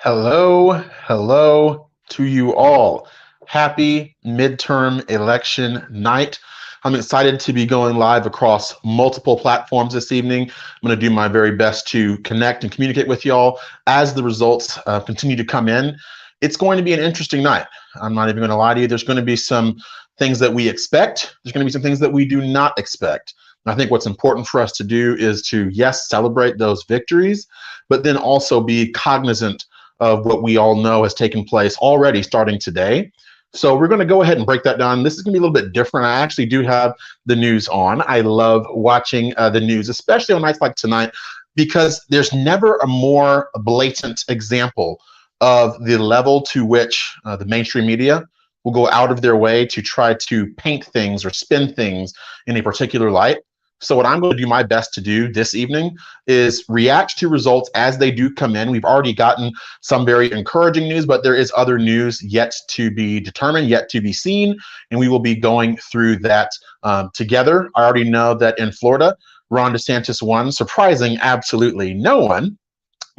Hello to you all. Happy midterm election night. I'm excited to be going live across multiple platforms this evening. I'm going to do my very best to connect and communicate with y'all as the results continue to come in. It's going to be an interesting night. I'm not even going to lie to you. There's going to be some things that we expect. There's going to be some things that we do not expect. I think what's important for us to do is to, yes, celebrate those victories, but then also be cognizant of what we all know has taken place already starting today. So we're going to go ahead and break that down. This is going to be a little bit different. I actually do have the news on. I love watching the news, especially on nights like tonight, because there's never a more blatant example of the level to which the mainstream media will go out of their way to try to paint things or spin things in a particular light. So what I'm going to do my best to do this evening is react to results as they do come in. We've already gotten some very encouraging news, but there is other news yet to be determined, yet to be seen, and we will be going through that together. I already know that in Florida, Ron DeSantis won, surprising absolutely no one.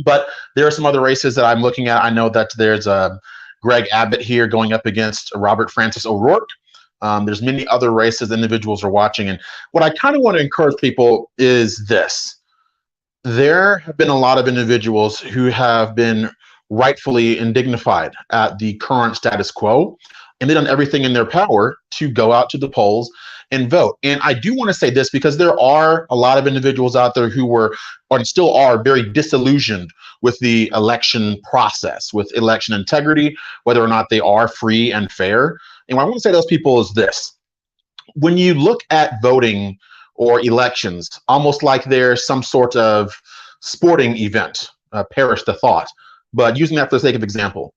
But there are some other races that I'm looking at. I know that there's Greg Abbott here going up against Robert Francis O'Rourke. There's many other races individuals are watching. And what I kind of want to encourage people is this. There have been a lot of individuals who have been rightfully indignified at the current status quo, and they've done everything in their power to go out to the polls and vote. And I do want to say this because there are a lot of individuals out there who were and still are very disillusioned with the election process, with election integrity, whether or not they are free and fair. And what I want to say to those people is this. When you look at voting or elections, almost like there's some sort of sporting event, perish the thought, but using that for the sake of example,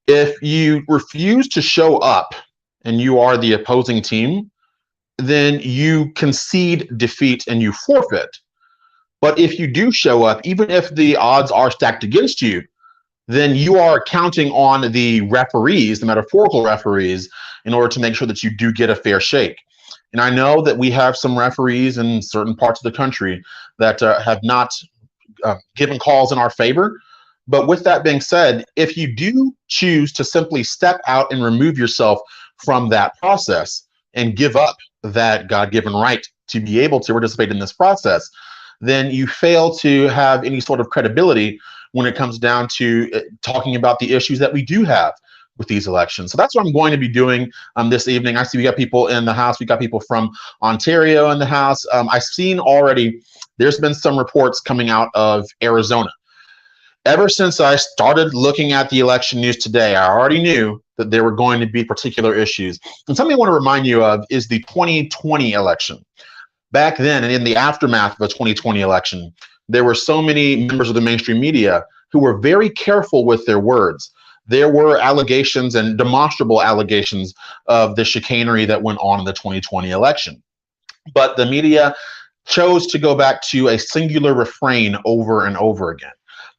if you refuse to show up and you are the opposing team, then you concede defeat and you forfeit. But if you do show up, even if the odds are stacked against you, then you are counting on the referees, the metaphorical referees, in order to make sure that you do get a fair shake. And I know that we have some referees in certain parts of the country that have not given calls in our favor. But with that being said, if you do choose to simply step out and remove yourself from that process and give up that God-given right to be able to participate in this process, then you fail to have any sort of credibility when it comes down to talking about the issues that we do have with these elections. So that's what I'm going to be doing this evening. I see we got people in the house. We got people from Ontario in the house. I've seen already there's been some reports coming out of Arizona. Ever since I started looking at the election news today, I already knew that there were going to be particular issues. And something I want to remind you of is the 2020 election. Back then, and in the aftermath of the 2020 election, there were so many members of the mainstream media who were very careful with their words. There were allegations and demonstrable allegations of the chicanery that went on in the 2020 election. But the media chose to go back to a singular refrain over and over again.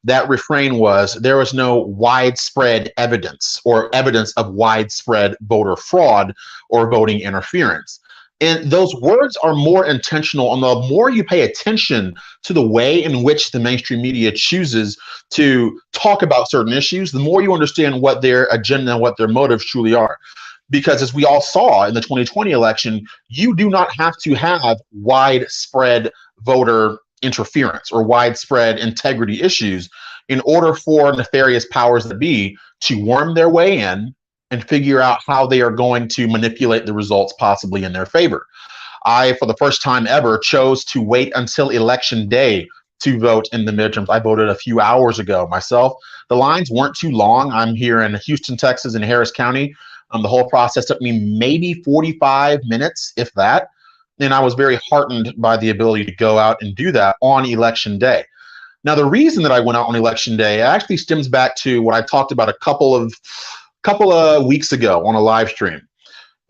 That refrain was there was no widespread evidence or evidence of widespread voter fraud or voting interference. And those words are more intentional, and the more you pay attention to the way in which the mainstream media chooses to talk about certain issues, the more you understand what their agenda and what their motives truly are. Because as we all saw in the 2020 election, you do not have to have widespread voter interference or widespread integrity issues in order for nefarious powers that be to worm their way in and figure out how they are going to manipulate the results possibly in their favor. I, for the first time ever, chose to wait until election day to vote in the midterms. I voted a few hours ago myself. The lines weren't too long. I'm here in Houston, Texas, in Harris County. The whole process took me maybe 45 minutes, if that. And I was very heartened by the ability to go out and do that on election day. Now, the reason that I went out on election day actually stems back to what I talked about a couple of weeks ago on a live stream.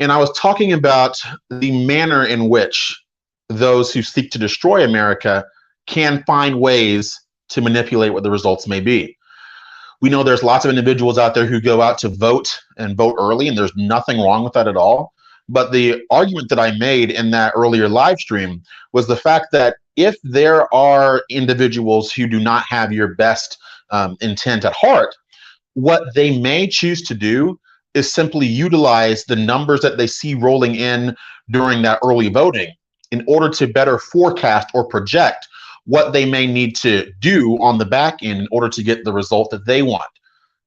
And I was talking about the manner in which those who seek to destroy America can find ways to manipulate what the results may be. We know there's lots of individuals out there who go out to vote and vote early, and there's nothing wrong with that at all. But the argument that I made in that earlier live stream was the fact that if there are individuals who do not have your best intent at heart, What they may choose to do is simply utilize the numbers that they see rolling in during that early voting in order to better forecast or project what they may need to do on the back end in order to get the result that they want.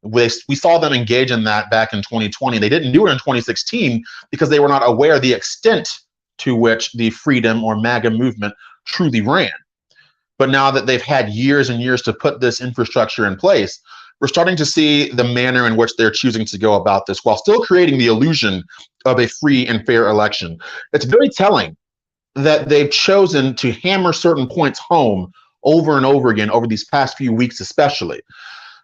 We saw them engage in that back in 2020. They didn't do it in 2016 because they were not aware of the extent to which the freedom or MAGA movement truly ran. But now that they've had years and years to put this infrastructure in place, we're starting to see the manner in which they're choosing to go about this while still creating the illusion of a free and fair election. It's very telling that they've chosen to hammer certain points home over and over again over these past few weeks, especially.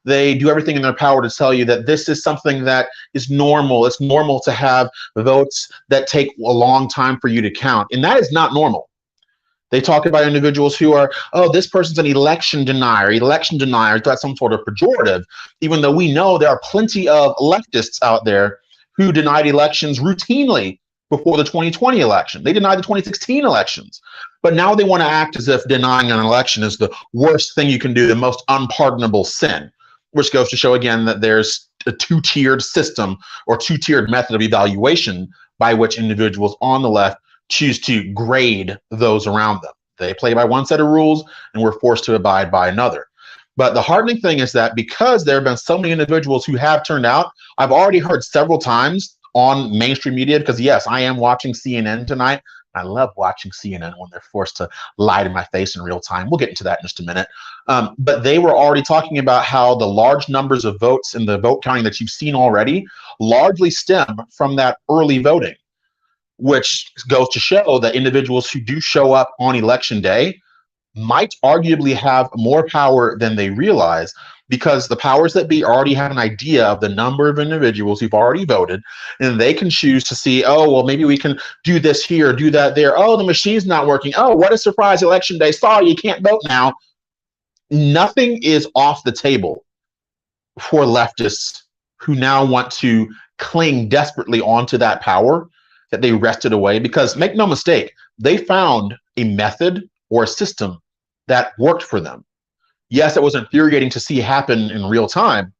They do everything in their power to tell you that this is something that is normal. It's normal to have votes that take a long time for you to count. And that is not normal. They talk about individuals who are, oh, this person's an election denier. Election denier, that's some sort of pejorative, even though we know there are plenty of leftists out there who denied elections routinely before the 2020 election. They denied the 2016 elections. But now they want to act as if denying an election is the worst thing you can do, the most unpardonable sin, which goes to show again that there's a two-tiered system or two-tiered method of evaluation by which individuals on the left choose to grade those around them. They play by one set of rules and we're forced to abide by another. But the heartening thing is that because there have been so many individuals who have turned out, I've already heard several times on mainstream media, because yes, I am watching CNN tonight. I love watching CNN when they're forced to lie to my face in real time. We'll get into that in just a minute. But they were already talking about how the large numbers of votes in the vote counting that you've seen already largely stem from that early voting, which goes to show that individuals who do show up on election day might arguably have more power than they realize, because the powers that be already have an idea of the number of individuals who've already voted, and they can choose to see, oh, well, maybe we can do this here, do that there. Oh, the machine's not working. Oh, what a surprise, election day. Sorry, you can't vote now. Nothing is off the table for leftists who now want to cling desperately onto that power that they wrested away, because make no mistake, they found a method or a system that worked for them. Yes, it was infuriating to see happen in real time,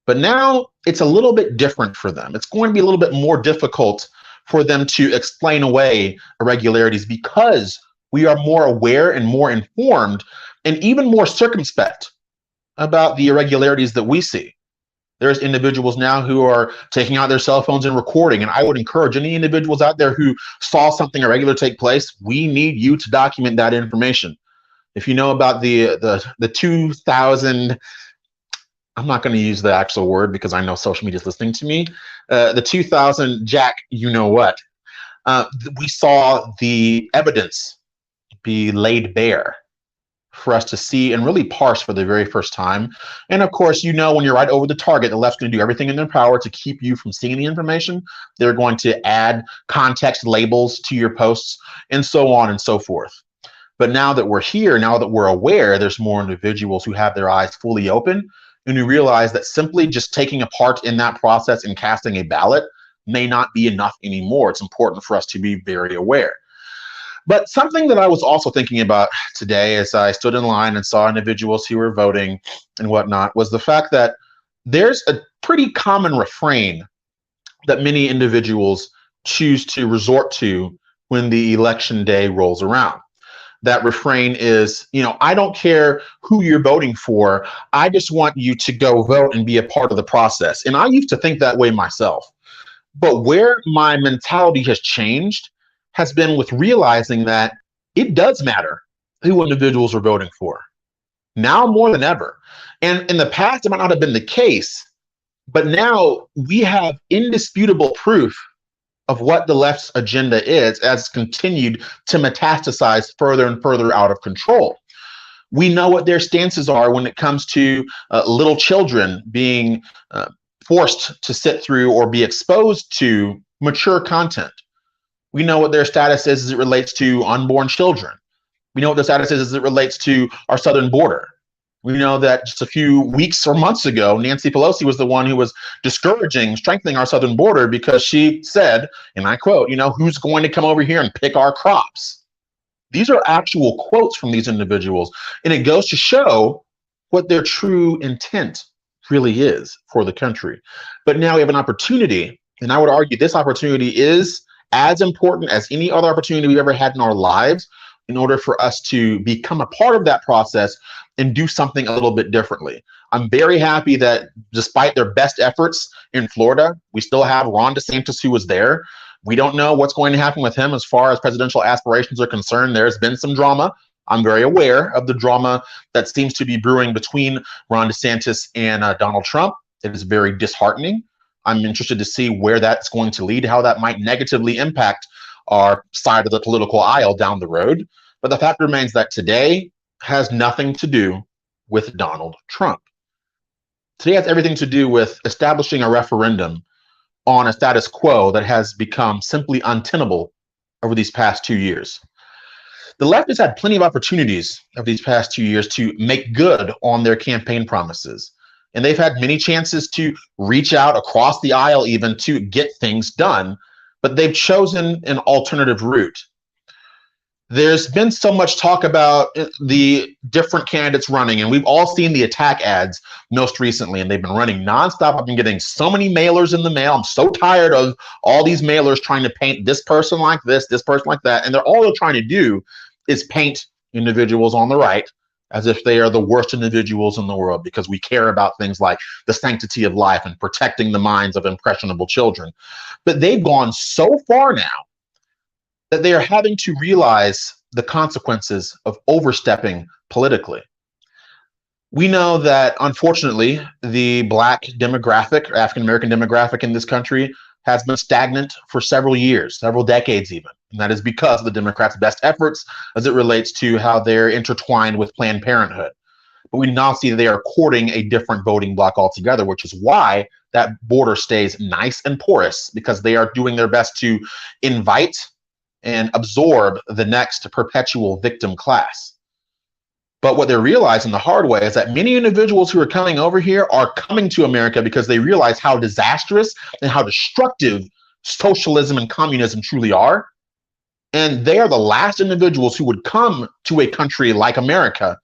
but now it's a little bit different for them. It's going to be a little bit more difficult for them to explain away irregularities because we are more aware and more informed and even more circumspect about the irregularities that we see. There's individuals now who are taking out their cell phones and recording, and I would encourage any individuals out there who saw something irregular take place, we need you to document that information. If you know about the 2000, I'm not going to use the actual word because I know social media is listening to me, the 2000 Jack, you know what, we saw the evidence be laid bare for us to see and really parse for the very first time. And of course, you know, when you're right over the target, the left's going to do everything in their power to keep you from seeing the information. They're going to add context labels to your posts and so on and so forth. But now that we're here, now that we're aware, there's more individuals who have their eyes fully open and who realize that simply just taking a part in that process and casting a ballot may not be enough anymore. It's important for us to be very aware. But something that I was also thinking about today as I stood in line and saw individuals who were voting and whatnot was the fact that there's a pretty common refrain that many individuals choose to resort to when the election day rolls around. That refrain is, you know, I don't care who you're voting for. I just want you to go vote and be a part of the process. And I used to think that way myself. But where my mentality has changed has been with realizing that it does matter who individuals are voting for, now more than ever. And in the past, it might not have been the case, but now we have indisputable proof of what the left's agenda is as it's continued to metastasize further and further out of control. We know what their stances are when it comes to little children being forced to sit through or be exposed to mature content. We know what their status is as it relates to unborn children. We know what their status is as it relates to our southern border. We know that just a few weeks or months ago, Nancy Pelosi was the one who was discouraging strengthening our southern border because she said, and I quote, you know, who's going to come over here and pick our crops? These are actual quotes from these individuals, and it goes to show what their true intent really is for the country. But now we have an opportunity, and I would argue this opportunity is as important as any other opportunity we've ever had in our lives in order for us to become a part of that process and do something a little bit differently. I'm very happy that despite their best efforts in Florida, we still have Ron DeSantis who was there. We don't know what's going to happen with him as far as presidential aspirations are concerned. There's been some drama. I'm very aware of the drama that seems to be brewing between Ron DeSantis and Donald Trump. It is very disheartening. I'm interested to see where that's going to lead, how that might negatively impact our side of the political aisle down the road. But the fact remains that today has nothing to do with Donald Trump. Today has everything to do with establishing a referendum on a status quo that has become simply untenable over these past 2 years. The left has had plenty of opportunities over these past 2 years to make good on their campaign promises. And they've had many chances to reach out across the aisle even to get things done, but they've chosen an alternative route. There's been so much talk about the different candidates running, and we've all seen the attack ads most recently, and they've been running nonstop. I've been getting so many mailers in the mail. I'm so tired of all these mailers trying to paint this person like this person like that, and all they're trying to do is paint individuals on the right as if they are the worst individuals in the world because we care about things like the sanctity of life and protecting the minds of impressionable children. But they've gone so far now that they are having to realize the consequences of overstepping politically. We know that, unfortunately, the Black demographic, or African American demographic in this country has been stagnant for several years, several decades even. And that is because of the Democrats' best efforts as it relates to how they're intertwined with Planned Parenthood. But we now see that they are courting a different voting bloc altogether, which is why that border stays nice and porous, because they are doing their best to invite and absorb the next perpetual victim class. But what they're realizing the hard way is that many individuals who are coming over here are coming to America because they realize how disastrous and how destructive socialism and communism truly are. And they are the last individuals who would come to a country like America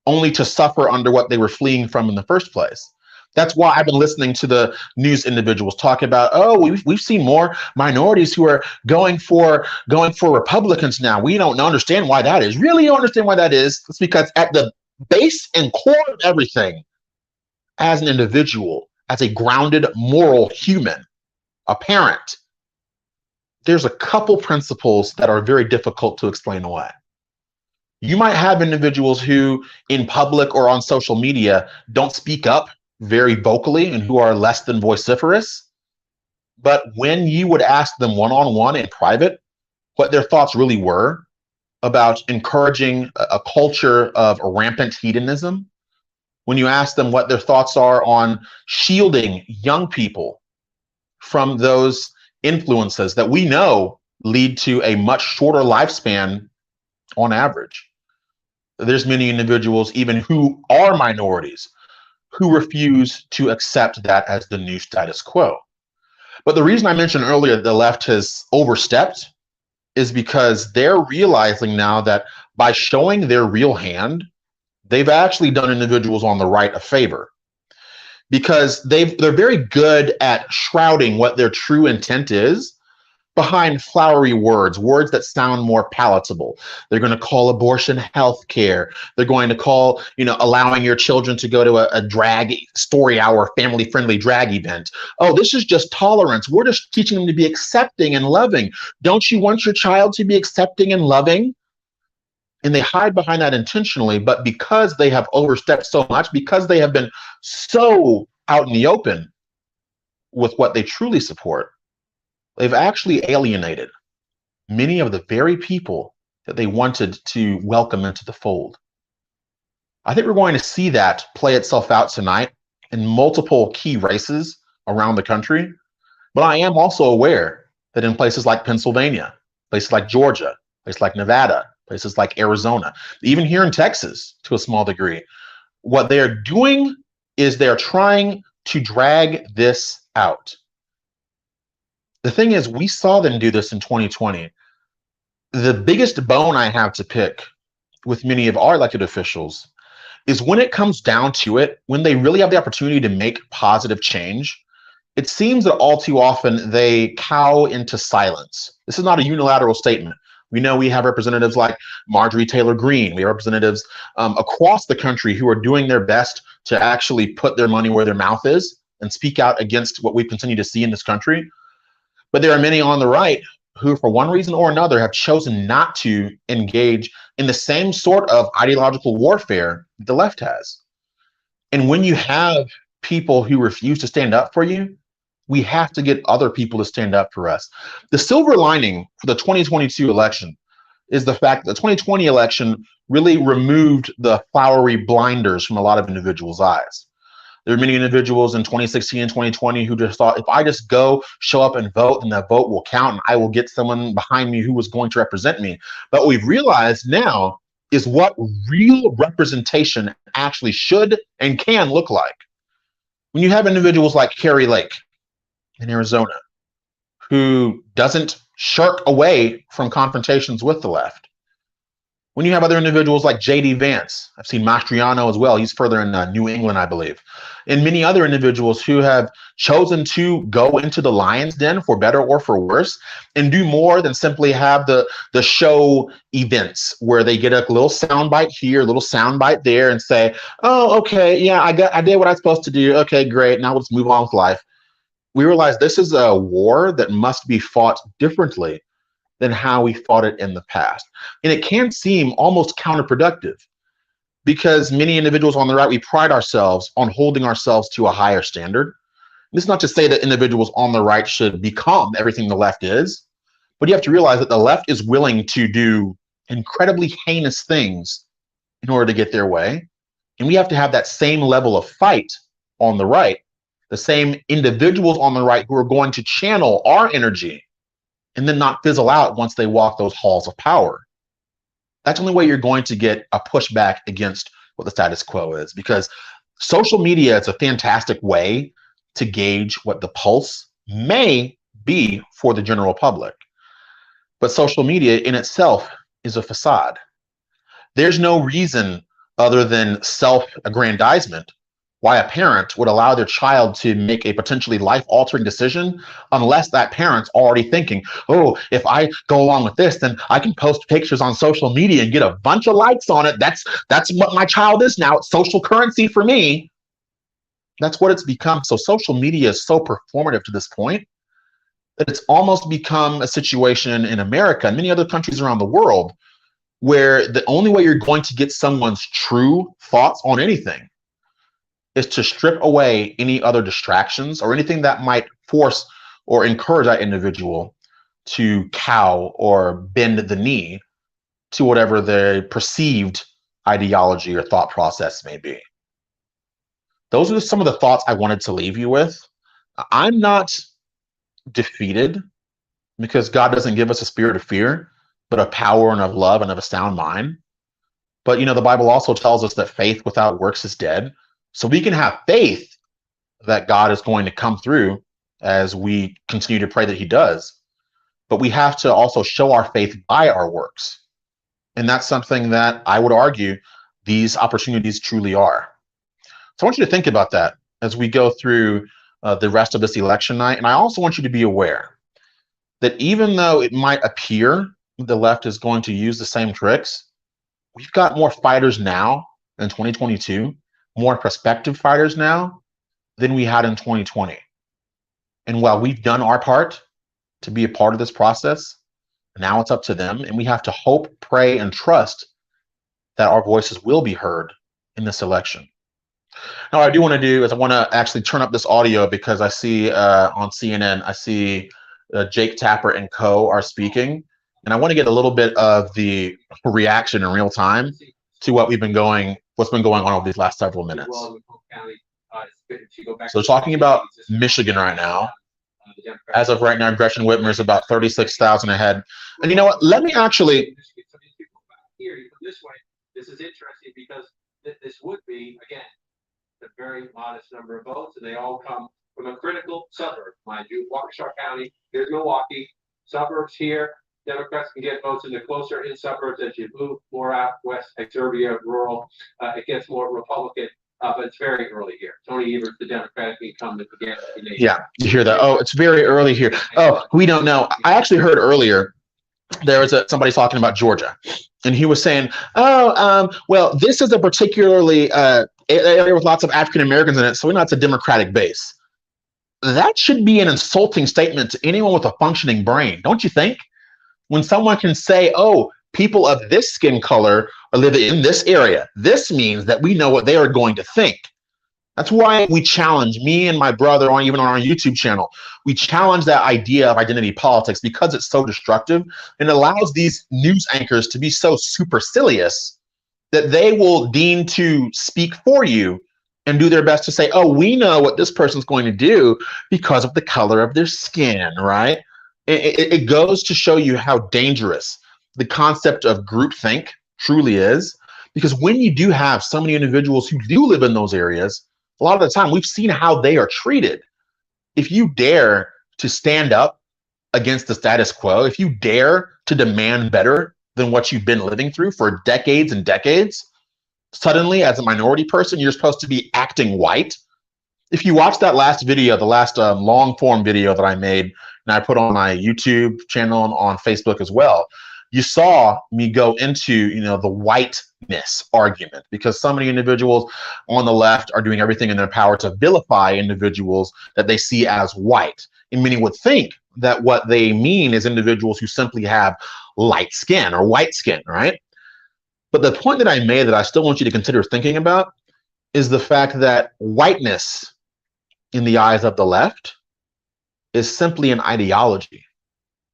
only to suffer under what they were fleeing from in the first place. That's why I've been listening to the news individuals talk about, oh, we've seen more minorities who are going for Republicans now. We don't understand why that is. Really don't understand why that is. It's because at the base and core of everything, as an individual, as a grounded moral human, a parent, there's a couple principles that are very difficult to explain away. You might have individuals who in public or on social media don't speak up very vocally and who are less than vociferous. But when you would ask them one-on-one in private what their thoughts really were about encouraging a culture of rampant hedonism, when you ask them what their thoughts are on shielding young people from those influences that we know lead to a much shorter lifespan on average, there's many individuals even who are minorities who refuse to accept that as the new status quo. But the reason I mentioned earlier that the left has overstepped is because they're realizing now that by showing their real hand, they've actually done individuals on the right a favor, because they're very good at shrouding what their true intent is behind flowery words that sound more palatable. They're going to call abortion health care. They're going to call, allowing your children to go to a drag story hour, family-friendly drag event. Oh, this is just tolerance. We're just teaching them to be accepting and loving. Don't you want your child to be accepting and loving? And they hide behind that intentionally, but because they have overstepped so much, because they have been so out in the open with what they truly support, they've actually alienated many of the very people that they wanted to welcome into the fold. I think we're going to see that play itself out tonight in multiple key races around the country. But I am also aware that in places like Pennsylvania, places like Georgia, places like Nevada, places like Arizona, even here in Texas to a small degree, what they are doing is they're trying to drag this out. The thing is, we saw them do this in 2020. The biggest bone I have to pick with many of our elected officials is when it comes down to it, when they really have the opportunity to make positive change, it seems that all too often they cow into silence. This is not a unilateral statement. We know we have representatives like Marjorie Taylor Greene. We have representatives across the country who are doing their best to actually put their money where their mouth is and speak out against what we continue to see in this country. But there are many on the right who, for one reason or another, have chosen not to engage in the same sort of ideological warfare the left has. And when you have people who refuse to stand up for you, we have to get other people to stand up for us. The silver lining for the 2022 election is the fact that the 2020 election really removed the flowery blinders from a lot of individuals' eyes. There were many individuals in 2016 and 2020 who just thought, if I just go, show up and vote, then that vote will count and I will get someone behind me who was going to represent me. But what we've realized now is what real representation actually should and can look like. When you have individuals like Carrie Lake in Arizona, who doesn't shirk away from confrontations with the left. When you have other individuals like J.D. Vance, I've seen Mastriano as well, he's further in New England, I believe, and many other individuals who have chosen to go into the lion's den, for better or for worse, and do more than simply have the show events where they get a little soundbite here, a little soundbite there, and say, oh, okay, yeah, I did what I was supposed to do. Okay, great, now let's move on with life. We realize this is a war that must be fought differently than how we fought it in the past. And it can seem almost counterproductive because many individuals on the right, we pride ourselves on holding ourselves to a higher standard. This is not to say that individuals on the right should become everything the left is, but you have to realize that the left is willing to do incredibly heinous things in order to get their way. And we have to have that same level of fight on the right, the same individuals on the right who are going to channel our energy and then not fizzle out once they walk those halls of power. That's the only way you're going to get a pushback against what the status quo is, because social media is a fantastic way to gauge what the pulse may be for the general public. But social media in itself is a facade. There's no reason other than self-aggrandizement why a parent would allow their child to make a potentially life-altering decision unless that parent's already thinking, oh, if I go along with this, then I can post pictures on social media and get a bunch of likes on it. That's what my child is now. It's social currency for me. That's what it's become. So social media is so performative to this point that it's almost become a situation in America and many other countries around the world where the only way you're going to get someone's true thoughts on anything is to strip away any other distractions or anything that might force or encourage that individual to cow or bend the knee to whatever their perceived ideology or thought process may be. Those are some of the thoughts I wanted to leave you with. I'm not defeated because God doesn't give us a spirit of fear, but of power and of love and of a sound mind. But, the Bible also tells us that faith without works is dead. So we can have faith that God is going to come through as we continue to pray that he does. But we have to also show our faith by our works. And that's something that I would argue these opportunities truly are. So I want you to think about that as we go through the rest of this election night. And I also want you to be aware that even though it might appear the left is going to use the same tricks, we've got more fighters now in 2022, more prospective fighters now than we had in 2020. And while we've done our part to be a part of this process, now it's up to them. And we have to hope, pray, and trust that our voices will be heard in this election. Now, what I do want to do is I want to actually turn up this audio because I see on CNN, I see Jake Tapper and co are speaking. And I want to get a little bit of the reaction in real time to what's been going on over these last several minutes. So talking about Michigan right now. As of right now, Gretchen Whitmer is about 36,000 ahead. And you know what? Let me actually. This is interesting because this would be, again, a very modest number of votes, and they all come from a critical suburb, mind you. Waukesha County, here's Milwaukee, suburbs here, Democrats can get votes in the closer in suburbs as you move more out west, exurban, rural. It gets more Republican, but it's very early here. Tony Evers, the Democratic incumbent, again. Yeah, you hear that? Oh, it's very early here. Oh, we don't know. I actually heard earlier there was somebody talking about Georgia, and he was saying, "Oh, well, this is a particularly area with lots of African Americans in it, so we know it's a Democratic base." That should be an insulting statement to anyone with a functioning brain, don't you think? When someone can say, "Oh, people of this skin color are living in this area, this means that we know what they are going to think." That's why we challenge, me and my brother, on even on our YouTube channel, we challenge that idea of identity politics because it's so destructive and allows these news anchors to be so supercilious that they will deign to speak for you and do their best to say, "Oh, we know what this person's going to do because of the color of their skin," right? It goes to show you how dangerous the concept of groupthink truly is, because when you do have so many individuals who do live in those areas, a lot of the time we've seen how they are treated. If you dare to stand up against the status quo, if you dare to demand better than what you've been living through for decades and decades, suddenly as a minority person, you're supposed to be acting white. If you watch that last video, the last long form video that I made and I put on my YouTube channel and on Facebook as well, you saw me go into, the whiteness argument, because so many individuals on the left are doing everything in their power to vilify individuals that they see as white. And many would think that what they mean is individuals who simply have light skin or white skin, right? But the point that I made that I still want you to consider thinking about is the fact that whiteness in the eyes of the left is simply an ideology.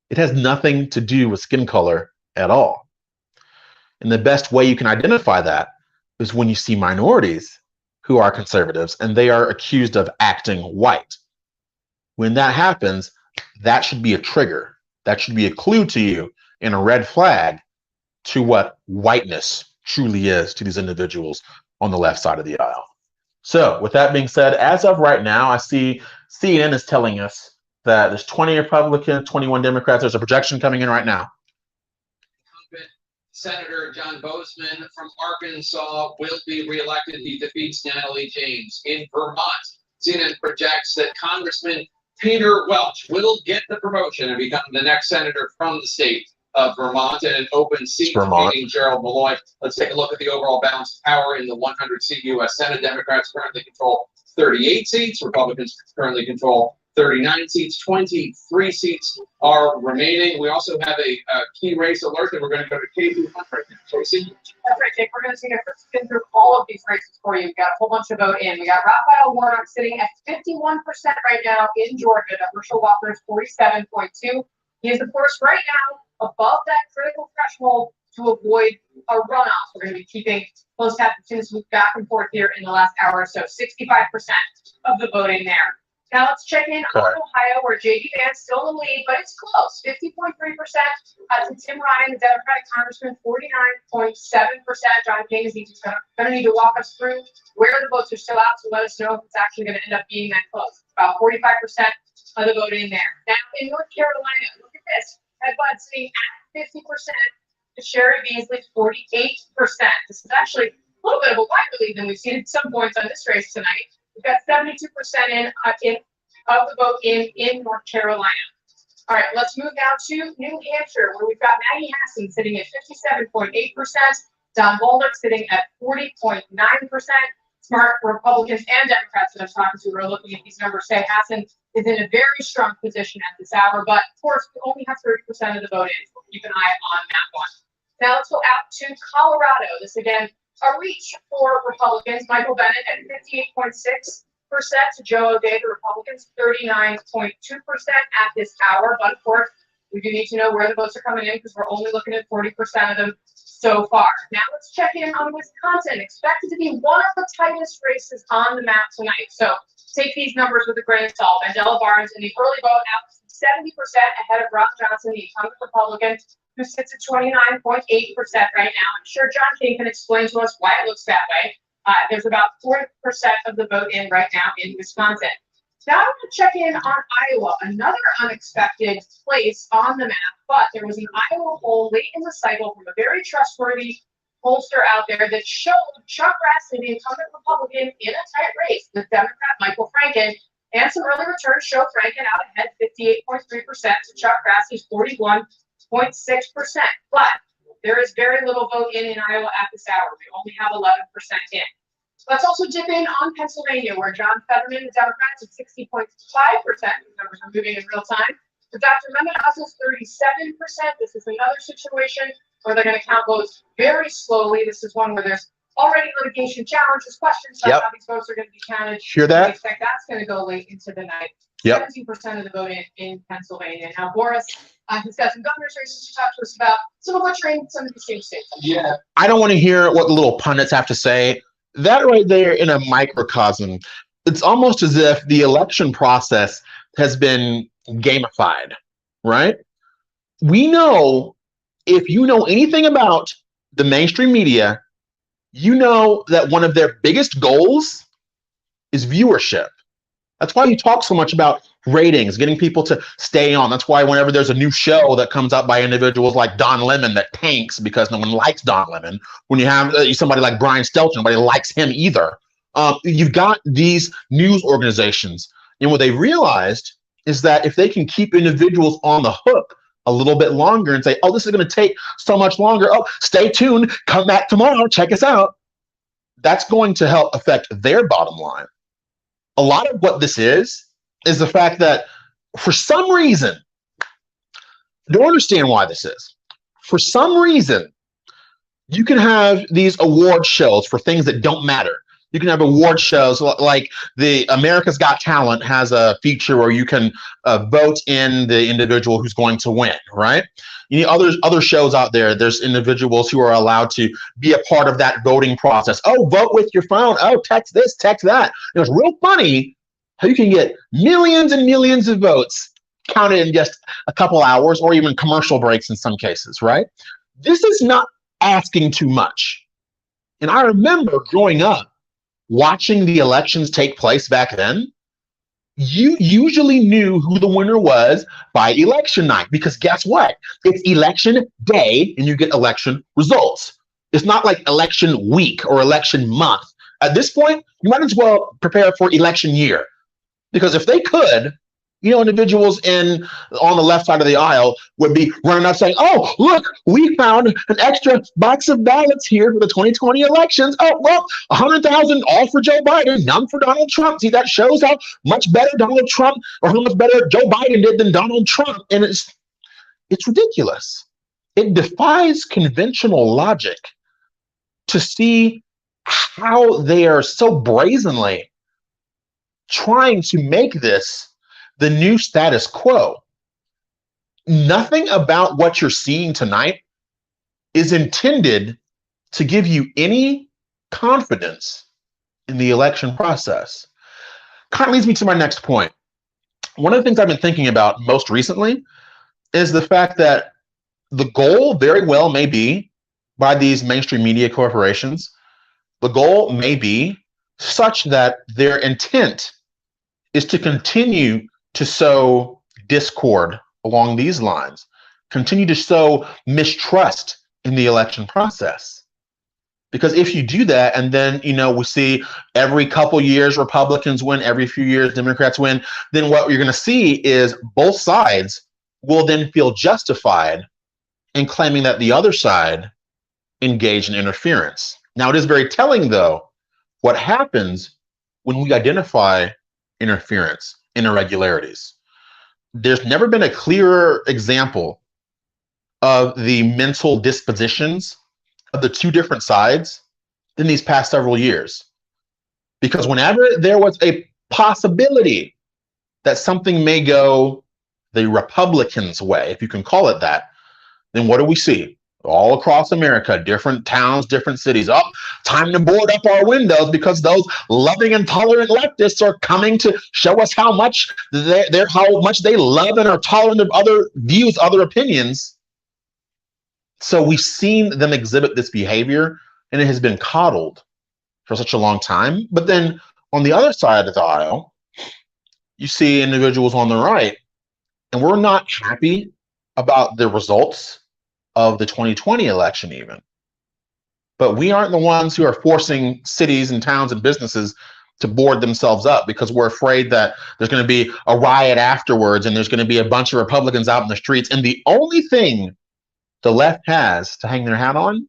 It has nothing to do with skin color at all. And the best way you can identify that is when you see minorities who are conservatives and they are accused of acting white. When that happens, that should be a trigger. That should be a clue to you and a red flag to what whiteness truly is to these individuals on the left side of the aisle. So with that being said, as of right now, I see CNN is telling us that there's 20 Republicans, 21 Democrats. There's a projection coming in right now. Senator John Bozeman from Arkansas will be reelected. He defeats Natalie James. In Vermont, CNN projects that Congressman Peter Welch will get the promotion and become the next senator from the state of Vermont in an open seat, defeating Gerald Malloy. Let's take a look at the overall balance of power in the 100-seat U.S. Senate. Democrats currently control 38 seats. Republicans currently control 39 seats. 23 seats are remaining. We also have a key race alert, and we're going to go to K2 right now. Tracy? That's right, Jake. We're going to take a spin through all of these races for you. We've got a whole bunch of vote in. We got Raphael Warnock sitting at 51% right now in Georgia. Herschel Walker is 47.2. He is, of course, right now above that critical threshold to avoid a runoff. We're going to be keeping close tabs as we move back and forth here in the last hour or so. 65% of the voting there. Now let's check in on Ohio, where J.D. Vance still in the lead, but it's close. 50.3% to Tim Ryan, the Democratic congressman, 49.7%. John King is going to need to walk us through where the votes are still out to let us know if it's actually going to end up being that close. About 45% of the voting there. Now in North Carolina, look at this. Ted Budd sitting at 50%. To Sherry Beasley, 48%. This is actually a little bit of a wider lead than we've seen at some points on this race tonight. We've got 72% of the vote in North Carolina. All right, let's move now to New Hampshire, where we've got Maggie Hassan sitting at 57.8%, Don Bolduc sitting at 40.9%. Smart Republicans and Democrats that I'm talking to are looking at these numbers say Hassan is in a very strong position at this hour, but of course we only have 30% of the vote in, so we'll keep an eye on that one. Now let's go out to Colorado. This again, a reach for Republicans. Michael Bennett at 58.6%, to Joe O'Dea, the Republicans, 39.2% at this hour. But of course, we do need to know where the votes are coming in because we're only looking at 40% of them so far. Now let's check in on Wisconsin. Expected to be one of the tightest races on the map tonight. So take these numbers with a grain of salt. Mandela Barnes in the early vote out 70% ahead of Ron Johnson, the incumbent Republican, who sits at 29.8% right now. I'm sure John King can explain to us why it looks that way. There's about 40% of the vote in right now in Wisconsin. Now I want to check in on Iowa, another unexpected place on the map, but there was an Iowa poll late in the cycle from a very trustworthy pollster out there that showed Chuck Grassley, the incumbent Republican, in a tight race with Democrat Michael Franken, and some early returns show Franken out ahead 58.3% to Chuck Grassley's 41.6%. But there is very little vote in Iowa at this hour. We only have 11% in. Let's also dip in on Pennsylvania, where John Fetterman, the Democrats, at 60.5%. Numbers are moving in real time. But Dr. Mehmet Oz's 37%. This is another situation where they're going to count votes very slowly. This is one where there's already litigation challenges, questions about how these votes are going to be counted. Hear that? We expect that's going to go late into the night. Yep. 17% of the vote in Pennsylvania. Now, Boris has got some governor's races to talk to us about, some of which are in some of the same states. Yeah. I don't want to hear what the little pundits have to say. That right there in a microcosm, it's almost as if the election process has been gamified, right? We know, if you know anything about the mainstream media, you know that one of their biggest goals is viewership. That's why you talk so much about ratings, getting people to stay on. That's why whenever there's a new show that comes out by individuals like Don Lemon that tanks because no one likes Don Lemon, when you have somebody like Brian Stelter, nobody likes him either. You've got these news organizations, and what they realized is that if they can keep individuals on the hook a little bit longer and say, oh, this is going to take so much longer. Oh, stay tuned. Come back tomorrow. Check us out. That's going to help affect their bottom line. A lot of what this is the fact that for some reason, I don't understand why this is. For some reason, you can have these award shows for things that don't matter. You can have award shows like the America's Got Talent has a feature where you can vote in the individual who's going to win, right? You know, other shows out there, there's individuals who are allowed to be a part of that voting process. Oh, vote with your phone. Oh, text this, text that. You know, it's real funny how you can get millions and millions of votes counted in just a couple hours or even commercial breaks in some cases, right? This is not asking too much. And I remember growing up, watching the elections take place back then, you usually knew who the winner was by election night, because guess what? It's election day and you get election results. It's not like election week or election month. At this point, you might as well prepare for election year, because if they could, you know, individuals on the left side of the aisle would be running up saying, oh, look, we found an extra box of ballots here for the 2020 elections. Oh, well, 100,000 all for Joe Biden, none for Donald Trump. See, that shows how much better Donald Trump or how much better Joe Biden did than Donald Trump. And it's ridiculous. It defies conventional logic to see how they are so brazenly trying to make this the new status quo. Nothing about what you're seeing tonight is intended to give you any confidence in the election process. Kind of leads me to my next point. One of the things I've been thinking about most recently is the fact that the goal very well may be, by these mainstream media corporations, the goal may be such that their intent is to continue to sow discord along these lines, continue to sow mistrust in the election process. Because if you do that, and then, you know, we see every couple years Republicans win, every few years Democrats win, then what you're going to see is both sides will then feel justified in claiming that the other side engaged in interference. Now, it is very telling, though, what happens when we identify interference, irregularities. There's never been a clearer example of the mental dispositions of the two different sides than these past several years. Because whenever there was a possibility that something may go the Republicans' way, if you can call it that, then what do we see? All across America, different towns, different cities. Oh, time to board up our windows because those loving and tolerant leftists are coming to show us how much they love and are tolerant of other views, other opinions. So we've seen them exhibit this behavior, and it has been coddled for such a long time. But then on the other side of the aisle, you see individuals on the right, and we're not happy about the results of the 2020 election even. But we aren't the ones who are forcing cities and towns and businesses to board themselves up because we're afraid that there's going to be a riot afterwards and there's going to be a bunch of Republicans out in the streets. And the only thing the left has to hang their hat on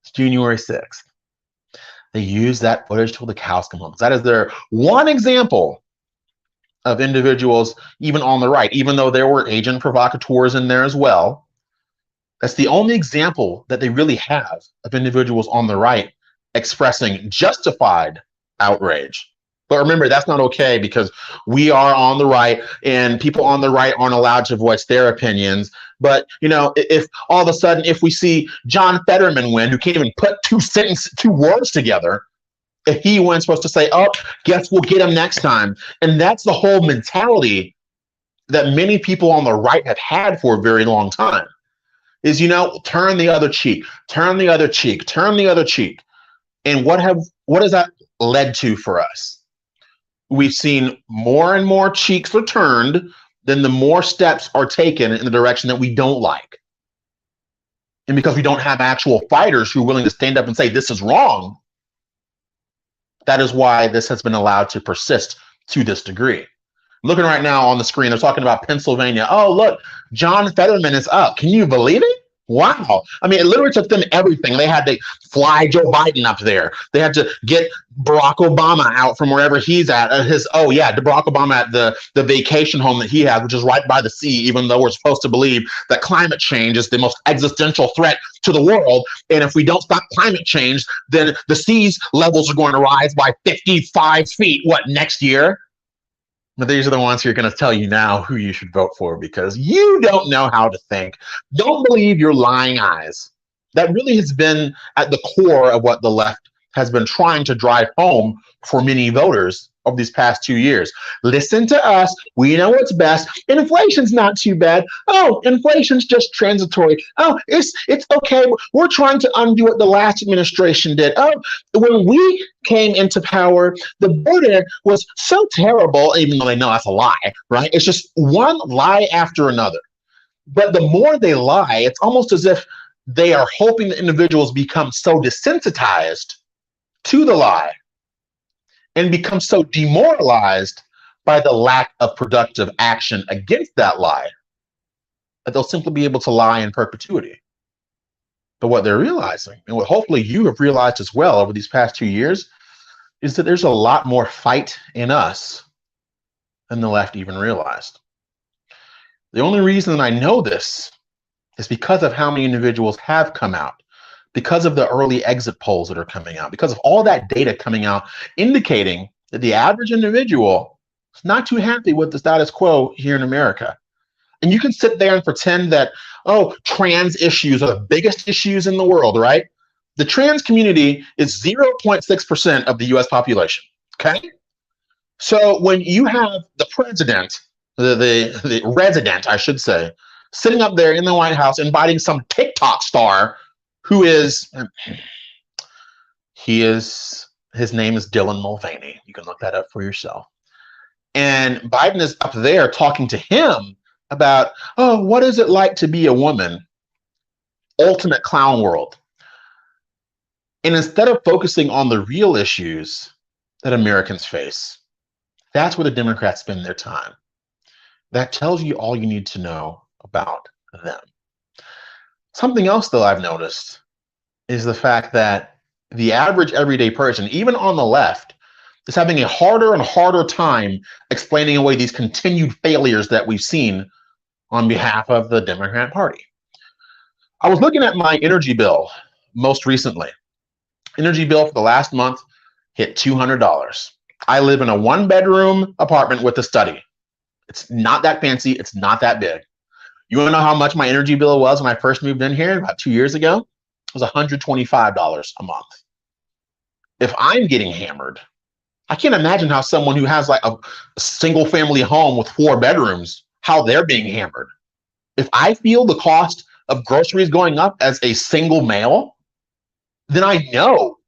is January 6th. They use that footage till the cows come home. That is their one example of individuals, even on the right, even though there were agent provocateurs in there as well. That's the only example that they really have of individuals on the right expressing justified outrage. But remember, that's not okay because we are on the right and people on the right aren't allowed to voice their opinions. But, you know, if all of a sudden, if we see John Fetterman win, who can't even put two words together, if he wins, supposed to say, oh, guess we'll get him next time. And that's the whole mentality that many people on the right have had for a very long time. Is, you know, turn the other cheek, turn the other cheek, turn the other cheek. And what has that led to for us? We've seen more and more cheeks are turned, then the more steps are taken in the direction that we don't like. And because we don't have actual fighters who are willing to stand up and say this is wrong, that is why this has been allowed to persist to this degree. Looking right now on the screen, they're talking about Pennsylvania. Oh, look, John Fetterman is up. Can you believe it? Wow. I mean, it literally took them everything. They had to fly Joe Biden up there. They had to get Barack Obama out from wherever he's at. Barack Obama at the vacation home that he has, which is right by the sea, even though we're supposed to believe that climate change is the most existential threat to the world. And if we don't stop climate change, then the seas levels are going to rise by 55 feet, next year? But these are the ones who are going to tell you now who you should vote for because you don't know how to think. Don't believe your lying eyes. That really has been at the core of what the left has been trying to drive home for many voters over these past 2 years. Listen to us. We know what's best. Inflation's not too bad. Oh, inflation's just transitory. Oh, it's okay. We're trying to undo what the last administration did. Oh, when we came into power, the border was so terrible, even though they know that's a lie, right? It's just one lie after another. But the more they lie, it's almost as if they are hoping that individuals become so desensitized to the lie and become so demoralized by the lack of productive action against that lie that they'll simply be able to lie in perpetuity. But what they're realizing, and what hopefully you have realized as well over these past 2 years, is that there's a lot more fight in us than the left even realized. The only reason I know this is because of how many individuals have come out, because of the early exit polls that are coming out, because of all that data coming out indicating that the average individual is not too happy with the status quo here in America. And you can sit there and pretend that, oh, trans issues are the biggest issues in the world, right? The trans community is 0.6% of the US population, okay? So when you have the president, the resident, I should say, sitting up there in the White House inviting some TikTok star who is, his name is Dylan Mulvaney. You can look that up for yourself. And Biden is up there talking to him about, oh, what is it like to be a woman? Ultimate clown world. And instead of focusing on the real issues that Americans face, that's where the Democrats spend their time. That tells you all you need to know about them. Something else, though, I've noticed is the fact that the average everyday person, even on the left, is having a harder and harder time explaining away these continued failures that we've seen on behalf of the Democrat Party. I was looking at my energy bill most recently. Energy bill for the last month hit $200. I live in a one-bedroom apartment with a study. It's not that fancy. It's not that big. You want to know how much my energy bill was when I first moved in here about 2 years ago? It was $125 a month. If I'm getting hammered, I can't imagine how someone who has like a single family home with 4 bedrooms, how they're being hammered. If I feel the cost of groceries going up as a single male, then I know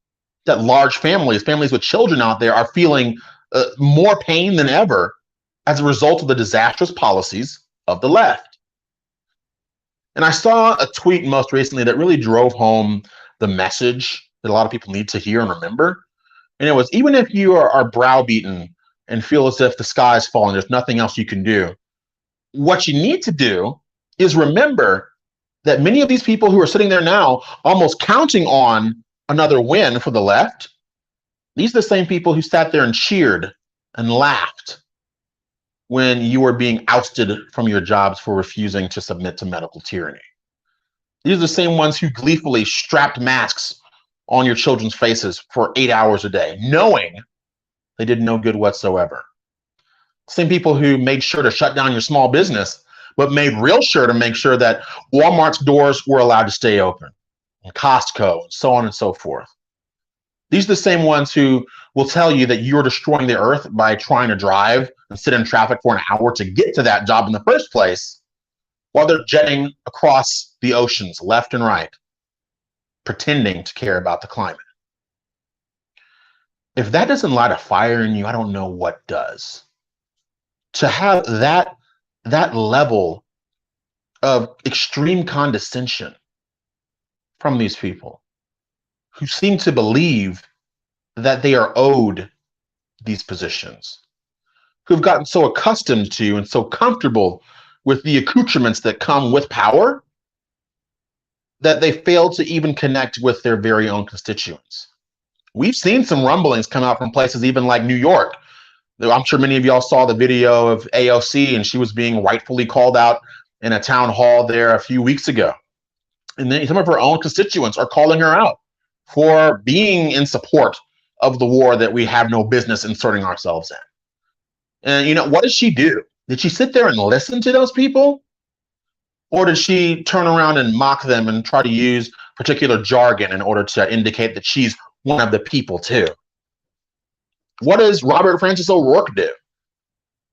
that large families with children out there are feeling more pain than ever as a result of the disastrous policies of the left. And I saw a tweet most recently that really drove home the message that a lot of people need to hear and remember. And it was, even if you are browbeaten and feel as if the sky is falling, there's nothing else you can do, what you need to do is remember that many of these people who are sitting there now almost counting on another win for the left, these are the same people who sat there and cheered and laughed when you were being ousted from your jobs for refusing to submit to medical tyranny. These are the same ones who gleefully strapped masks on your children's faces for 8 hours a day, knowing they did no good whatsoever. Same people who made sure to shut down your small business, but made real sure to make sure that Walmart's doors were allowed to stay open, and Costco, and so on and so forth. These are the same ones who will tell you that you're destroying the earth by trying to drive and sit in traffic for an hour to get to that job in the first place, while they're jetting across the oceans left and right, pretending to care about the climate. If that doesn't light a fire in you, I don't know what does. To have that level of extreme condescension from these people who seem to believe that they are owed these positions, who've gotten so accustomed to and so comfortable with the accoutrements that come with power that they fail to even connect with their very own constituents. We've seen some rumblings come out from places even like New York. I'm sure many of y'all saw the video of AOC, and she was being rightfully called out in a town hall there a few weeks ago. And then some of her own constituents are calling her out for being in support of the war that we have no business inserting ourselves in. And you know, what did she do? Did she sit there and listen to those people? Or did she turn around and mock them and try to use particular jargon in order to indicate that she's one of the people too? What does Robert Francis O'Rourke do?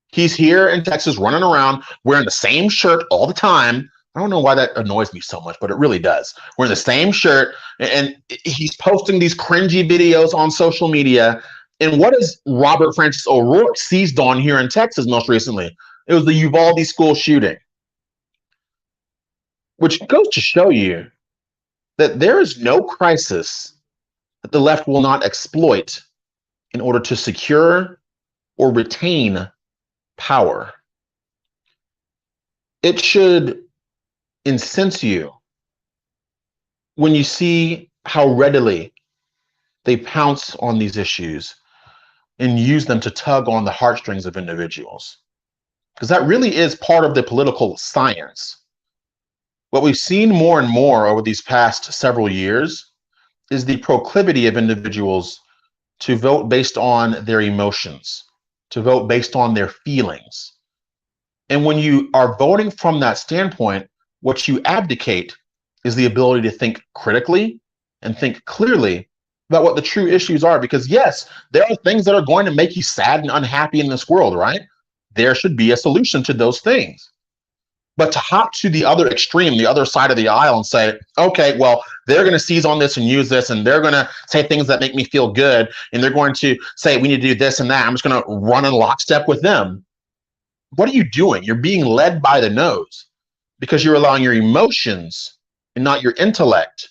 He's here in Texas running around wearing the same shirt all the time. I don't know why that annoys me so much, but it really does. Wearing the same shirt, and he's posting these cringy videos on social media. And what is Robert Francis O'Rourke seized on here in Texas most recently? It was the Uvalde school shooting, which goes to show you that there is no crisis that the left will not exploit in order to secure or retain power. It should incense you when you see how readily they pounce on these issues and use them to tug on the heartstrings of individuals, because that really is part of the political science. What we've seen more and more over these past several years is the proclivity of individuals to vote based on their emotions, to vote based on their feelings. And when you are voting from that standpoint, what you abdicate is the ability to think critically and think clearly about what the true issues are. Because yes, there are things that are going to make you sad and unhappy in this world, right? There should be a solution to those things. But to hop to the other extreme, the other side of the aisle, and say, okay, well, they're going to seize on this and use this, and they're going to say things that make me feel good, and they're going to say we need to do this and that, I'm just going to run in lockstep with them. What are you doing? You're being led by the nose because you're allowing your emotions and not your intellect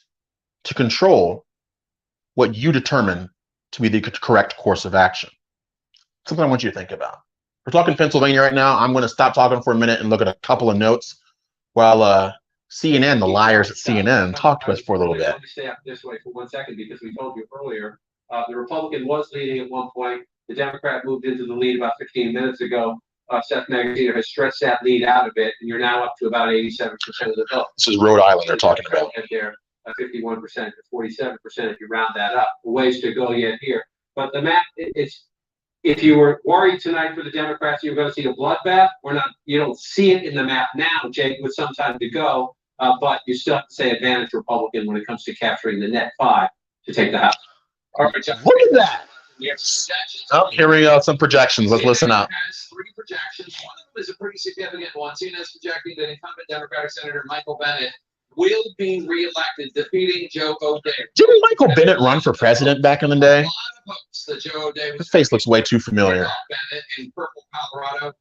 to control what you determine to be the correct course of action. Something I want you to think about. We're talking Pennsylvania right now. I'm going to stop talking for a minute and look at a couple of notes while CNN, the liars at CNN, talk to us for a little bit. Let me stay up this way for 1 second, because we told you earlier, the Republican was leading at one point. The Democrat moved into the lead about 15 minutes ago. Seth Magaziner has stretched that lead out a bit, and you're now up to about 87% of the vote. This is Rhode Island they're talking about. There, 51% to 47% if you round that up. Ways to go yet here. But the map, it's, if you were worried tonight for the Democrats, you're going to see a bloodbath. We're not. You don't see it in the map now, Jake, with some time to go. But you still have to say advantage Republican when it comes to capturing the net 5 to take the House. All right, look at that. We have projections. Oh, here we go. Some projections. Let's listen up. Has 3 projections. One of them is a pretty significant one. CNN is projecting that incumbent Democratic Senator Michael Bennet will be reelected, defeating Joe O'Dea. Didn't Michael Bennet run for president back in the day? A lot of hopes that Joe O'Dea was. His face looks way too familiar. Bennett in purple Colorado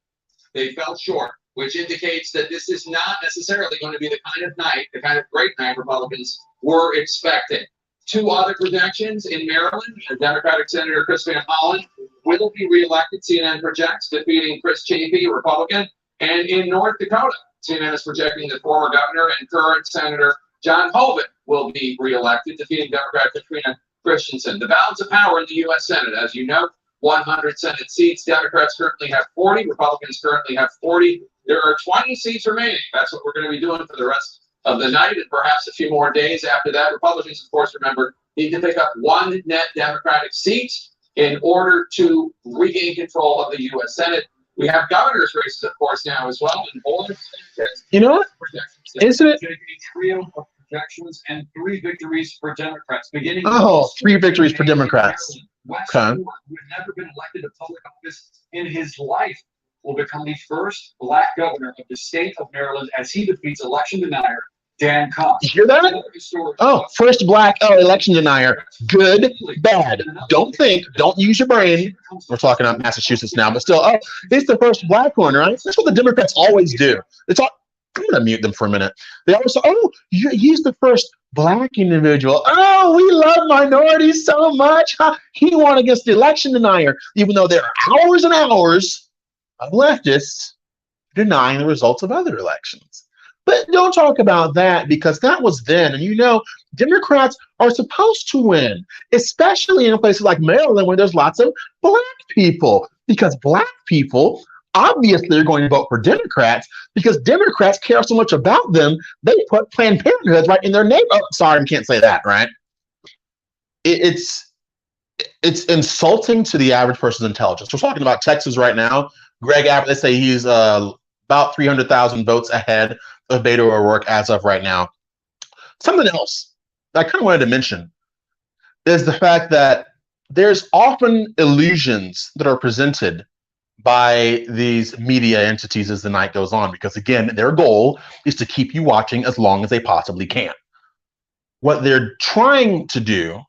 They fell short, which indicates that this is not necessarily going to be the kind of night, the kind of great night Republicans were expecting. Two other projections in Maryland, Democratic Senator Chris Van Hollen will be reelected, CNN projects, defeating Chris Chapee, Republican. And in North Dakota, CNN is projecting that former governor and current Senator John Hoeven will be reelected, defeating Democrat Katrina Christensen. The balance of power in the U.S. Senate, as you know, 100 Senate seats. Democrats currently have 40. Republicans currently have 40. There are 20 seats remaining. That's what we're going to be doing for the rest of the night and perhaps a few more days after that. Republicans, of course, remember, need to pick up one net Democratic seat in order to regain control of the U.S. Senate. We have governor's races, of course, now as well. And you know what? Isn't it? A trio of projections and 3 victories for Democrats. Beginning. Oh, 3 victories for Democrats. West Okay. Ford, who had never been elected to public office in his life, will become the first Black governor of the state of Maryland as he defeats election denier Dan Cox. You hear that? Oh, first Black election denier. Good, bad. Don't think. Don't use your brain. We're talking about Massachusetts now, but still, he's the first Black one, right? That's what the Democrats always do. It's all. I'm going to mute them for a minute. They always say, he's the first Black individual. Oh, we love minorities so much. Huh? He won against the election denier, even though there are hours and hours of leftists denying the results of other elections. But don't talk about that, because that was then. And you know, Democrats are supposed to win, especially in places like Maryland where there's lots of Black people, because Black people obviously are going to vote for Democrats because Democrats care so much about them. They put Planned Parenthood right in their name. Oh, sorry, I can't say that, right? It's insulting to the average person's intelligence. We're talking about Texas right now. Greg Abbott, they say he's about 300,000 votes ahead of Beto O'Rourke as of right now. Something else that I kind of wanted to mention is the fact that there's often illusions that are presented by these media entities as the night goes on, because again, their goal is to keep you watching as long as they possibly can. What they're trying to do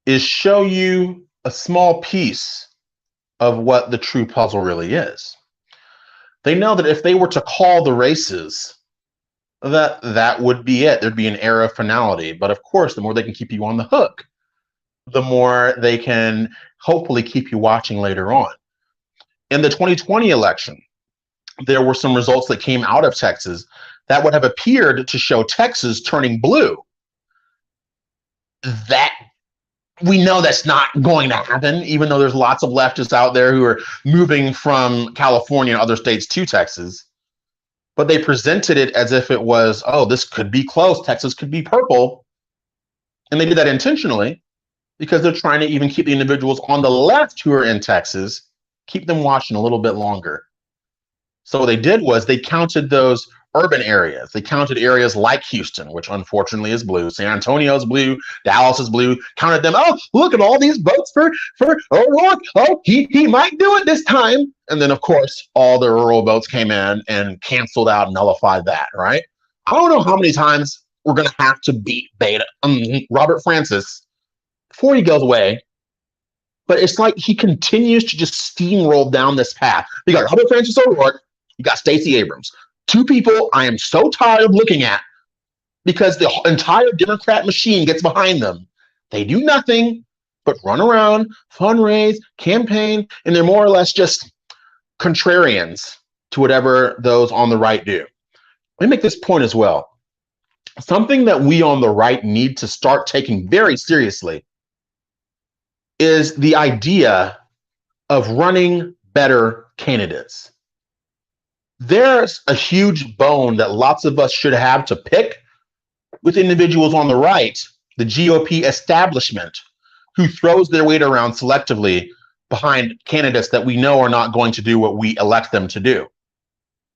is show you a small piece of what the true puzzle really is. They know that if they were to call the races, that would be it. There'd be an era of finality. But of course, the more they can keep you on the hook, the more they can hopefully keep you watching later on. In the 2020 election, there were some results that came out of Texas that would have appeared to show Texas turning blue. That we know that's not going to happen, even though there's lots of leftists out there who are moving from California and other states to Texas. But they presented it as if it was, this could be close. Texas could be purple. And they did that intentionally because they're trying to even keep the individuals on the left who are in Texas, keep them watching a little bit longer. So what they did was they counted those urban areas. They counted areas like Houston, which unfortunately is blue. San Antonio is blue. Dallas is blue. Counted them. Oh, look at all these votes for O'Rourke. Oh, he might do it this time. And then, of course, all the rural votes came in and canceled out and nullified that, right? I don't know how many times we're going to have to beat Robert Francis before he goes away. But it's like he continues to just steamroll down this path. You got Robert Francis O'Rourke. You got Stacey Abrams. Two people I am so tired of looking at because the entire Democrat machine gets behind them. They do nothing but run around, fundraise, campaign, and they're more or less just contrarians to whatever those on the right do. Let me make this point as well. Something that we on the right need to start taking very seriously is the idea of running better candidates. There's a huge bone that lots of us should have to pick with individuals on the right, the GOP establishment, who throws their weight around selectively behind candidates that we know are not going to do what we elect them to do.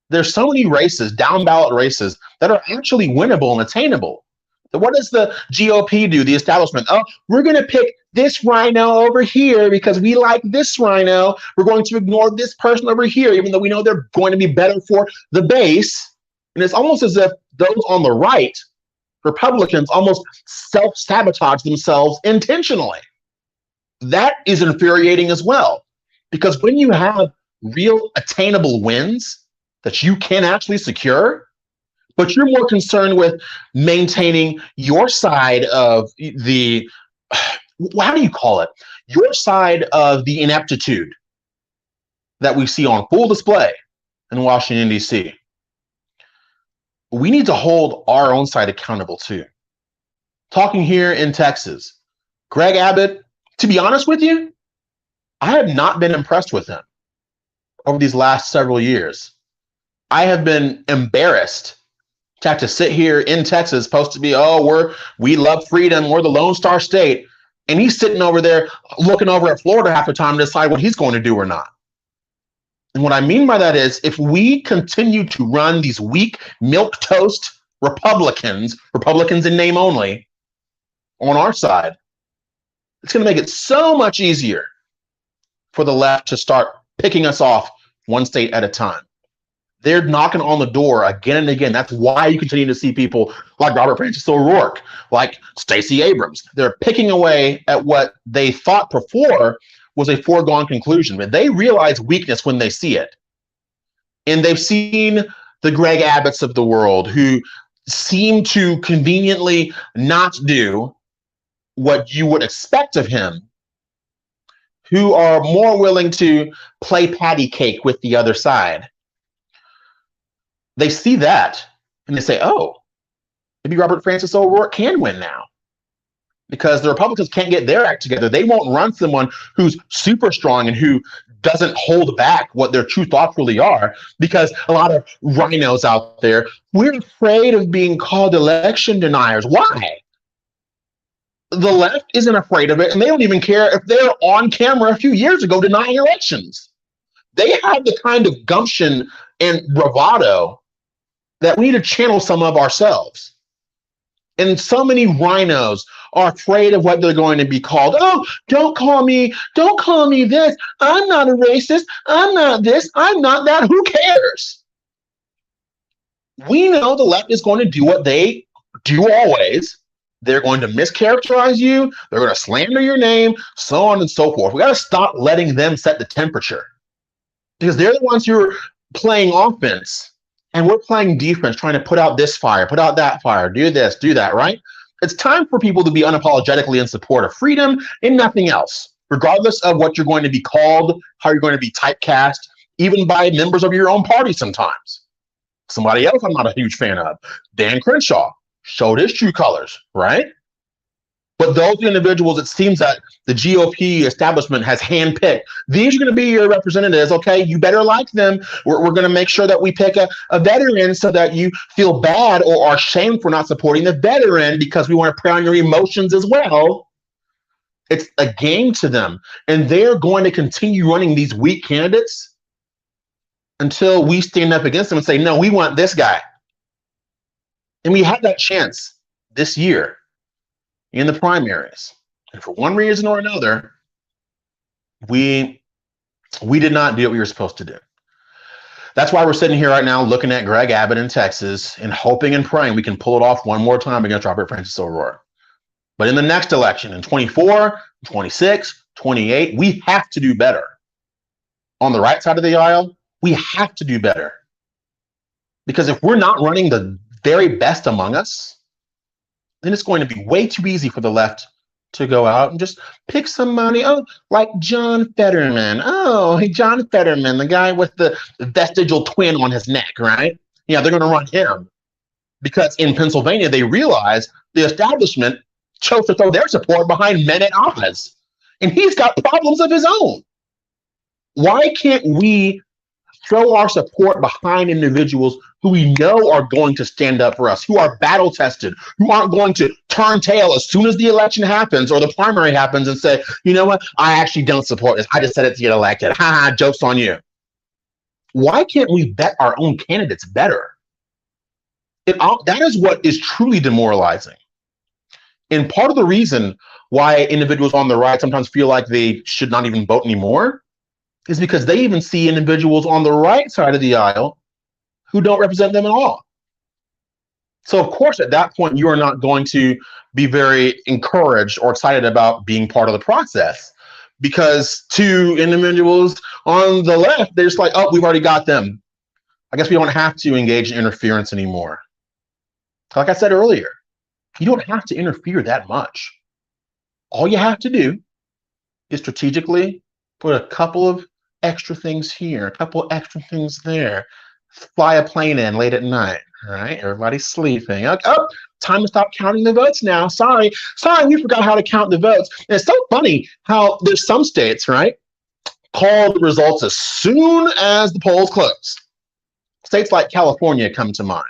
There's so many races, down ballot races, that are actually winnable and attainable. So what does the GOP do, the establishment? We're going to pick this rhino over here because we like this rhino. We're going to ignore this person over here, even though we know they're going to be better for the base. And it's almost as if those on the right, Republicans, almost self-sabotage themselves intentionally. That is infuriating as well, because when you have real attainable wins that you can actually secure, but you're more concerned with maintaining your side of the, how do you call it? Your side of the ineptitude that we see on full display in Washington, D.C. We need to hold our own side accountable too. Talking here in Texas, Greg Abbott, to be honest with you, I have not been impressed with him over these last several years. I have been embarrassed to have to sit here in Texas, supposed to be, we love freedom, we're the Lone Star State, and he's sitting over there looking over at Florida half the time to decide what he's going to do or not. And what I mean by that is, if we continue to run these weak, milquetoast Republicans in name only, on our side, it's going to make it so much easier for the left to start picking us off one state at a time. They're knocking on the door again and again. That's why you continue to see people like Robert Francis O'Rourke, like Stacey Abrams. They're picking away at what they thought before was a foregone conclusion, but they realize weakness when they see it. And they've seen the Greg Abbotts of the world who seem to conveniently not do what you would expect of him, who are more willing to play patty cake with the other side. They see that and they say, oh, maybe Robert Francis O'Rourke can win now, because the Republicans can't get their act together. They won't run someone who's super strong and who doesn't hold back what their true thoughts really are, because a lot of rhinos out there, we're afraid of being called election deniers. Why? The left isn't afraid of it, and they don't even care if they're on camera a few years ago denying elections. They have the kind of gumption and bravado that we need to channel some of ourselves. And so many rhinos are afraid of what they're going to be called. Oh, don't call me this. I'm not a racist. I'm not this. I'm not that. Who cares? We know the left is going to do what they do always. They're going to mischaracterize you. They're going to slander your name, so on and so forth. We got to stop letting them set the temperature, because they're the ones who are playing offense and we're playing defense, trying to put out this fire, put out that fire, do this, do that, right? It's time for people to be unapologetically in support of freedom and nothing else, regardless of what you're going to be called, how you're going to be typecast, even by members of your own party sometimes. Somebody else I'm not a huge fan of, Dan Crenshaw, showed his true colors, right? But those individuals, it seems that the GOP establishment has handpicked. These are going to be your representatives, okay? You better like them. We're going to make sure that we pick a veteran so that you feel bad or are ashamed for not supporting the veteran, because we want to prey on your emotions as well. It's a game to them. And they're going to continue running these weak candidates until we stand up against them and say, no, we want this guy. And we had that chance this year in the primaries. And for one reason or another, we did not do what we were supposed to do. That's why we're sitting here right now looking at Greg Abbott in Texas and hoping and praying we can pull it off one more time against Robert Francis O'Rourke. But in the next election, in 24, 26, 28, we have to do better. On the right side of the aisle, we have to do better. Because if we're not running the very best among us, then it's going to be way too easy for the left to go out and just pick somebody. Oh, like John Fetterman. Oh, hey, John Fetterman, the guy with the vestigial twin on his neck, right? Yeah, they're going to run him. Because in Pennsylvania, they realize the establishment chose to throw their support behind men at odds. And he's got problems of his own. Why can't we throw our support behind individuals who we know are going to stand up for us, who are battle tested, who aren't going to turn tail as soon as the election happens or the primary happens and say, you know what, I actually don't support this. I just said it to get elected. Ha ha, joke's on you. Why can't we vet our own candidates better? That is what is truly demoralizing. And part of the reason why individuals on the right sometimes feel like they should not even vote anymore is because they even see individuals on the right side of the aisle who don't represent them at all. So of course, at that point, you are not going to be very encouraged or excited about being part of the process, because two individuals On the left, they're just like, oh, we've already got them. I guess we don't have to engage in interference anymore. Like I said earlier, you don't have to interfere that much. All you have to do is strategically put a couple of extra things here, a couple extra things there, fly a plane in late at night. All right, everybody's sleeping. Oh, time to stop counting the votes now. Sorry, we forgot how to count the votes. And it's so funny how there's some states, right, call the results as soon as the polls close. States like California come to mind.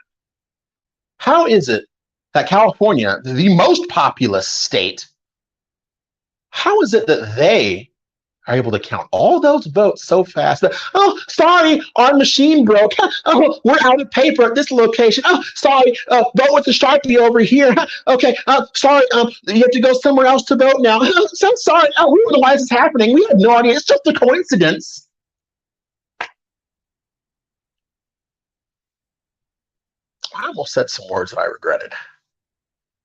How is it that California, the most populous state, how is it that they are able to count all those votes so fast that, oh, sorry, our machine broke. Oh, we're out of paper at this location. Oh, sorry, vote with the Sharpie over here. Okay, sorry, you have to go somewhere else to vote now. So sorry, we don't know why this is happening. We have no idea. It's just a coincidence. I almost said some words that I regretted.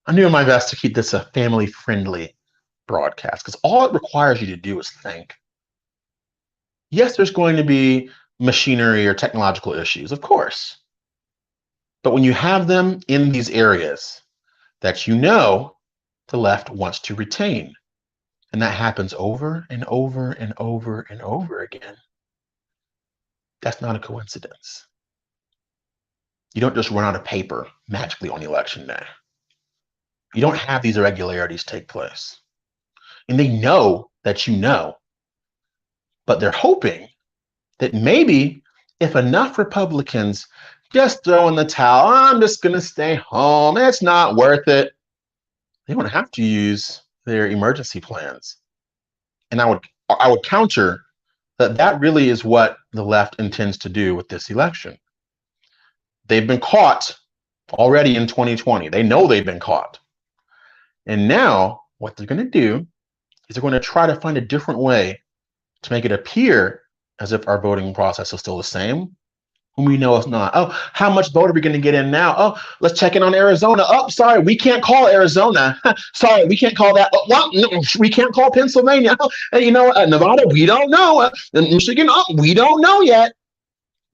I'm doing my best to keep this a family-friendly broadcast because all it requires you to do is think. Yes, there's going to be machinery or technological issues, of course. But when you have them in these areas that you know the left wants to retain, and that happens over and over and over and over again, that's not a coincidence. You don't just run out of paper magically on election day. You don't have these irregularities take place. And they know that you know, but they're hoping that maybe if enough Republicans just throw in the towel, I'm just going to stay home, it's not worth it, they won't have to use their emergency plans. And I would counter that really is what the left intends to do with this election. They've been caught already in 2020. They know they've been caught. And now what they're going to do is they're going to try to find a different way to make it appear as if our voting process is still the same when we know it's not. Oh, how much vote are we going to get in now? Oh, let's check in on Arizona. Oh, sorry, we can't call Arizona. Sorry, we can't call that. Oh, well, no, we can't call Pennsylvania. Oh, you know, Nevada, we don't know. Michigan, oh, we don't know yet.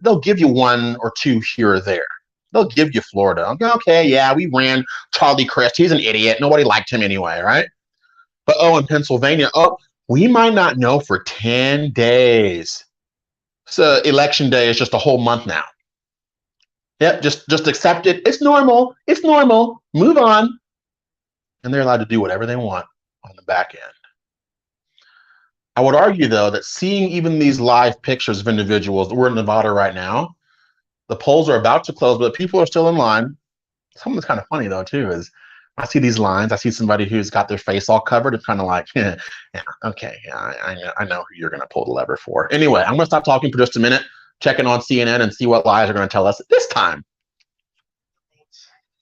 They'll give you one or two here or there. They'll give you Florida. Okay, yeah, we ran Charlie Crist. He's an idiot. Nobody liked him anyway, right? But in Pennsylvania, we might not know for 10 days. So election day is just a whole month now. Yep, just accept it. It's normal. It's normal. Move on. And they're allowed to do whatever they want on the back end. I would argue, though, that seeing even these live pictures of individuals, we're in Nevada right now, the polls are about to close, but people are still in line. Something that's kind of funny, though, too, is I see these lines. I see somebody who's got their face all covered. It's kind of like, yeah, okay, yeah, I know who you're going to pull the lever for. Anyway, I'm going to stop talking for just a minute, checking on CNN and see what lies are going to tell us this time.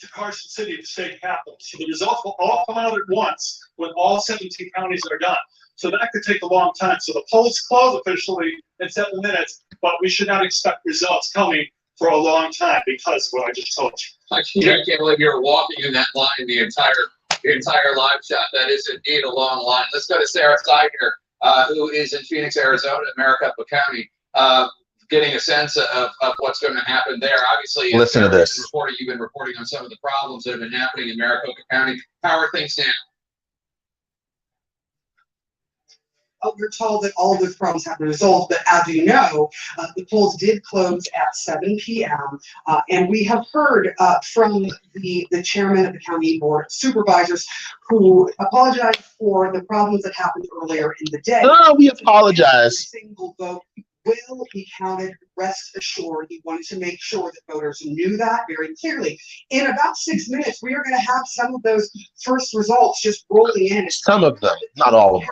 To Carson City, the state capital. So the results will all come out at once when all 17 counties are done. So that could take a long time. So the polls close officially in 7 minutes, but we should not expect results coming for a long time because of what I just told you. I can't believe you're walking in that line the entire live shot. That is indeed a long line. Let's go to Sarah Seidner, who is in Phoenix, Arizona, Maricopa County, getting a sense of what's going to happen there. Obviously, listen to this. You've been reporting on some of the problems that have been happening in Maricopa County. How are things now? We're told that all of those problems have been resolved, but as you know, the polls did close at 7 p.m. And we have heard from the chairman of the county board of supervisors who apologized for the problems that happened earlier in the day. Oh, we apologize. Every single vote will be counted. Rest assured, he wanted to make sure that voters knew that very clearly. In about 6 minutes, we are going to have some of those first results just rolling in. Some of them, not all of them.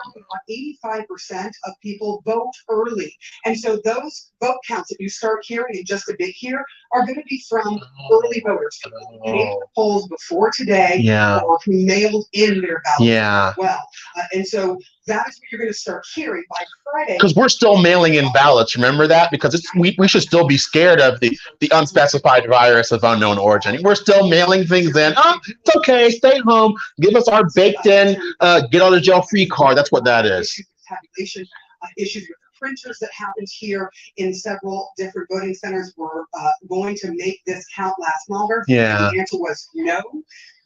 85% of people vote early. And so those vote counts that you start hearing in just a bit here are going to be from early voters who came to the polls before today, or who mailed in their ballot as well. And so that is what you're going to start hearing by Friday. Because we're still mailing in ballots, remember that? Because we should still be scared of the unspecified virus of unknown origin. We're still mailing things in. Oh, it's okay, stay home, give us our baked in, get out of jail free card. That's what that is. Tabulation issues with printers that happened here in several different voting centers were going to make this count last longer? Yeah. The answer was no.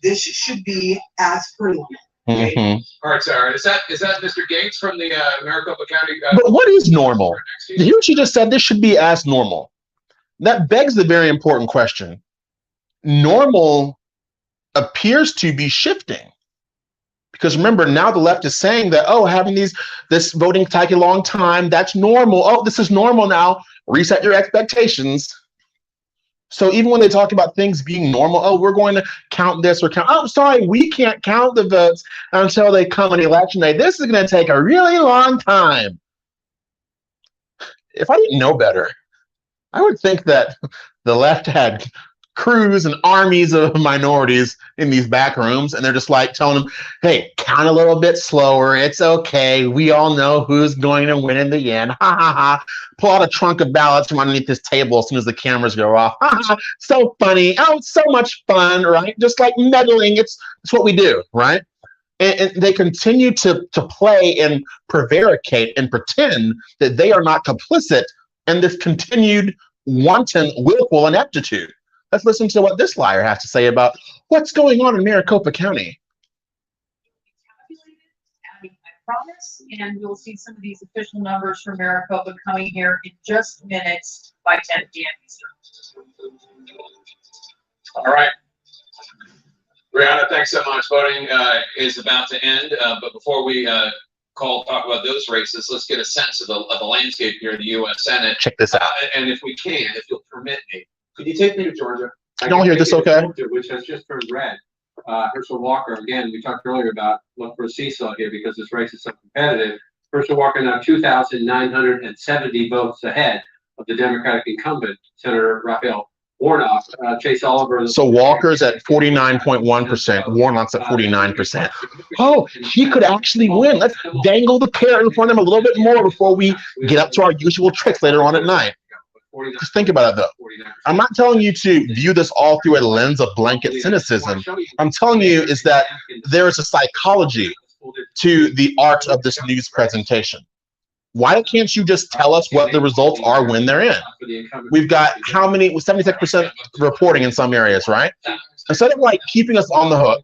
This should be as per normal. Okay? Mhm. All right, Sarah, is that Mr. Gates from the Maricopa County? But what is normal? You hear what she just said? This should be as normal. That begs the very important question. Normal appears to be shifting. Because remember, now the left is saying that, oh, having this voting take a long time, that's normal. Oh, this is normal now. Reset your expectations. So even when they talk about things being normal, oh, we're going to count this or count. Oh, sorry, we can't count the votes until they come on election day. This is going to take a really long time. If I didn't know better, I would think that the left had crews and armies of minorities in these back rooms, and they're just like telling them, hey, count a little bit slower. It's okay. We all know who's going to win in the end. Ha ha ha. Pull out a trunk of ballots from underneath this table as soon as the cameras go off. Ha ha. So funny. Oh, it's so much fun, right? Just like meddling. It's what we do, right? And they continue to play and prevaricate and pretend that they are not complicit in this continued wanton, willful ineptitude. Let's listen to what this liar has to say about what's going on in Maricopa County. I promise, and you'll see some of these official numbers from Maricopa coming here in just minutes by 10 p.m. Eastern. All right. Brianna, thanks so much. Voting is about to end, but before we talk about those races, let's get a sense of the landscape here in the U.S. Senate. Check this out. And if we can, if you'll permit me, could you take me to Georgia? I don't hear this okay? Which has just turned red. Herschel Walker, again, we talked earlier about look for a seesaw here because this race is so competitive. Herschel Walker now 2,970 votes ahead of the Democratic incumbent, Senator Raphael Warnock. Chase Oliver. So Walker's at 49.1%. Warnock's at 49%. Oh, he could actually win. Let's dangle the carrot in front of him a little bit more before we get up to our usual tricks later on at night. Just think about it, though. I'm not telling you to view this all through a lens of blanket cynicism. I'm telling you is that there is a psychology to the art of this news presentation. Why can't you just tell us what the results are when they're in? We've got how many, 76% reporting in some areas, right? Instead of like keeping us on the hook,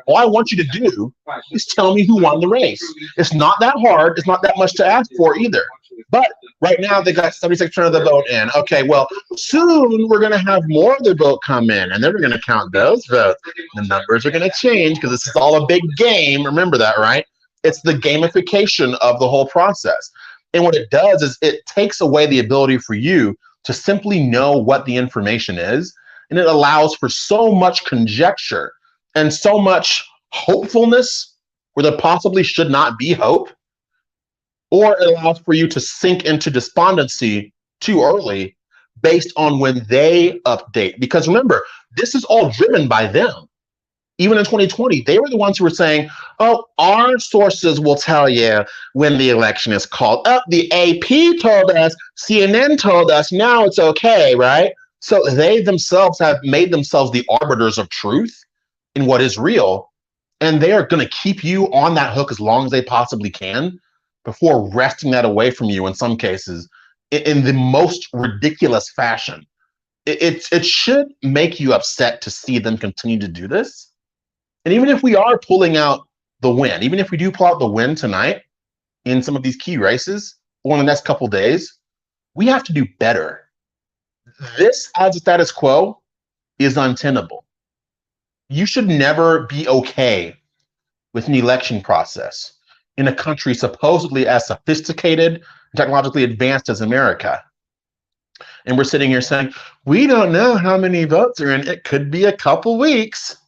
all I want you to do is tell me who won the race. It's not that hard. It's not that much to ask for either. But right now they got 76% of the vote in. Okay, well, soon we're going to have more of the vote come in, and then we're going to count those votes. The numbers are going to change because this is all a big game. Remember that, right? It's the gamification of the whole process. And what it does is it takes away the ability for you to simply know what the information is, and it allows for so much conjecture and so much hopefulness where there possibly should not be hope, or it allows for you to sink into despondency too early based on when they update. Because remember, this is all driven by them. Even in 2020, they were the ones who were saying, oh, our sources will tell you when the election is called. Oh, the AP told us, CNN told us, now it's okay, right? So they themselves have made themselves the arbiters of truth in what is real, and they are going to keep you on that hook as long as they possibly can before wresting that away from you in some cases in the most ridiculous fashion. It should make you upset to see them continue to do this. And even if we are pulling out the win, even if we do pull out the win tonight in some of these key races or in the next couple days, we have to do better. This as a status quo is untenable. You should never be okay with an election process in a country supposedly as sophisticated and technologically advanced as America. And we're sitting here saying, we don't know how many votes are in. It could be a couple weeks.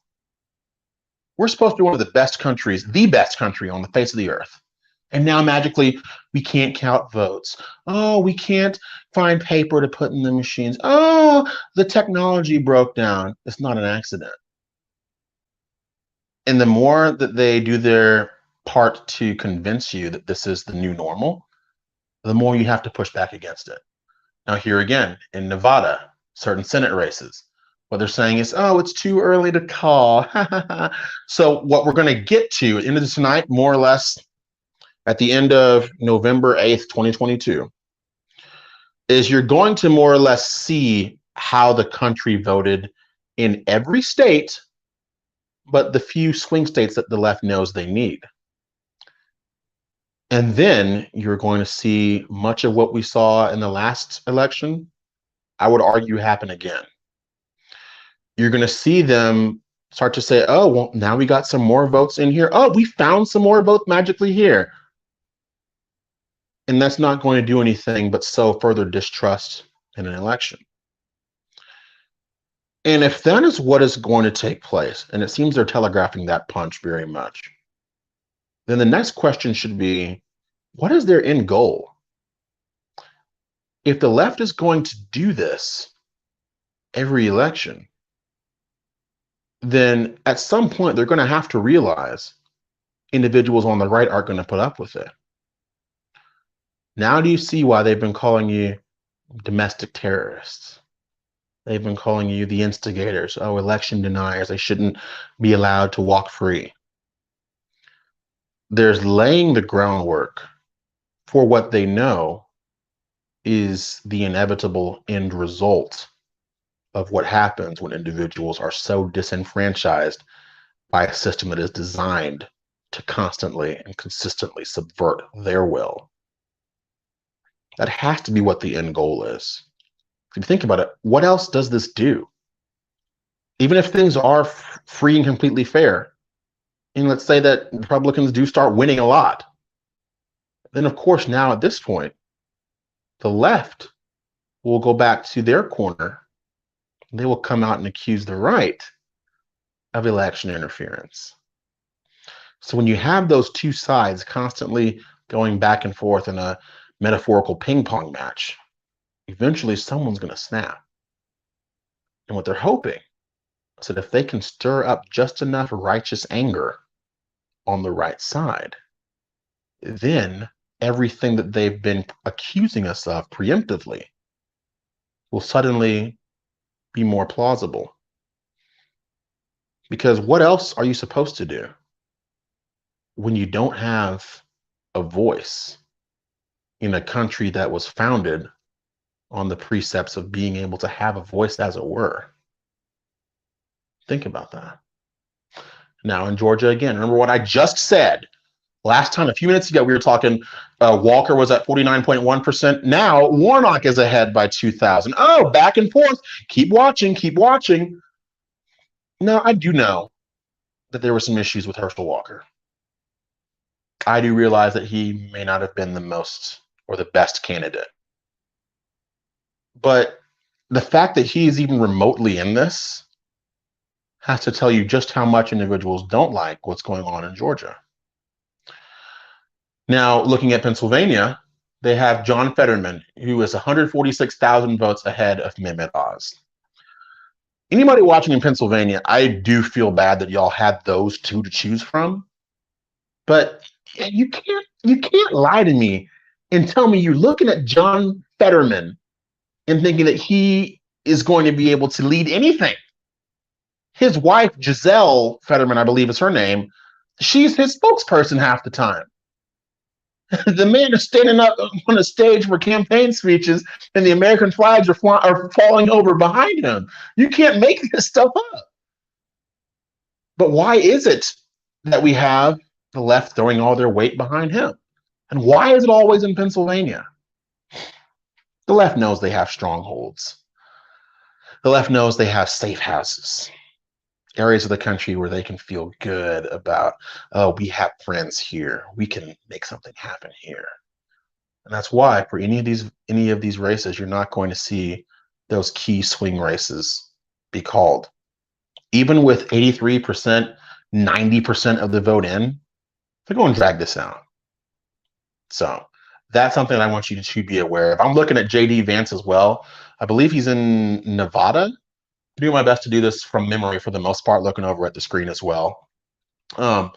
We're supposed to be one of the best countries, the best country on the face of the earth. And now magically, we can't count votes. Oh, we can't find paper to put in the machines. Oh, the technology broke down. It's not an accident. And the more that they do their part to convince you that this is the new normal, the more you have to push back against it. Now, here again, in Nevada, certain Senate races, what they're saying is, oh, it's too early to call. So what we're going to get to at the end of tonight, more or less, at the end of November 8th, 2022, is you're going to more or less see how the country voted in every state, but the few swing states that the left knows they need. And then you're going to see much of what we saw in the last election, I would argue, happen again. You're going to see them start to say, oh, well, now we got some more votes in here. Oh, we found some more votes magically here. And that's not going to do anything but sow further distrust in an election. And if that is what is going to take place, and it seems they're telegraphing that punch very much, then the next question should be, what is their end goal? If the left is going to do this every election, then at some point they're going to have to realize individuals on the right aren't going to put up with it. Now do you see why they've been calling you domestic terrorists? They've been calling you the instigators, oh, election deniers, they shouldn't be allowed to walk free. There's laying the groundwork for what they know is the inevitable end result of what happens when individuals are so disenfranchised by a system that is designed to constantly and consistently subvert their will. That has to be what the end goal is. If you think about it, what else does this do? Even if things are free and completely fair, and let's say that Republicans do start winning a lot, then of course now at this point, the left will go back to their corner. They will come out and accuse the right of election interference. So when you have those two sides constantly going back and forth in a metaphorical ping pong match, eventually someone's going to snap. And what they're hoping is that if they can stir up just enough righteous anger on the right side, then everything that they've been accusing us of preemptively will suddenly be more plausible. Because what else are you supposed to do when you don't have a voice in a country that was founded on the precepts of being able to have a voice, as it were? Think about that. Now in Georgia, again, remember what I just said. Last time, a few minutes ago, we were talking, Walker was at 49.1%. Now Warnock is ahead by 2,000. Oh, back and forth. Keep watching, keep watching. Now, I do know that there were some issues with Herschel Walker. I do realize that he may not have been the most or the best candidate. But the fact that he is even remotely in this has to tell you just how much individuals don't like what's going on in Georgia. Now, looking at Pennsylvania, they have John Fetterman, who is 146,000 votes ahead of Mehmet Oz. Anybody watching in Pennsylvania, I do feel bad that y'all had those two to choose from. But you can't lie to me and tell me you're looking at John Fetterman and thinking that he is going to be able to lead anything. His wife, Giselle Fetterman, I believe is her name, she's his spokesperson half the time. The man is standing up on a stage for campaign speeches and the American flags are falling over behind him. You can't make this stuff up. But why is it that we have the left throwing all their weight behind him? And why is it always in Pennsylvania? The left knows they have strongholds. The left knows they have safe houses. Areas of the country where they can feel good about, oh, we have friends here. We can make something happen here. And that's why for any of these races, you're not going to see those key swing races be called. Even with 83%, 90% of the vote in, they're going to drag this out. So that's something I want you to be aware of. I'm looking at JD Vance as well. I believe he's in Nevada. I do my best to do this from memory for the most part, looking over at the screen as well. The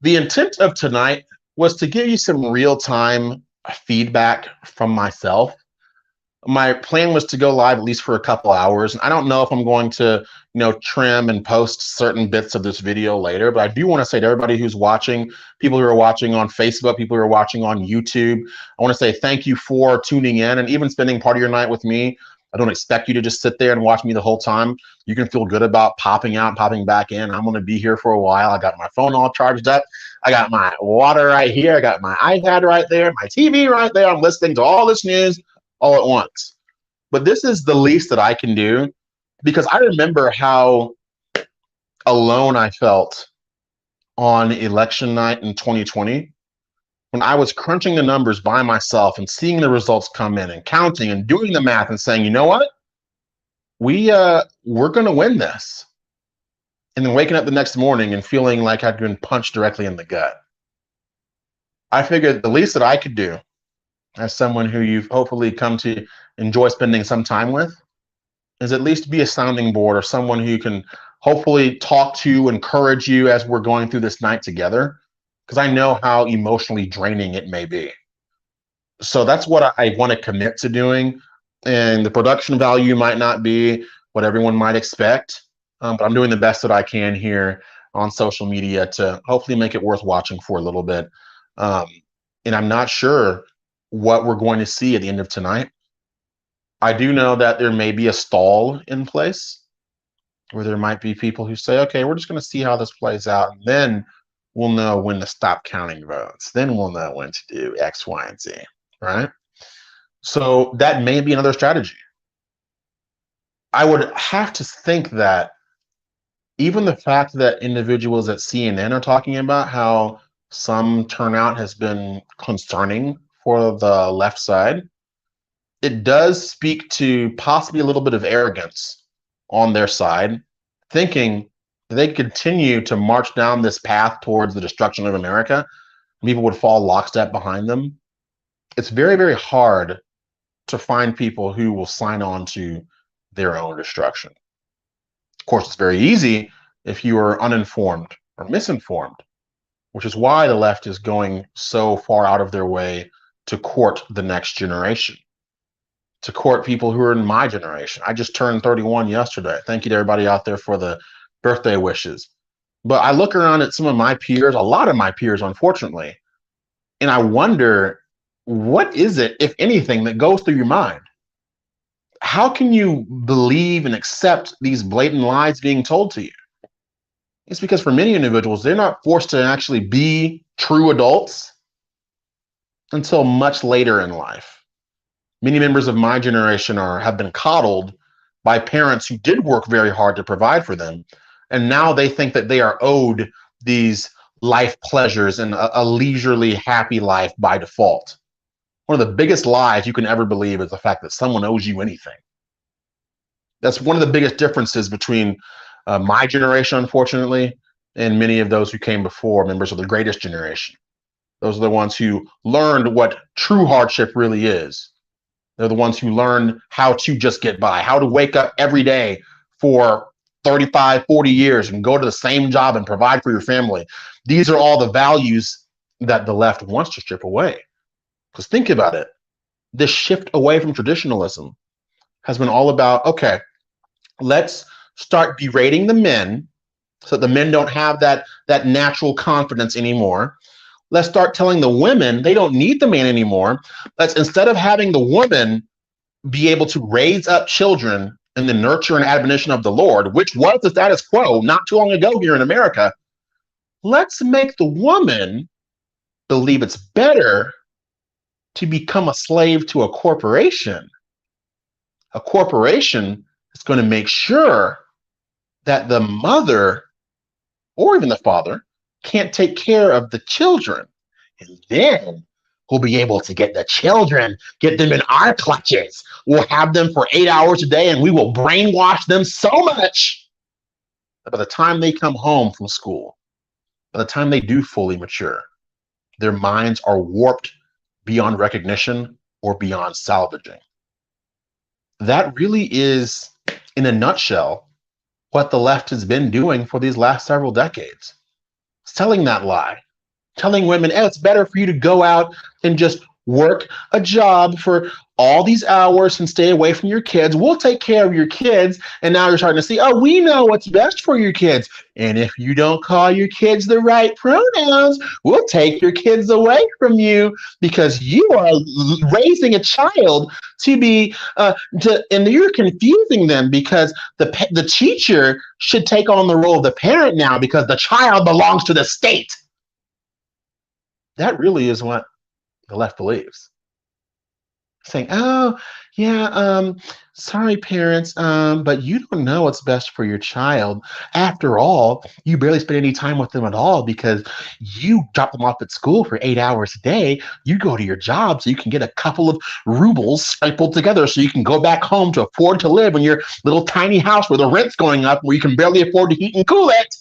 intent of tonight was to give you some real-time feedback from myself My plan was to go live at least for a couple hours. I don't know if I'm going to, trim and post certain bits of this video later, but I do want to say to everybody who's watching, people who are watching on Facebook, people who are watching on YouTube, I want to say thank you for tuning in and even spending part of your night with me. I don't expect you to just sit there and watch me the whole time. You can feel good about popping out, popping back in. I'm going to be here for a while. I got my phone all charged up. I got my water right here. I got my iPad right there, my TV right there. I'm listening to all this news all at once. But this is the least that I can do, because I remember how alone I felt on election night in 2020 when I was crunching the numbers by myself and seeing the results come in and counting and doing the math and saying, you know what? We're going to win this. And then waking up the next morning and feeling like I'd been punched directly in the gut. I figured the least that I could do, as someone who you've hopefully come to enjoy spending some time with, is at least be a sounding board or someone who can hopefully talk to, encourage you as we're going through this night together, because I know how emotionally draining it may be. So that's what I want to commit to doing. And the production value might not be what everyone might expect, but I'm doing the best that I can here on social media to hopefully make it worth watching for a little bit. And I'm not sure what we're going to see at the end of tonight. I do know that there may be a stall in place where there might be people who say, okay, we're just going to see how this plays out. And then we'll know when to stop counting votes. Then we'll know when to do X, Y, and Z, right? So that may be another strategy. I would have to think that even the fact that individuals at CNN are talking about how some turnout has been concerning for the left side, it does speak to possibly a little bit of arrogance on their side, thinking that they continue to march down this path towards the destruction of America, people would fall lockstep behind them. It's very, very hard to find people who will sign on to their own destruction. Of course, it's very easy if you are uninformed or misinformed, which is why the left is going so far out of their way to court the next generation, to court people who are in my generation. I just turned 31 yesterday. Thank you to everybody out there for the birthday wishes. But I look around at some of my peers, a lot of my peers, unfortunately, and I wonder, what is it, if anything, that goes through your mind? How can you believe and accept these blatant lies being told to you? It's because for many individuals, they're not forced to actually be true adults until much later in life. Many members of my generation have been coddled by parents who did work very hard to provide for them. And now they think that they are owed these life pleasures and a leisurely, happy life by default. One of the biggest lies you can ever believe is the fact that someone owes you anything. That's one of the biggest differences between my generation, unfortunately, and many of those who came before, members of the greatest generation. Those are the ones who learned what true hardship really is. They're the ones who learned how to just get by, how to wake up every day for 35, 40 years and go to the same job and provide for your family. These are all the values that the left wants to strip away. Because think about it. This shift away from traditionalism has been all about, okay, let's start berating the men so that the men don't have that natural confidence anymore. Let's start telling the women they don't need the man anymore. Let's, instead of having the woman be able to raise up children in the nurture and admonition of the Lord, which was the status quo not too long ago here in America, let's make the woman believe it's better to become a slave to a corporation. A corporation is going to make sure that the mother or even the father can't take care of the children. And then we'll be able to get the children, get them in our clutches. We'll have them for 8 hours a day and we will brainwash them so much that by the time they come home from school, by the time they do fully mature, their minds are warped beyond recognition or beyond salvaging. That really is, in a nutshell, what the left has been doing for these last several decades. Selling that lie, telling women, hey, it's better for you to go out and just work a job for all these hours and stay away from your kids. We'll take care of your kids. And now you're starting to see, oh, we know what's best for your kids. And if you don't call your kids the right pronouns, we'll take your kids away from you because you are raising a child to be, and you're confusing them because the teacher should take on the role of the parent now because the child belongs to the state. That really is what the left believes. Saying, oh, yeah, sorry, parents, but you don't know what's best for your child. After all, you barely spend any time with them at all because you drop them off at school for 8 hours a day. You go to your job so you can get a couple of rubles stapled together so you can go back home to afford to live in your little tiny house where the rent's going up, where you can barely afford to heat and cool it.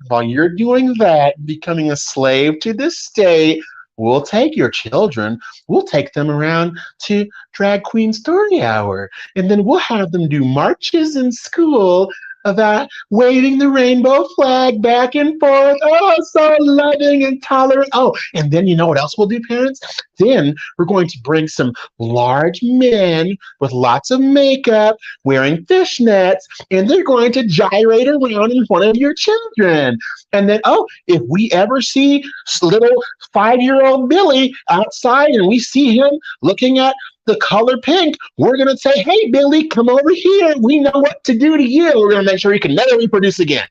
While you're doing that, becoming a slave to the state, we'll take your children, we'll take them around to Drag Queen Story Hour, and then we'll have them do marches in school about waving the rainbow flag back and forth. Oh, so loving and tolerant. Oh, and then you know what else we'll do, parents? Then we're going to bring some large men with lots of makeup, wearing fishnets, and they're going to gyrate around in front of your children. And then, oh, if we ever see little 5-year-old Billy outside and we see him looking at the color pink, we're going to say, hey, Billy, come over here. We know what to do to you. We're going to make sure you can never reproduce again.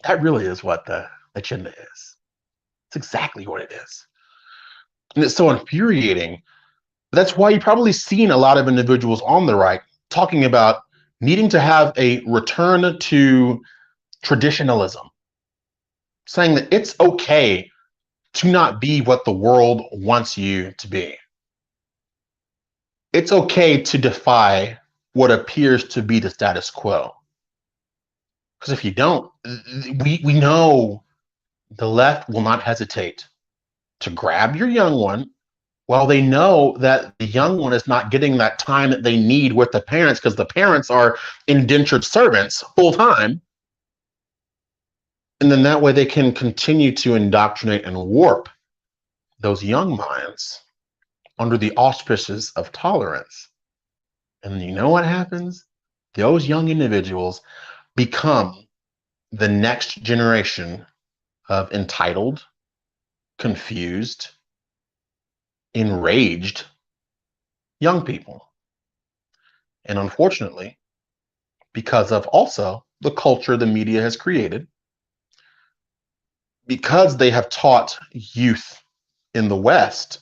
That really is what the agenda is. It's exactly what it is. And it's so infuriating. That's why you've probably seen a lot of individuals on the right talking about needing to have a return to traditionalism, saying that it's okay to not be what the world wants you to be. It's okay to defy what appears to be the status quo. Because if you don't, we know the left will not hesitate to grab your young one while they know that the young one is not getting that time that they need with the parents because the parents are indentured servants full time. And then that way they can continue to indoctrinate and warp those young minds under the auspices of tolerance. And you know what happens? Those young individuals become the next generation of entitled, confused, enraged young people. And unfortunately, because of also the culture the media has created, because they have taught youth in the West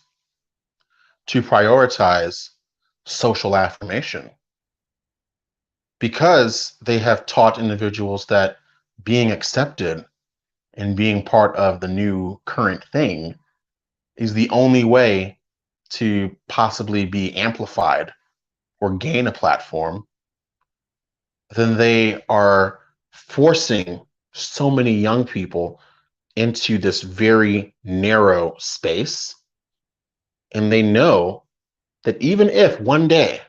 to prioritize social affirmation, because they have taught individuals that being accepted and being part of the new current thing is the only way to possibly be amplified or gain a platform, then they are forcing so many young people into this very narrow space. And they know that even if one day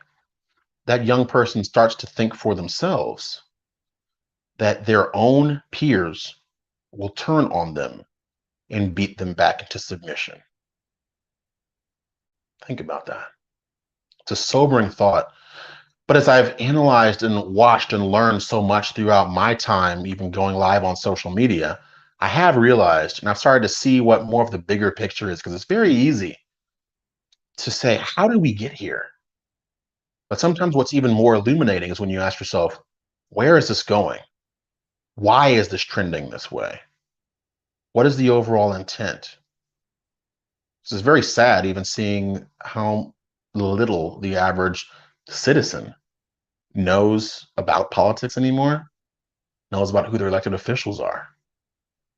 that young person starts to think for themselves, that their own peers will turn on them and beat them back into submission. Think about that. It's a sobering thought. But as I've analyzed and watched and learned so much throughout my time, even going live on social media, I have realized, and I've started to see what more of the bigger picture is, because it's very easy to say, how did we get here? But sometimes what's even more illuminating is when you ask yourself, where is this going? Why is this trending this way? What is the overall intent? This is very sad, even seeing how little the average citizen knows about politics anymore, knows about who their elected officials are.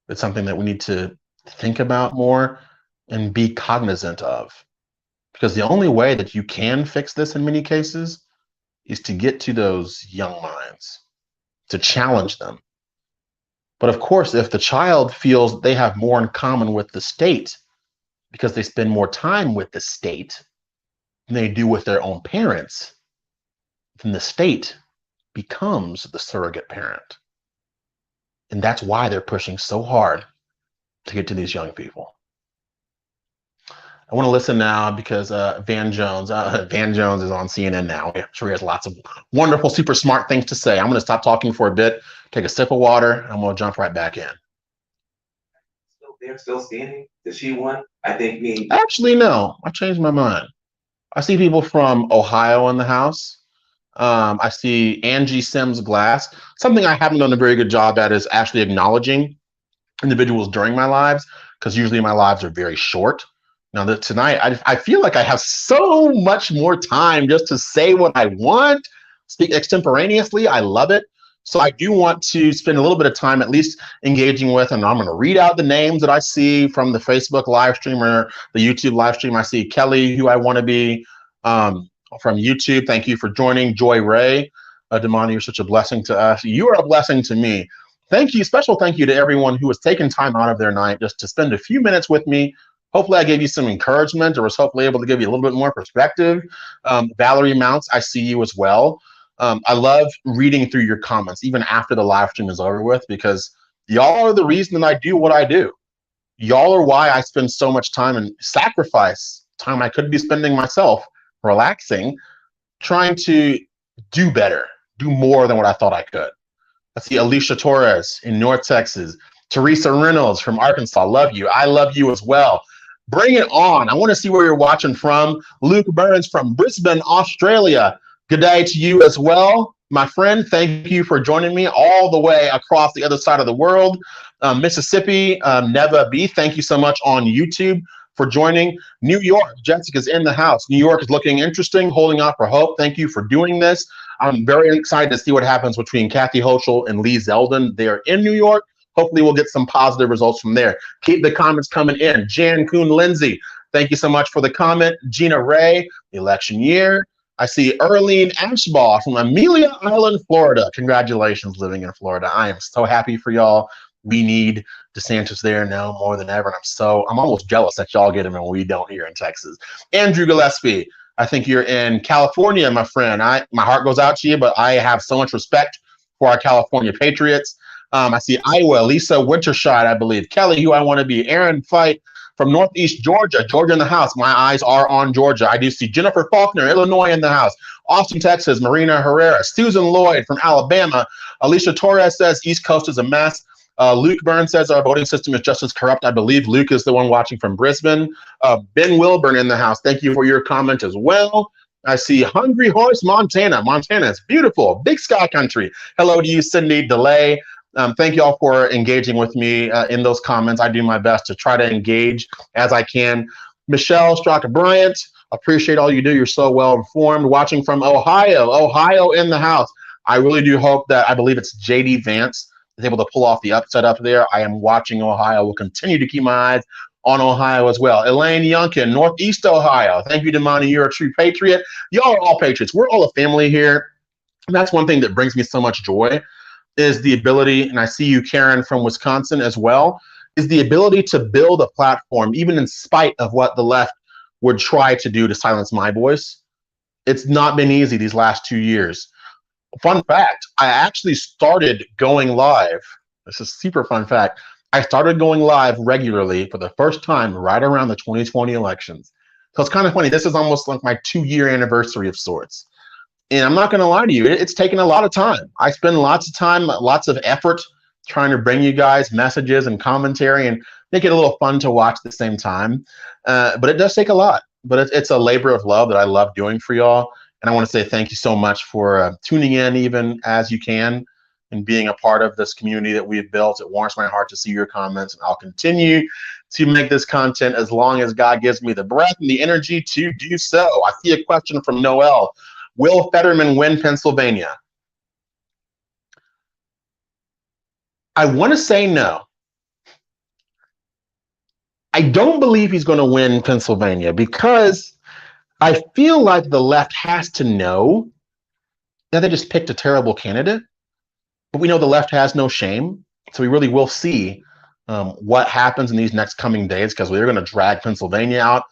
It's something that we need to think about more and be cognizant of. Because the only way that you can fix this in many cases is to get to those young minds, to challenge them. But of course, if the child feels they have more in common with the state because they spend more time with the state than they do with their own parents, then the state becomes the surrogate parent. And that's why they're pushing so hard to get to these young people. I want to listen now because Van Jones is on CNN now. I'm sure he has lots of wonderful, super smart things to say. I'm going to stop talking for a bit, take a sip of water, and I'm going to jump right back in. They're still standing. Does she won? I think me. Actually, no, I changed my mind. I see people from Ohio in the House. I see Angie Sims Glass. Something I haven't done a very good job at is actually acknowledging individuals during my lives, because usually my lives are very short. Now that tonight, I feel like I have so much more time just to say what I want, speak extemporaneously. I love it. So I do want to spend a little bit of time at least engaging with, and I'm going to read out the names that I see from the Facebook live stream or the YouTube live stream. I see Kelly, who I want to be from YouTube. Thank you for joining. Joy Ray, Damani, you're such a blessing to us. You are a blessing to me. Thank you. Special thank you to everyone who has taken time out of their night just to spend a few minutes with me. Hopefully I gave you some encouragement, or was hopefully able to give you a little bit more perspective. Valerie Mounts, I see you as well. I love reading through your comments, even after the live stream is over with, because y'all are the reason that I do what I do. Y'all are why I spend so much time and sacrifice time I could be spending myself relaxing, trying to do better, do more than what I thought I could. I see Alicia Torres in North Texas. Teresa Reynolds from Arkansas. Love you. I love you as well. Bring it on. I want to see where you're watching from. Luke Burns from Brisbane, Australia. Good day to you as well, my friend. Thank you for joining me all the way across the other side of the world. Mississippi, Neva B, thank you so much on YouTube for joining. New York, Jessica's in the house. New York is looking interesting, holding out for hope. Thank you for doing this. I'm very excited to see what happens between Kathy Hochul and Lee Zeldin. They are in New York. Hopefully we'll get some positive results from there. Keep the comments coming in. Jan Kuhn Lindsay, thank you so much for the comment. Gina Ray, election year. I see Earlene Ashbaugh from Amelia Island, Florida. Congratulations living in Florida. I am so happy for y'all. We need DeSantis there now more than ever. And I'm almost jealous that y'all get him and we don't here in Texas. Andrew Gillespie, I think you're in California, my friend. My heart goes out to you, but I have so much respect for our California Patriots. I see Iowa, Lisa Winterscheid, I believe. Kelly, who I want to be. Aaron Fight from Northeast Georgia. Georgia in the house. My eyes are on Georgia. I do see Jennifer Faulkner, Illinois in the house. Austin, Texas. Marina Herrera. Susan Lloyd from Alabama. Alicia Torres says East Coast is a mess. Luke Burns says our voting system is just as corrupt. I believe Luke is the one watching from Brisbane. Ben Wilburn in the house. Thank you for your comment as well. I see Hungry Horse, Montana. Montana is beautiful. Big sky country. Hello to you, Cindy DeLay. Thank you all for engaging with me in those comments. I do my best to try to engage as I can. Michelle Straka Bryant, appreciate all you do. You're so well informed. Watching from Ohio in the house. I really do hope that, I believe it's JD Vance is able to pull off the upset up there. I am watching Ohio. Will continue to keep my eyes on Ohio as well. Elaine Yunkin, Northeast Ohio. Thank you, Damani. You're a true patriot. Y'all are all patriots. We're all a family here. And that's one thing that brings me so much joy, is the ability, and I see you, Karen, from Wisconsin as well, is the ability to build a platform, even in spite of what the left would try to do to silence my voice. It's not been easy these last 2 years. Fun fact, I actually started going live. This is super fun fact. I started going live regularly for the first time right around the 2020 elections. So it's kind of funny. This is almost like my 2-year anniversary of sorts. And I'm not going to lie to you, it's taken a lot of time. I spend lots of time, lots of effort trying to bring you guys messages and commentary and make it a little fun to watch at the same time. But it does take a lot. But it's a labor of love that I love doing for y'all. And I want to say thank you so much for tuning in even as you can and being a part of this community that we've built. It warms my heart to see your comments, and I'll continue to make this content as long as God gives me the breath and the energy to do so. I see a question from Noel. Will Fetterman win Pennsylvania? I want to say no. I don't believe he's going to win Pennsylvania because I feel like the left has to know that they just picked a terrible candidate. But we know the left has no shame. So we really will see what happens in these next coming days, because we're going to drag Pennsylvania out.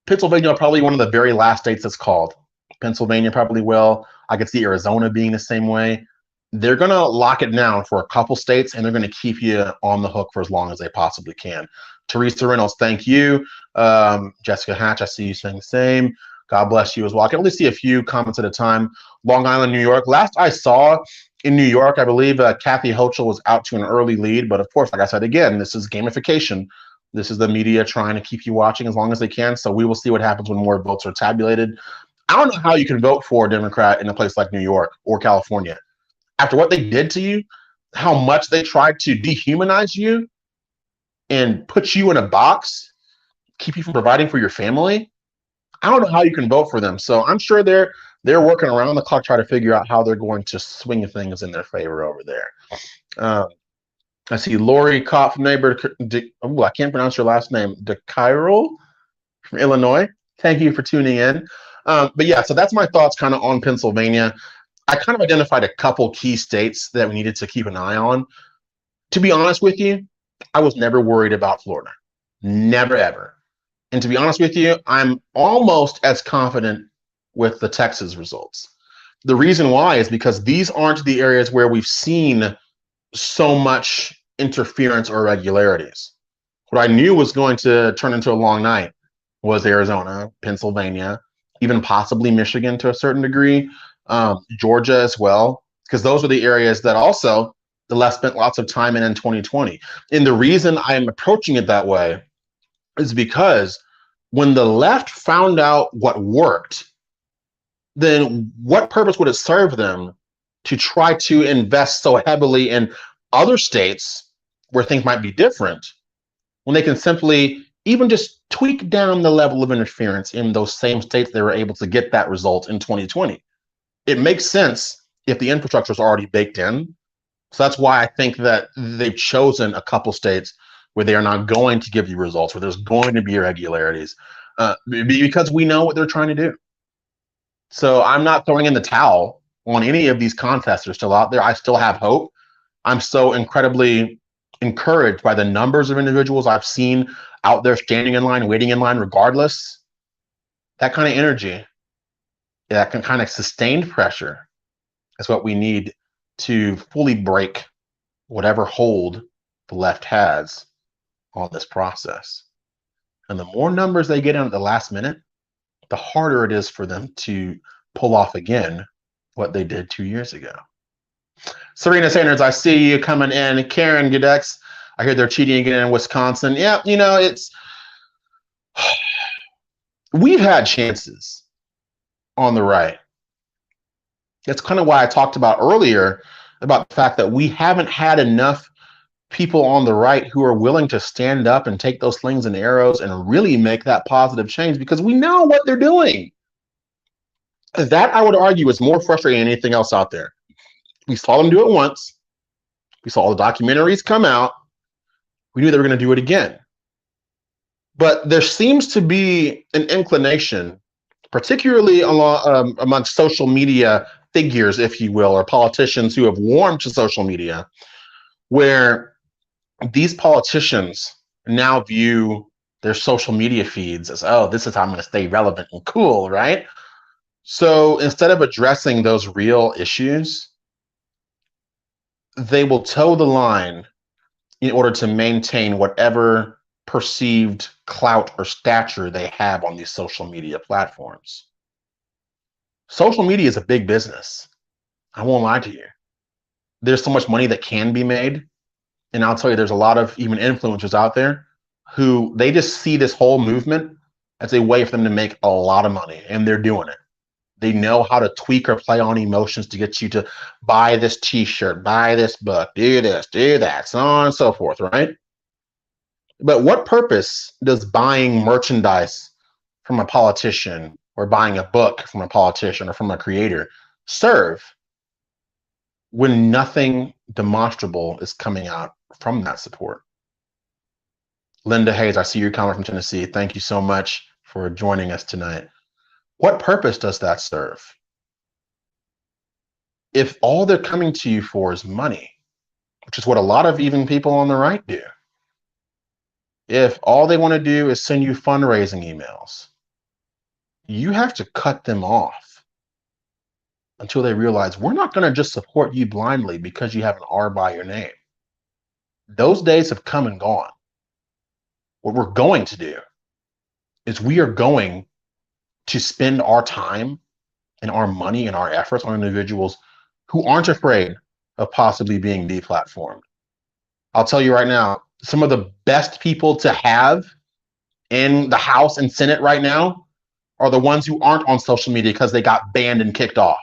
Pennsylvania are probably one of the very last states that's called. Pennsylvania probably will. I could see Arizona being the same way. They're going to lock it down for a couple states, and they're going to keep you on the hook for as long as they possibly can. Teresa Reynolds, thank you. Jessica Hatch, I see you saying the same. God bless you as well. I can only see a few comments at a time. Long Island, New York. Last I saw in New York, I believe Kathy Hochul was out to an early lead. But of course, like I said, again, this is gamification. This is the media trying to keep you watching as long as they can. So we will see what happens when more votes are tabulated. I don't know how you can vote for a Democrat in a place like New York or California. After what they did to you, how much they tried to dehumanize you and put you in a box, keep you from providing for your family. I don't know how you can vote for them. So I'm sure they're working around the clock trying to figure out how they're going to swing things in their favor over there. I see Lori Kopp, neighbor. I can't pronounce your last name. DeCairo from Illinois. Thank you for tuning in. But yeah, so that's my thoughts kind of on Pennsylvania. I kind of identified a couple key states that we needed to keep an eye on. To be honest with you, I was never worried about Florida. Never, ever. And to be honest with you, I'm almost as confident with the Texas results. The reason why is because these aren't the areas where we've seen so much interference or irregularities. What I knew was going to turn into a long night was Arizona, Pennsylvania, even possibly Michigan to a certain degree, Georgia as well, because those are the areas that also the left spent lots of time in 2020. And the reason I'm approaching it that way is because when the left found out what worked, then what purpose would it serve them to try to invest so heavily in other states where things might be different when they can simply even just tweak down the level of interference in those same states they were able to get that result in 2020? It makes sense if the infrastructure is already baked in. So that's why I think that they've chosen a couple states where they are not going to give you results, where there's going to be irregularities, because we know what they're trying to do. So I'm not throwing in the towel on any of these contests that are still out there. I still have hope. I'm so incredibly encouraged by the numbers of individuals I've seen out there standing in line, waiting in line, regardless. That kind of energy, that kind of sustained pressure is what we need to fully break whatever hold the left has on this process. And the more numbers they get in at the last minute, the harder it is for them to pull off again what they did 2 years ago. Serena Sanders, I see you coming in. Karen Gudex, I hear they're cheating again in Wisconsin. Yeah, it's we've had chances on the right. That's kind of why I talked about earlier about the fact that we haven't had enough people on the right who are willing to stand up and take those slings and arrows and really make that positive change, because we know what they're doing. That, I would argue, is more frustrating than anything else out there. We saw them do it once. We saw all the documentaries come out. We knew they were going to do it again. But there seems to be an inclination, particularly amongst social media figures, if you will, or politicians who have warmed to social media, where these politicians now view their social media feeds as, oh, this is how I'm going to stay relevant and cool, right? So instead of addressing those real issues, they will toe the line in order to maintain whatever perceived clout or stature they have on these social media platforms. Social media is a big business. I won't lie to you. There's so much money that can be made. And I'll tell you, there's a lot of even influencers out there who they just see this whole movement as a way for them to make a lot of money, and they're doing it. They know how to tweak or play on emotions to get you to buy this t-shirt, buy this book, do this, do that, so on and so forth, right? But what purpose does buying merchandise from a politician or buying a book from a politician or from a creator serve when nothing demonstrable is coming out from that support? Linda Hayes, I see your comment from Tennessee. Thank you so much for joining us tonight. What purpose does that serve? If all they're coming to you for is money, which is what a lot of even people on the right do, if all they want to do is send you fundraising emails, you have to cut them off until they realize we're not going to just support you blindly because you have an R by your name. Those days have come and gone. What we're going to do is we are going to spend our time and our money and our efforts on individuals who aren't afraid of possibly being deplatformed. I'll tell you right now, some of the best people to have in the House and Senate right now are the ones who aren't on social media because they got banned and kicked off.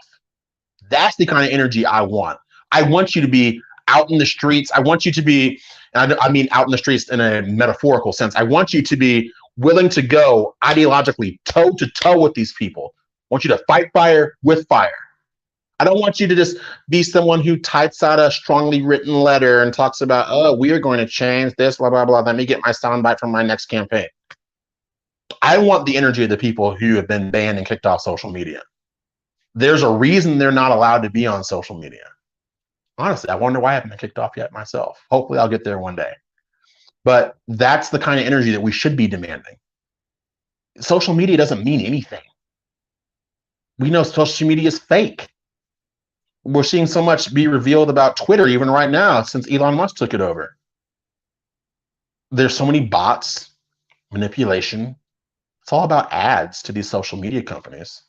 That's the kind of energy I want. I want you to be out in the streets. I want you to be, and I mean out in the streets in a metaphorical sense. I want you to be willing to go ideologically toe to toe with these people. I want you to fight fire with fire. I don't want you to just be someone who types out a strongly written letter and talks about, oh, we are going to change this, blah, blah, blah. Let me get my soundbite from my next campaign. I want the energy of the people who have been banned and kicked off social media. There's a reason they're not allowed to be on social media. Honestly, I wonder why I haven't been kicked off yet myself. Hopefully I'll get there one day. But that's the kind of energy that we should be demanding. Social media doesn't mean anything. We know social media is fake. We're seeing so much be revealed about Twitter even right now since Elon Musk took it over. There's so many bots, manipulation. It's all about ads to these social media companies.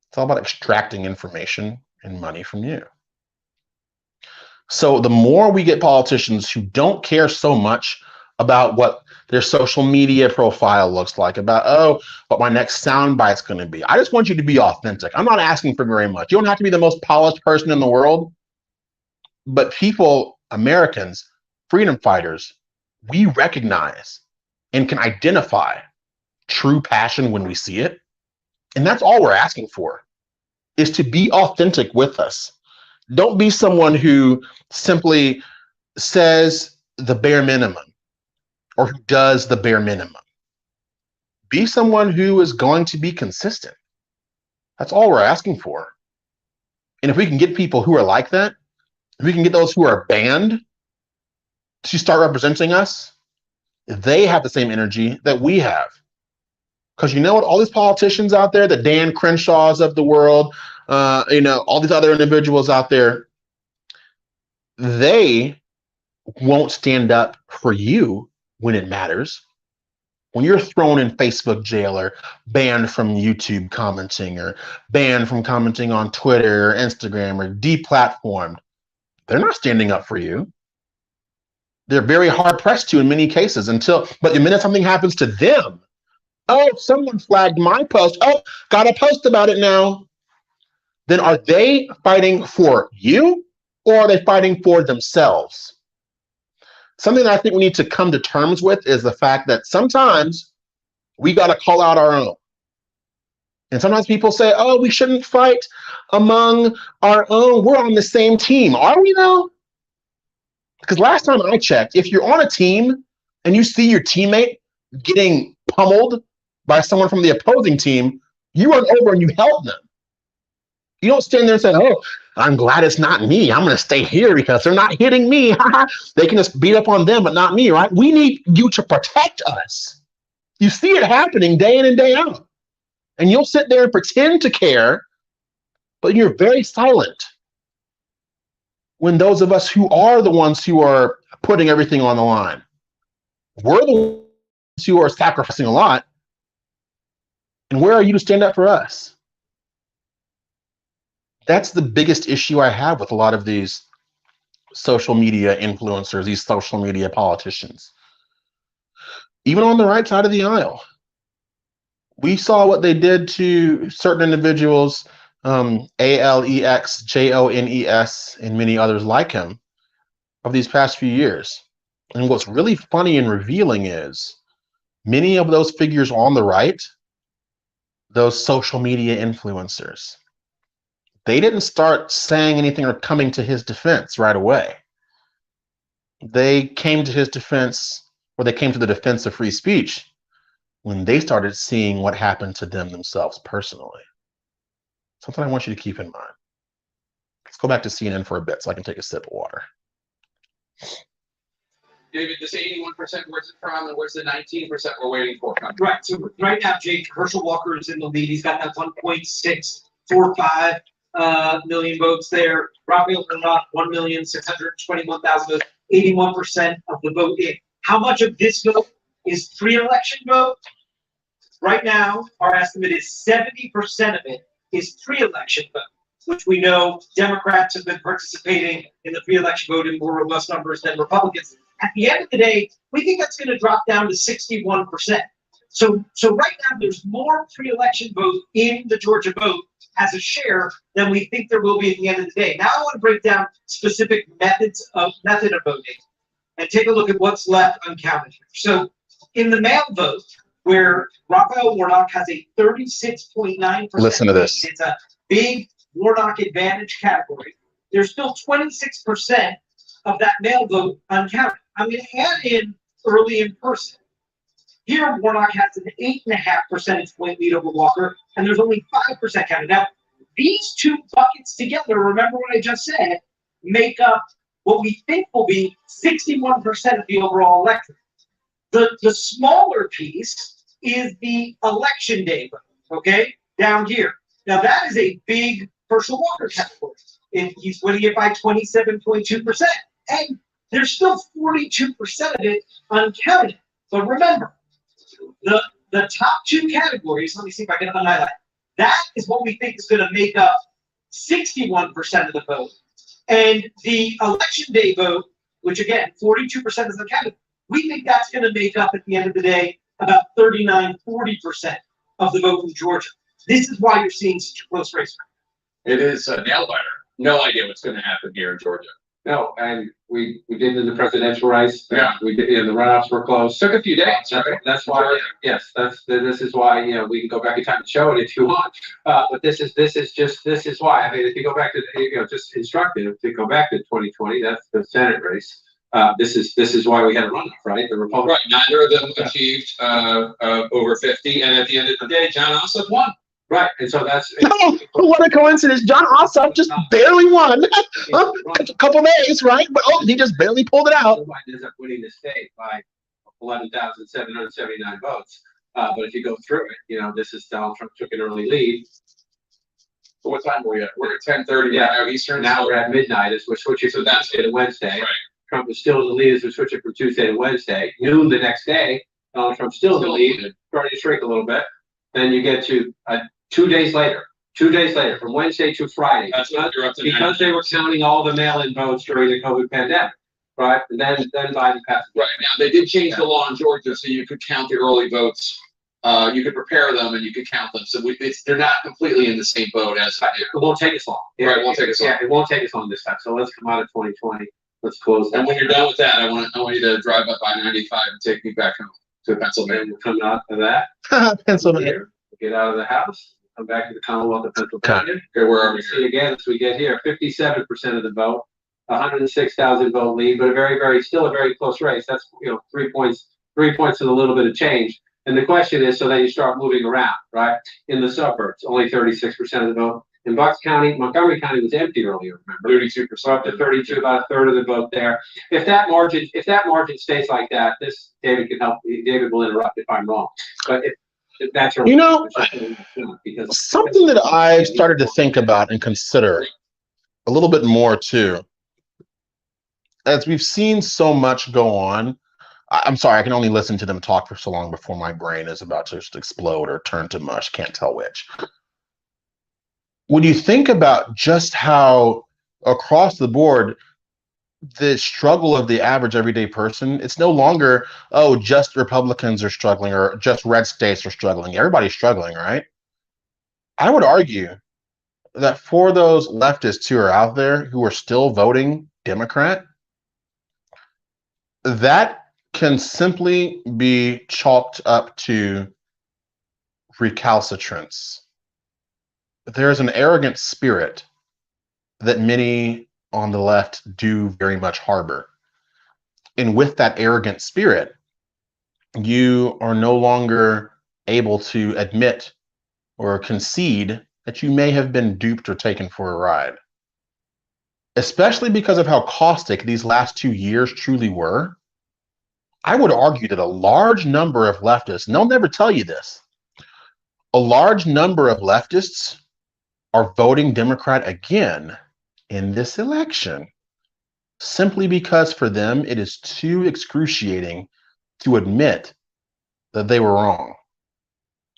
It's all about extracting information and money from you. So the more we get politicians who don't care so much about what their social media profile looks like, about, oh, what my next soundbite's going to be. I just want you to be authentic. I'm not asking for very much. You don't have to be the most polished person in the world. But people, Americans, freedom fighters, we recognize and can identify true passion when we see it. And that's all we're asking for, is to be authentic with us. Don't be someone who simply says the bare minimum or who does the bare minimum. Be someone who is going to be consistent. That's all we're asking for. And if we can get people who are like that, if we can get those who are banned to start representing us, they have the same energy that we have. Because you know what? All these politicians out there, the Dan Crenshaws of the world, all these other individuals out there, they won't stand up for you when it matters. When you're thrown in Facebook jail or banned from YouTube commenting or banned from commenting on Twitter or Instagram or deplatformed, they're not standing up for you. They're very hard pressed to in many cases but the minute something happens to them, oh, someone flagged my post. Oh, got a post about it now. Then are they fighting for you or are they fighting for themselves? Something that I think we need to come to terms with is the fact that sometimes we got to call out our own. And sometimes people say, oh, we shouldn't fight among our own. We're on the same team. Are we though? Because last time I checked, if you're on a team and you see your teammate getting pummeled by someone from the opposing team, you run over and you help them. You don't stand there and say, oh, I'm glad it's not me. I'm going to stay here because they're not hitting me. They can just beat up on them, but not me, right? We need you to protect us. You see it happening day in and day out. And you'll sit there and pretend to care, but you're very silent when those of us who are the ones who are putting everything on the line, we're the ones who are sacrificing a lot. And where are you to stand up for us? That's the biggest issue I have with a lot of these social media influencers, these social media politicians. Even on the right side of the aisle, we saw what they did to certain individuals, Alex Jones, and many others like him, of these past few years. And what's really funny and revealing is many of those figures on the right, those social media influencers, they didn't start saying anything or coming to his defense right away. They came to his defense, or they came to the defense of free speech when they started seeing what happened to them themselves personally. Something I want you to keep in mind. Let's go back to CNN for a bit so I can take a sip of water. David, this 81%, where's it from, and where's the 19% we're waiting for coming? Right. So right now, Jake, Herschel Walker is in the lead. He's got that 1.645 million votes there. Raphael Warnock, 1,621,000 votes, 81% of the vote in. How much of this vote is pre-election vote. Right now, our estimate is 70% of it is pre-election vote, which we know Democrats have been participating in the pre-election vote in more robust numbers than Republicans. At the end of the day, we think that's going to drop down to 61%. So right now, there's more pre-election vote in the Georgia vote as a share than we think there will be at the end of the day. Now I want to break down specific method of voting and take a look at what's left uncounted here. So in the mail vote, where Raphael Warnock has a 36.9%. Listen to this. It's a big Warnock advantage category. There's still 26% of that mail vote uncounted. I'm going to add in early in person. Here, Warnock has an 8.5 percentage point lead over Walker, and there's only 5% counted. Now, these two buckets together, remember what I just said, make up what we think will be 61% of the overall electorate. The smaller piece is the election day vote, okay, down here. Now, that is a big Herschel Walker category. He's winning it by 27.2%. And there's still 42% of it uncounted. But remember, the top two categories, let me see if I can highlight. That is what we think is going to make up 61% of the vote. And the election day vote, which again, 42% is uncounted, we think that's going to make up at the end of the day about 39-40% of the vote in Georgia. This is why you're seeing such a close race. It is a nail biter. No idea what's going to happen here in Georgia. No, and we did in the presidential race. Yeah. We did, the runoffs were close. Took a few days. That's why. Yes, this is why we can go back in time and show it if you want. But this is why. I mean, if you go back to just instructive to go back to 2020, that's the Senate race. This is why we had a runoff, right? The Republican. Right. Neither of them achieved over 50, and at the end of the day, John Ossoff won. Right, and so that's what a coincidence. John Ossoff just barely won. A couple days, right? But he just barely pulled it out. Biden ends up winning the state by 11,779 votes. But if you go through it, this is Donald Trump took an early lead. So what time were we at? We're at 10:30 now Eastern. Now we're at midnight as we're switching from Tuesday to Wednesday. Right. Trump was still in the lead as we're switching from Tuesday to Wednesday. Noon the next day, Donald Trump's still in the lead, starting to shrink a little bit. Then you get to 2 days later, from Wednesday to Friday, because they were counting all the mail-in votes during the COVID pandemic, right? And then Biden passed. Right, now they did change the law in Georgia so you could count the early votes. You could prepare them and you could count them. So they're not completely in the same boat as it won't take us long. Right, it won't take us long. Yeah, it won't take us long this time. So let's come out of 2020. Let's close. And when you're done with that, I want you to drive up I-95 and take me back home to Pennsylvania. And we'll come out of that. Pennsylvania. Get out of the house. Come back to the Commonwealth of Pennsylvania. Okay, where are we see again as we get here? 57% of the vote, 106,000 vote lead, but still a very close race. That's 3 points and a little bit of change. And the question is, so then you start moving around, right? In the suburbs, only 36% of the vote. In Bucks County, Montgomery County was empty earlier. Remember, 32%, up to 32, about a third of the vote there. If that margin stays like that, David can help. David will interrupt if I'm wrong, but if that's because something that I've started to think about and consider a little bit more too, as we've seen so much go on. I'm sorry, I can only listen to them talk for so long before my brain is about to just explode or turn to mush. Can't tell which. When you think about just how across the board the struggle of the average everyday person, it's no longer, just Republicans are struggling or just red states are struggling. Everybody's struggling, right? I would argue that for those leftists who are out there who are still voting Democrat, that can simply be chalked up to recalcitrance. There's an arrogant spirit that many on the left do very much harbor. And with that arrogant spirit, you are no longer able to admit or concede that you may have been duped or taken for a ride. Especially because of how caustic these last 2 years truly were. I would argue that a large number of leftists, and they'll never tell you this, a large number of leftists are voting Democrat again in this election, simply because for them it is too excruciating to admit that they were wrong.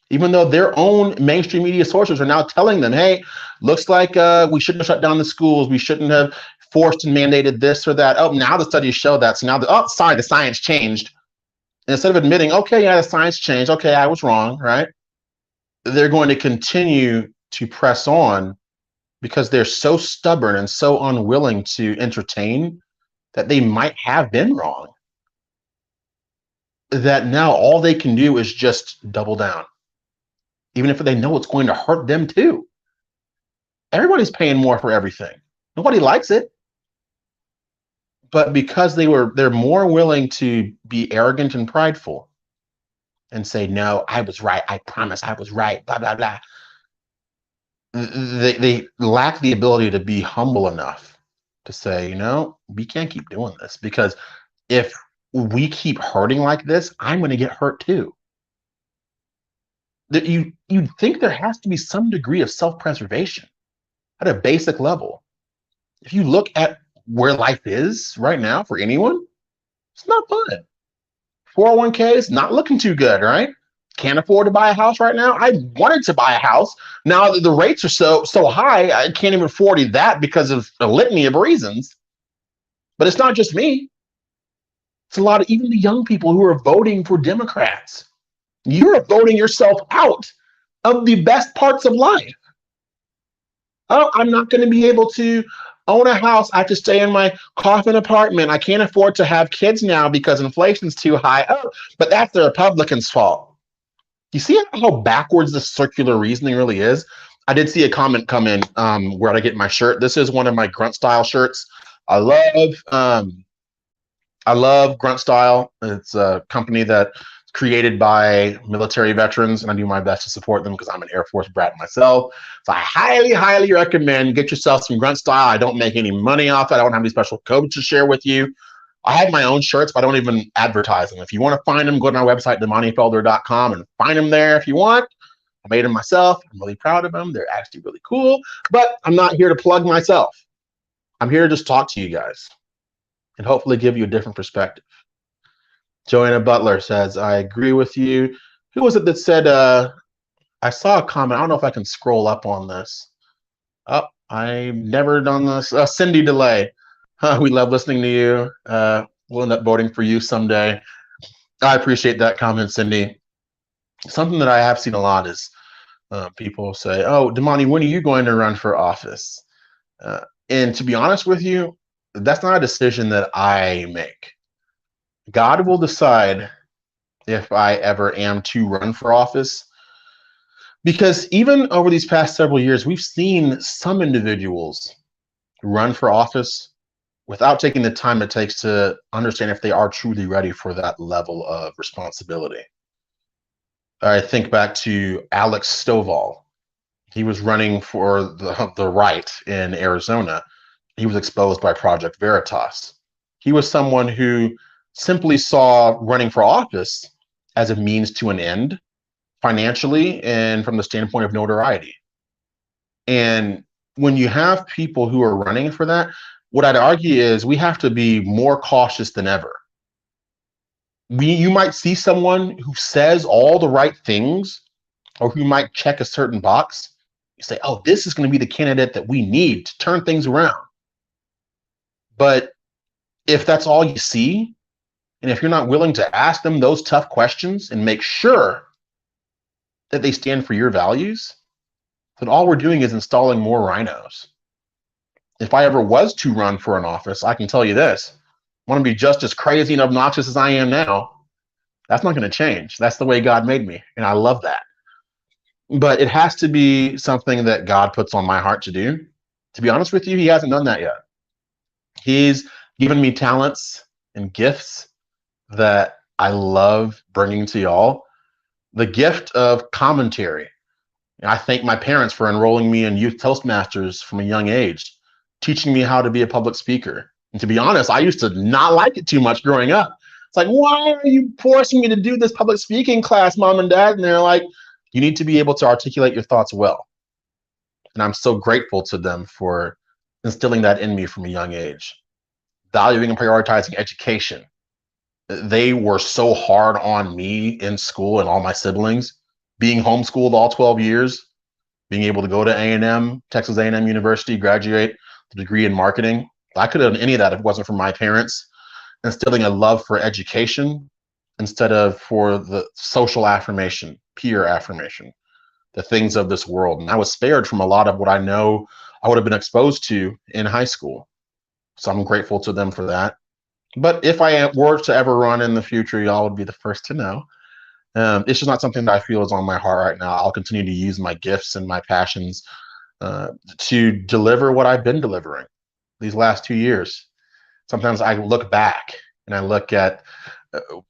Even though their own mainstream media sources are now telling them, hey, looks like we shouldn't have shut down the schools. We shouldn't have forced and mandated this or that. Oh, now the studies show that. So now, the science changed. And instead of admitting, okay, yeah, the science changed. Okay, I was wrong, right? They're going to continue to press on because they're so stubborn and so unwilling to entertain that they might have been wrong. That now all they can do is just double down, even if they know it's going to hurt them too. Everybody's paying more for everything. Nobody likes it. But because they're more willing to be arrogant and prideful and say, no, I was right. I promise I was right, blah, blah, blah. They lack the ability to be humble enough to say, we can't keep doing this, because if we keep hurting like this, I'm going to get hurt too. That you'd think there has to be some degree of self-preservation at a basic level. If you look at where life is right now for anyone, it's not fun. 401k is not looking too good, right? Can't afford to buy a house right now. I wanted to buy a house. Now the rates are so high, I can't even afford that because of a litany of reasons. But it's not just me. It's a lot of even the young people who are voting for Democrats. You're voting yourself out of the best parts of life. Oh, I'm not going to be able to own a house. I have to stay in my coffin apartment. I can't afford to have kids now because inflation's too high. Oh, but that's the Republicans' fault. You see how backwards this circular reasoning really is? I did see a comment come in where I get my shirt. This is one of my Grunt Style shirts. I love Grunt Style. It's a company that's created by military veterans, and I do my best to support them because I'm an Air Force brat myself. So I highly, highly recommend get yourself some Grunt Style. I don't make any money off it. I don't have any special codes to share with you. I have my own shirts, but I don't even advertise them. If you want to find them, go to my website, demanifelder.com, and find them there if you want. I made them myself. I'm really proud of them. They're actually really cool, but I'm not here to plug myself. I'm here to just talk to you guys and hopefully give you a different perspective. Joanna Butler says, I agree with you. Who was it that said, I saw a comment. I don't know if I can scroll up on this. Oh, I've never done this. Cindy DeLay. We love listening to you. We'll end up voting for you someday. I appreciate that comment, Cindy. Something that I have seen a lot is people say, oh, Damani, when are you going to run for office? And to be honest with you, that's not a decision that I make. God will decide if I ever am to run for office. Because even over these past several years, we've seen some individuals run for office without taking the time it takes to understand if they are truly ready for that level of responsibility. I think back to Alex Stovall. He was running for the right in Arizona. He was exposed by Project Veritas. He was someone who simply saw running for office as a means to an end, financially and from the standpoint of notoriety. And when you have people who are running for that, what I'd argue is we have to be more cautious than ever. You might see someone who says all the right things or who might check a certain box. You say, oh, this is going to be the candidate that we need to turn things around. But if that's all you see, and if you're not willing to ask them those tough questions and make sure that they stand for your values, then all we're doing is installing more rhinos. If I ever was to run for an office, I can tell you this, I want to be just as crazy and obnoxious as I am now. That's not going to change. That's the way God made me, and I love that. But it has to be something that God puts on my heart to do. To be honest with you, he hasn't done that yet. He's given me talents and gifts that I love bringing to y'all. The gift of commentary. I thank my parents for enrolling me in youth Toastmasters from a young age, teaching me how to be a public speaker. And to be honest, I used to not like it too much growing up. It's like, why are you forcing me to do this public speaking class, Mom and Dad? And they're like, you need to be able to articulate your thoughts well. And I'm so grateful to them for instilling that in me from a young age. Valuing and prioritizing education. they were so hard on me in school and all my siblings, being homeschooled all 12 years, being able to go to A&M, Texas A&M University, graduate with a degree in marketing. I could have done any of that if it wasn't for my parents instilling a love for education instead of for the social affirmation, peer affirmation, the things of this world. And I was spared from a lot of what I know I would have been exposed to in high school. So I'm grateful to them for that. But if I were to ever run in the future, y'all would be the first to know. It's just not something that I feel is on my heart right now. I'll continue to use my gifts and my passions to deliver what I've been delivering these last 2 years. Sometimes I look back and I look at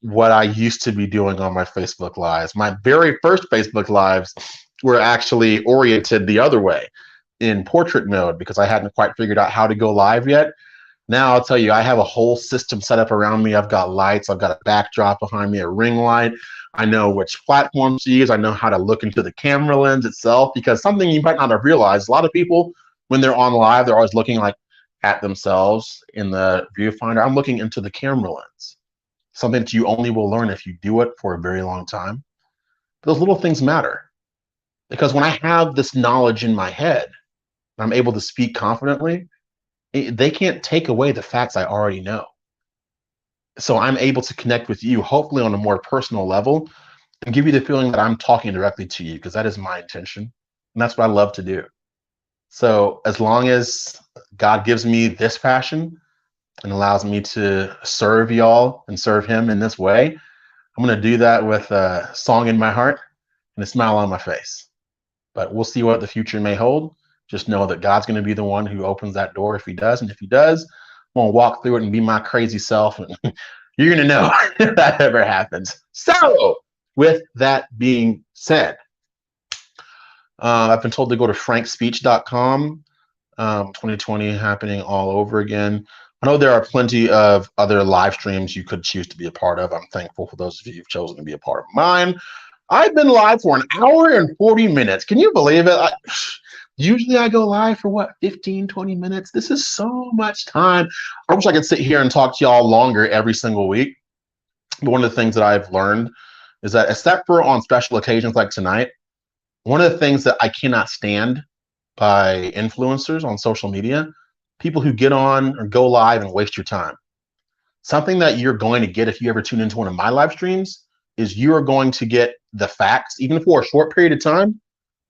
what I used to be doing on my Facebook Lives. My very first Facebook Lives were actually oriented the other way in portrait mode because I hadn't quite figured out how to go live yet. Now I'll tell you, I have a whole system set up around me. I've got lights, I've got a backdrop behind me, a ring light. I know which platforms to use. I know how to look into the camera lens itself, because something you might not have realized, a lot of people, when they're on live, they're always looking like at themselves in the viewfinder. I'm looking into the camera lens, something that you only will learn if you do it for a very long time. Those little things matter, because when I have this knowledge in my head, I'm able to speak confidently, they can't take away the facts I already know. So I'm able to connect with you, hopefully on a more personal level, and give you the feeling that I'm talking directly to you, because that is my intention. And that's what I love to do. So as long as God gives me this passion and allows me to serve y'all and serve him in this way, I'm going to do that with a song in my heart and a smile on my face. But we'll see what the future may hold. Just know that God's going to be the one who opens that door if he does. And if he does, I'm going to walk through it and be my crazy self. And you're going to know if that ever happens. So with that being said, I've been told to go to frankspeech.com. 2020 happening all over again. I know there are plenty of other live streams you could choose to be a part of. I'm thankful for those of you who've chosen to be a part of mine. I've been live for 1 hour and 40 minutes. Can you believe it? Usually I go live for what, 15, 20 minutes? This is so much time. I wish I could sit here and talk to y'all longer every single week. But one of the things that I've learned is that, except for on special occasions like tonight, one of the things that I cannot stand by influencers on social media, people who get on or go live and waste your time. Something that you're going to get if you ever tune into one of my live streams is you are going to get the facts, even for a short period of time.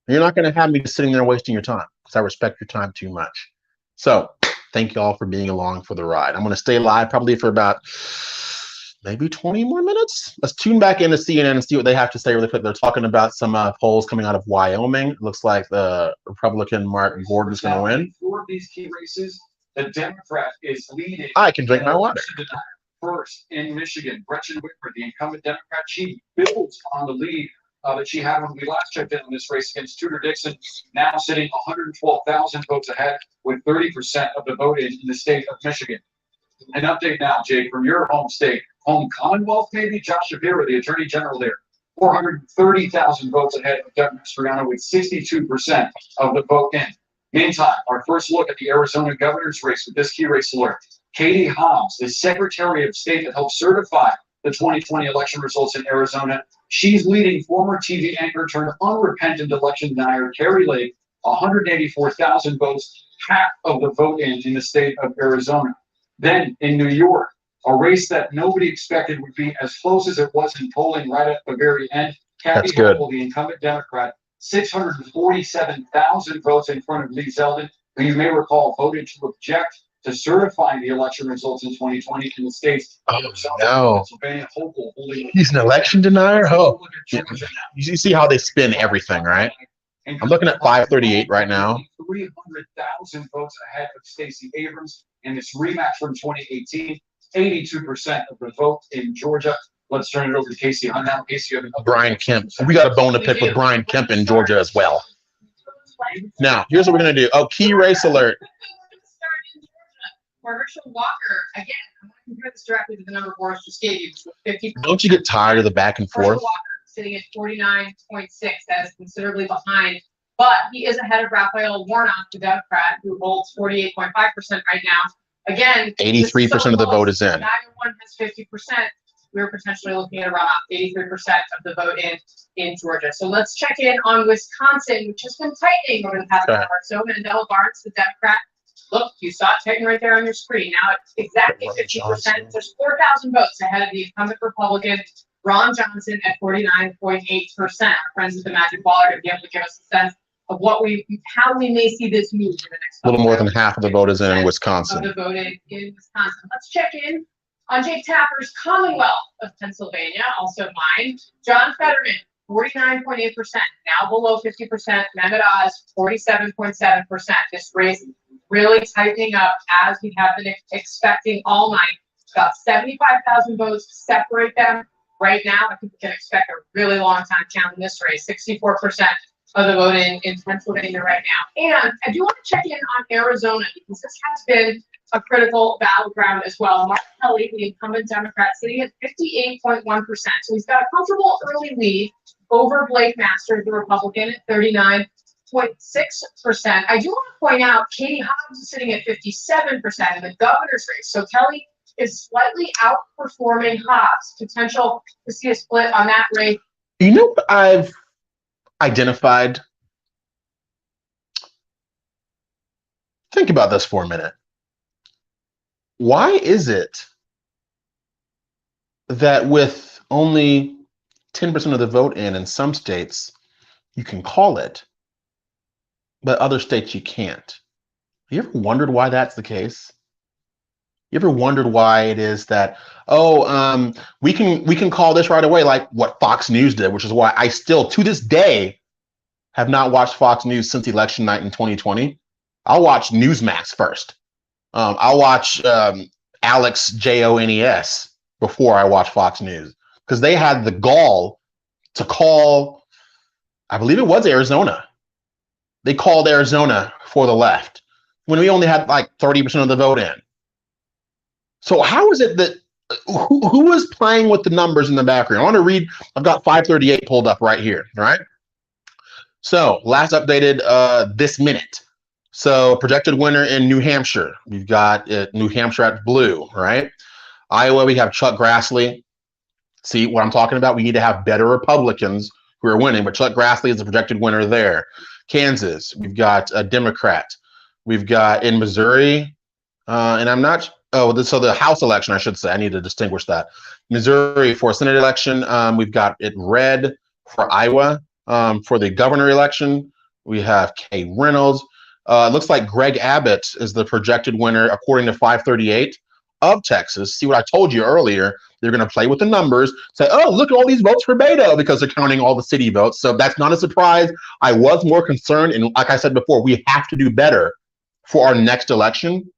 You're not going to have me just sitting there wasting your time, because I respect your time too much. So thank you all for being along for the ride. I'm going to stay live probably for about maybe 20 more minutes. Let's tune back into CNN and see what they have to say really quick. They're talking about some polls coming out of Wyoming. It looks like the Republican Mark Gordon is going to win. Four of these key races, the Democrat is leading. I can drink my water. First, in Michigan, Gretchen Whitmer, the incumbent Democrat, she builds on the lead that she had when we last checked in on this race against Tudor Dixon, now sitting 112,000 votes ahead with 30% of the vote in the state of Michigan. An update now, Jake, from your home state, home Commonwealth, maybe? Josh Shapiro, the Attorney General there, 430,000 votes ahead of Doug Mastriano with 62% of the vote in. Meantime, our first look at the Arizona governor's race with this key race alert. Katie Hobbs, the Secretary of State that helped certify the 2020 election results in Arizona, she's leading former TV anchor turned unrepentant election denier Carrie Lake, 184,000 votes, half of the vote in the state of Arizona. Then in New York, a race that nobody expected would be as close as it was in polling right at the very end. Kathy Hochul, the incumbent Democrat, 647,000 votes in front of Lee Zeldin, who you may recall voted to object to certifying the election results in 2020 in the states. Oh, no. Pennsylvania, Hochul holding. He's an election denier? Oh, yeah. You see how they spin everything, right? I'm looking at 538 right now. 300,000 votes ahead of Stacey Abrams in this rematch from 2018. 82% of the vote in Georgia. Let's turn it over to Casey Hunt now. Casey, you have Brian Kemp. We got a bone to pick with Brian Kemp in Georgia as well. Now, here's what we're going to do. Oh, key race alert. For Herschel Walker, again, I'm going to compare this directly to the number Boris just gave you. 50. Don't you get tired of the back and forth? Herschel Walker sitting at 49.6. That is considerably behind. But he is ahead of Raphael Warnock, the Democrat, who holds 48.5% right now. Again, 83% of the vote is in. Neither one has 50%. we're potentially looking at a runoff, 83% of the vote in Georgia. So let's check in on Wisconsin, which has been tightening over the past hour. So Mandela Barnes, the Democrat, look, you saw it tighten right there on your screen. Now it's exactly 50%. There's 4,000 votes ahead of the incumbent Republican Ron Johnson at 49.8%. Our friends at the Magic Wall are going to be able to give us a sense of how we may see this move in the next A little more than half of the vote is in Wisconsin. Of the vote in Wisconsin. Let's check in on Jake Tapper's Commonwealth of Pennsylvania, also mine. John Fetterman, 49.8%, now below 50%. Mehmet Oz, 47.7%. This race really tightening up as we have been expecting all night. About 75,000 votes separate them. Right now, I think we can expect a really long time count in this race. 64% of the vote in Pennsylvania right now. And I do want to check in on Arizona because this has been a critical battleground as well. Mark Kelly, the incumbent Democrat, sitting at 58.1%. So he's got a comfortable early lead over Blake Masters, the Republican, at 39.6%. I do want to point out Katie Hobbs is sitting at 57% in the governor's race. So Kelly is slightly outperforming Hobbs. Potential to see a split on that race. You know what I've identified? Think about this for a minute. Why is it that with only 10% of the vote in some states, you can call it, but other states you can't? You ever wondered why that's the case? You ever wondered why it is that, we can call this right away, like what Fox News did, which is why I still, to this day, have not watched Fox News since election night in 2020. I'll watch Newsmax first. I'll watch Alex Jones before I watch Fox News because they had the gall to call, I believe it was Arizona. They called Arizona for the left when we only had like 30% of the vote in. So how is it that who was playing with the numbers in the background? I want to read. I've got 538 pulled up right here. All right. So last updated this minute. So projected winner in New Hampshire. We've got New Hampshire at blue, right? Iowa, we have Chuck Grassley. See what I'm talking about? We need to have better Republicans who are winning, but Chuck Grassley is the projected winner there. Kansas, we've got a Democrat. We've got in Missouri, and I'm not. So the House election, I should say. I need to distinguish that. Missouri for Senate election, we've got it red for Iowa. For the governor election, we have Kay Reynolds. It looks like Greg Abbott is the projected winner, according to 538 of Texas. See what I told you earlier? They're going to play with the numbers, say, oh, look at all these votes for Beto because they're counting all the city votes. So that's not a surprise. I was more concerned. And like I said before, we have to do better for our next election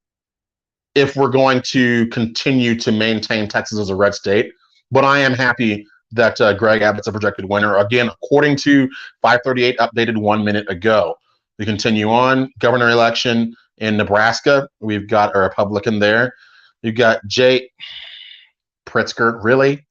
if we're going to continue to maintain Texas as a red state. But I am happy that Greg Abbott's a projected winner. Again, according to 538 updated 1 minute ago. We continue on. Governor election in Nebraska. We've got a Republican there. You've got Jay Pritzker. Really?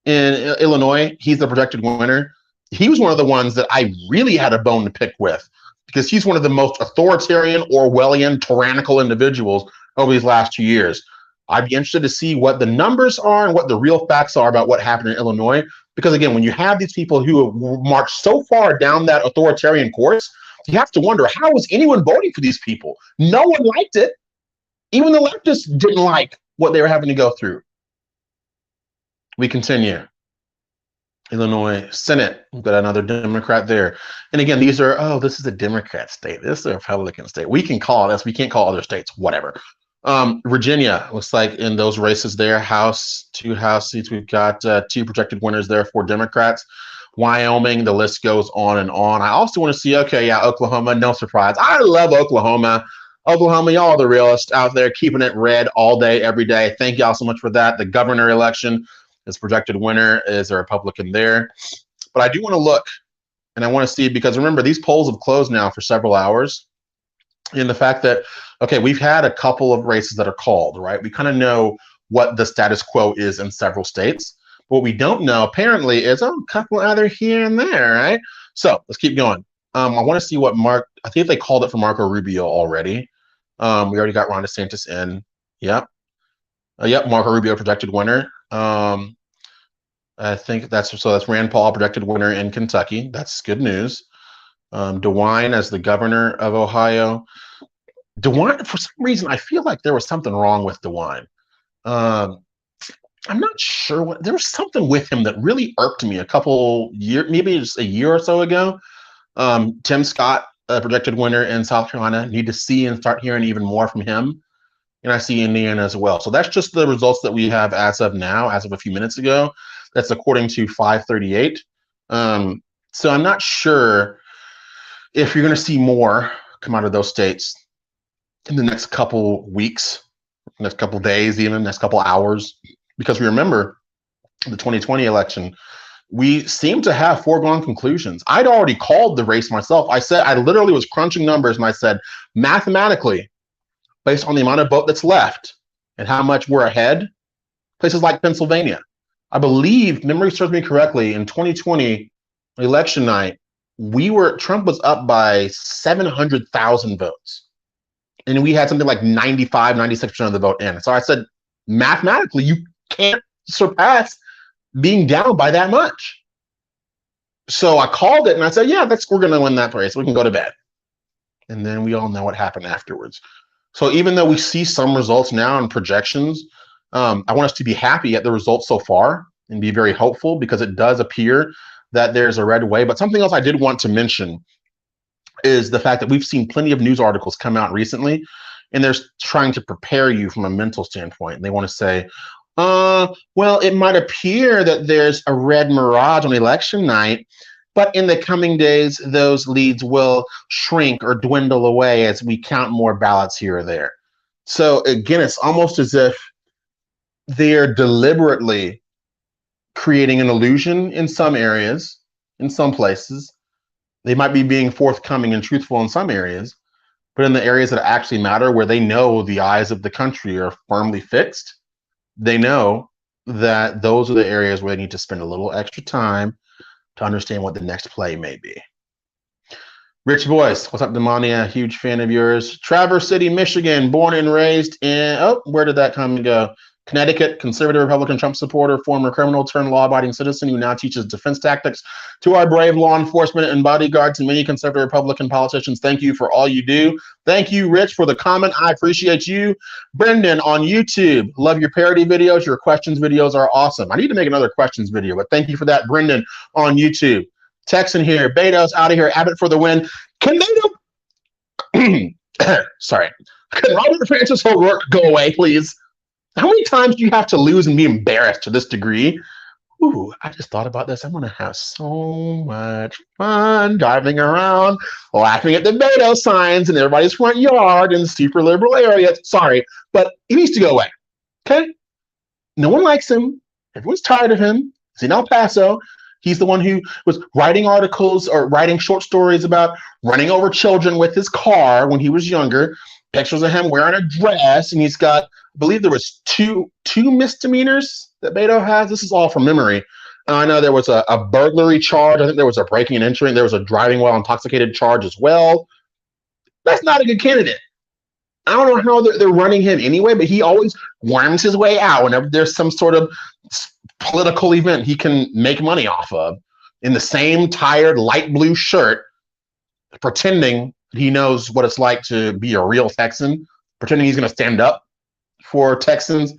In Illinois, he's the projected winner. He was one of the ones that I really had a bone to pick with because he's one of the most authoritarian, Orwellian, tyrannical individuals over these last 2 years. I'd be interested to see what the numbers are and what the real facts are about what happened in Illinois. Because again, when you have these people who have marched so far down that authoritarian course, you have to wonder, how was anyone voting for these people? No one liked it. Even the leftists didn't like what they were having to go through. We continue. Illinois Senate, we've got another Democrat there. And again, these are, this is a Democrat state. This is a Republican state. We can call this. We can't call other states, whatever. Virginia, looks like in those races there, two House seats. We've got two projected winners there for Democrats. Wyoming, the list goes on and on. I also want to see, Oklahoma, no surprise. I love Oklahoma. Oklahoma, y'all are the realest out there, keeping it red all day, every day. Thank y'all so much for that. The governor election, this projected winner is a Republican there. But I do want to look, and I want to see, because remember, these polls have closed now for several hours. And the fact that, we've had a couple of races that are called, right? We kind of know what the status quo is in several states. But what we don't know, apparently, is a couple either here and there, right? So let's keep going. I want to see what I think they called it for Marco Rubio already. We already got Ron DeSantis in. Yep. Marco Rubio projected winner. I think that's Rand Paul projected winner in Kentucky. That's good news. DeWine as the governor of Ohio. DeWine, for some reason, I feel like there was something wrong with DeWine. I'm not sure what, there was something with him that really irked me a couple years, maybe just a year or so ago. Tim Scott, projected winner in South Carolina. Need to see and start hearing even more from him. And I see Indiana as well. So that's just the results that we have as of now, as of a few minutes ago. That's according to 538. So I'm not sure if you're going to see more come out of those states in the next couple weeks, next couple days, even next couple hours. Because we remember the 2020 election, we seem to have foregone conclusions. I'd already called the race myself. I literally was crunching numbers and I said, mathematically, based on the amount of vote that's left and how much we're ahead, places like Pennsylvania, I believe, memory serves me correctly, in 2020 election night, Trump was up by 700,000 votes. And we had something like 95, 96% of the vote in. So I said, mathematically, you can't surpass being down by that much. So I called it and I said, yeah, we're going to win that race. We can go to bed. And then we all know what happened afterwards. So even though we see some results now and projections, I want us to be happy at the results so far and be very hopeful, because it does appear that there's a red wave. But something else I did want to mention is the fact that we've seen plenty of news articles come out recently, and they're trying to prepare you from a mental standpoint. They want to say, well, it might appear that there's a red mirage on election night, but in the coming days, those leads will shrink or dwindle away as we count more ballots here or there. So again, it's almost as if they're deliberately creating an illusion in some areas, in some places. They might be being forthcoming and truthful in some areas, but in the areas that actually matter, where they know the eyes of the country are firmly fixed, they know that those are the areas where they need to spend a little extra time to understand what the next play may be. Rich Boyce, what's up, Demonia? Huge fan of yours. Traverse City, Michigan, born and raised in, where did that come and go? Connecticut, conservative Republican Trump supporter, former criminal turned law-abiding citizen who now teaches defense tactics to our brave law enforcement and bodyguards and many conservative Republican politicians. Thank you for all you do. Thank you, Rich, for the comment. I appreciate you. Brendan on YouTube, love your parody videos. Your questions videos are awesome. I need to make another questions video, but thank you for that, Brendan on YouTube. Texan here, Beto's out of here, Abbott for the win. Sorry. Can Robert Francis O'Rourke go away, please? How many times do you have to lose and be embarrassed to this degree? Ooh, I just thought about this. I'm going to have so much fun driving around, laughing at the Beto signs in everybody's front yard in super liberal areas. Sorry, but he needs to go away. Okay? No one likes him. Everyone's tired of him. He's in El Paso. He's the one who was writing articles or writing short stories about running over children with his car when he was younger. Pictures of him wearing a dress, and he's got, I believe there was two misdemeanors that Beto has. This is all from memory. I know there was a burglary charge. I think there was a breaking and entering. There was a driving while intoxicated charge as well. That's not a good candidate. I don't know how they're running him anyway, but he always worms his way out whenever there's some sort of political event he can make money off of, in the same tired light blue shirt, pretending he knows what it's like to be a real Texan, pretending he's going to stand up for Texans.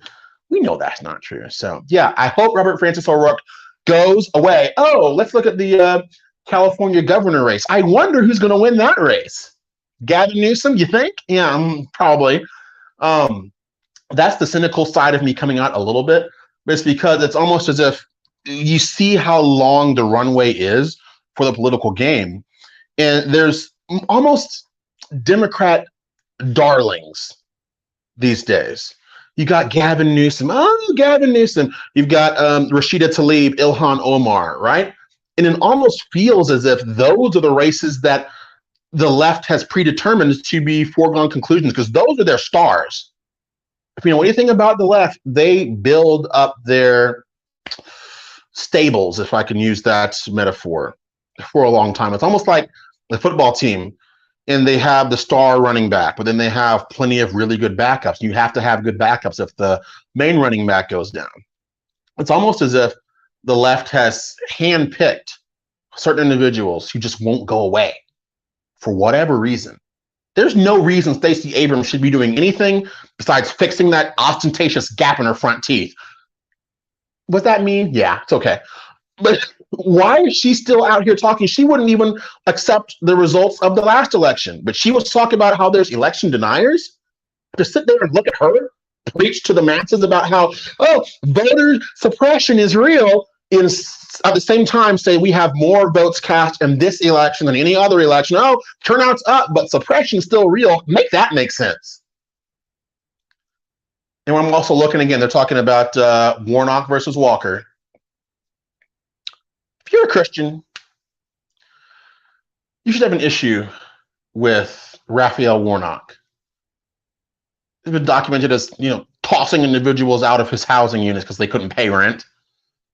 We know that's not true. So, yeah, I hope Robert Francis O'Rourke goes away. Oh, let's look at the California governor race. I wonder who's going to win that race. Gavin Newsom, you think? Yeah, probably. That's the cynical side of me coming out a little bit. But it's because it's almost as if you see how long the runway is for the political game. And there's almost Democrat darlings these days. You got Gavin Newsom. Oh, Gavin Newsom. You've got Rashida Tlaib, Ilhan Omar, right? And it almost feels as if those are the races that the left has predetermined to be foregone conclusions, because those are their stars. If you know anything about the left, they build up their stables, if I can use that metaphor, for a long time. It's almost like the football team, and they have the star running back, but then they have plenty of really good backups. You have to have good backups if the main running back goes down. It's almost as if the left has handpicked certain individuals who just won't go away for whatever reason. There's no reason Stacey Abrams should be doing anything besides fixing that ostentatious gap in her front teeth. What's that mean? Yeah, it's okay. But why is she still out here talking? She wouldn't even accept the results of the last election, but she was talking about how there's election deniers. To sit there and look at her preach to the masses about how, oh, voter suppression is real, in at the same time say we have more votes cast in this election than any other election. Oh, turnout's up, but suppression is still real. Make that make sense. And I'm also looking again, they're talking about Warnock versus Walker. If you're a Christian, you should have an issue with Raphael Warnock. It's been documented as, tossing individuals out of his housing units because they couldn't pay rent.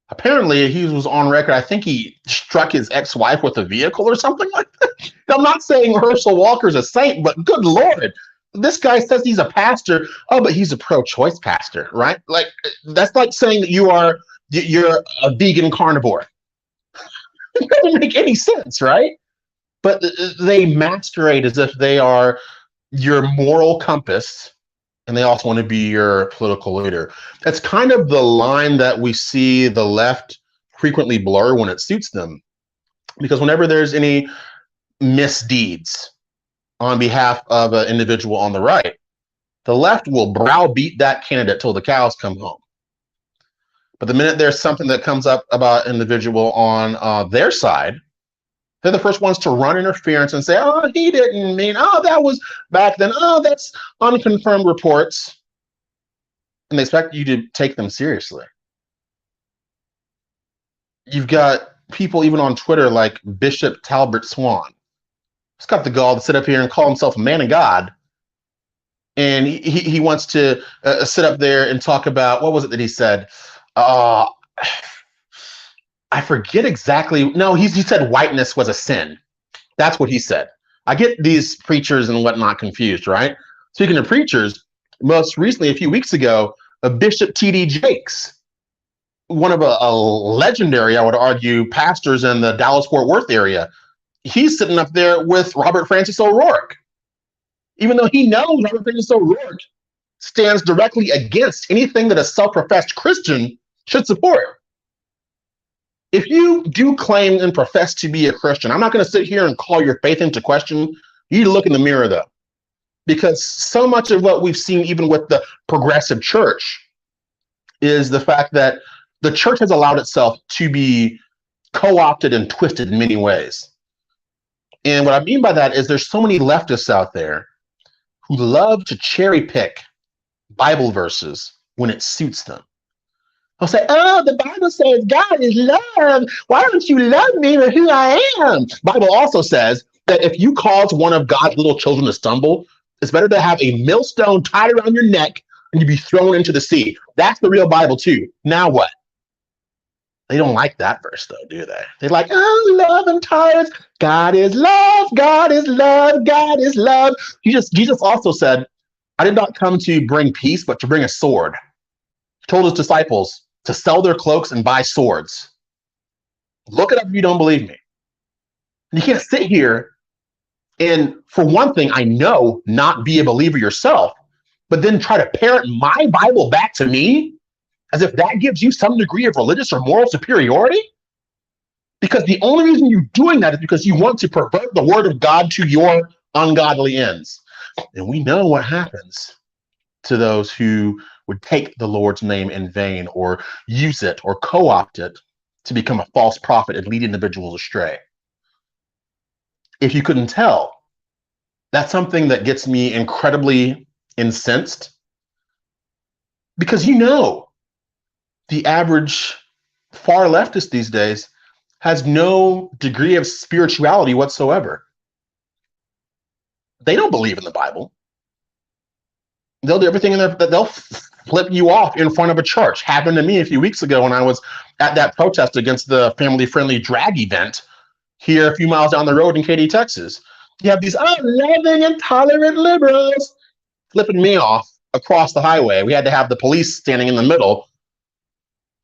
Apparently, he was on record. I think he struck his ex-wife with a vehicle or something like that. I'm not saying Herschel Walker's a saint, but good Lord, this guy says he's a pastor. Oh, but he's a pro-choice pastor, right? Like, that's like saying that you're a vegan carnivore. It doesn't make any sense, right? But they masquerade as if they are your moral compass, and they also want to be your political leader. That's kind of the line that we see the left frequently blur when it suits them. Because whenever there's any misdeeds on behalf of an individual on the right, the left will browbeat that candidate till the cows come home. But the minute there's something that comes up about an individual on their side, they're the first ones to run interference and say, oh, he didn't mean, oh, that was back then. Oh, that's unconfirmed reports. And they expect you to take them seriously. You've got people even on Twitter like Bishop Talbert Swan. He's got the gall to sit up here and call himself a man of God. And he wants to sit up there and talk about, what was it that he said? I forget exactly. No, he said whiteness was a sin. That's what he said. I get these preachers and whatnot confused, right? Speaking of preachers, most recently, a few weeks ago, Bishop T.D. Jakes, one of a legendary, I would argue, pastors in the Dallas-Fort Worth area, he's sitting up there with Robert Francis O'Rourke, even though he knows Robert Francis O'Rourke stands directly against anything that a self-professed Christian should support. If you do claim and profess to be a Christian, I'm not going to sit here and call your faith into question. You need to look in the mirror, though, because so much of what we've seen, even with the progressive church, is the fact that the church has allowed itself to be co-opted and twisted in many ways. And what I mean by that is there's so many leftists out there who love to cherry pick Bible verses when it suits them. I'll say, oh, the Bible says God is love. Why don't you love me for who I am? Bible also says that if you cause one of God's little children to stumble, it's better to have a millstone tied around your neck and you be thrown into the sea. That's the real Bible too. Now what? They don't like that verse though, do they? They're like, oh, love and tyrants. God is love. God is love. God is love. Jesus also said, I did not come to bring peace, but to bring a sword. He told his disciples to sell their cloaks and buy swords. Look it up if you don't believe me. You can't sit here and, for one thing, I know, not be a believer yourself, but then try to parrot my Bible back to me as if that gives you some degree of religious or moral superiority. Because the only reason you're doing that is because you want to pervert the word of God to your ungodly ends. And we know what happens to those who would take the Lord's name in vain or use it or co-opt it to become a false prophet and lead individuals astray. If you couldn't tell, that's something that gets me incredibly incensed, because the average far leftist these days has no degree of spirituality whatsoever. They don't believe in the Bible. They'll do everything in there, they'll flip you off in front of a church. Happened to me a few weeks ago when I was at that protest against the family-friendly drag event here a few miles down the road in Katy, Texas. You have these loving and tolerant liberals flipping me off across the highway. We had to have the police standing in the middle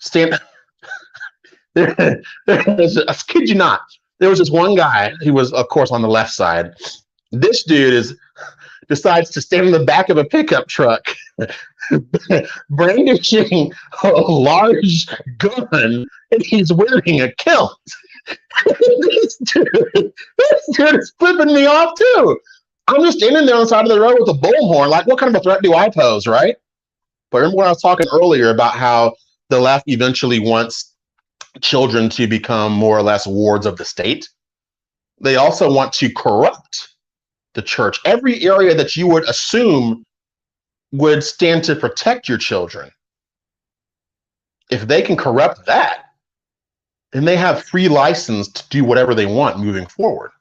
stand. I kid you not. There was this one guy. He was, of course, on the left side. This dude decides to stand in the back of a pickup truck, brandishing a large gun, and he's wearing a kilt. this dude is flipping me off too. I'm just standing there on the side of the road with a bullhorn. Like, what kind of a threat do I pose, right? But remember when I was talking earlier about how the left eventually wants children to become more or less wards of the state? They also want to corrupt the church. Every area that you would assume would stand to protect your children. If they can corrupt that, then they have free license to do whatever they want moving forward.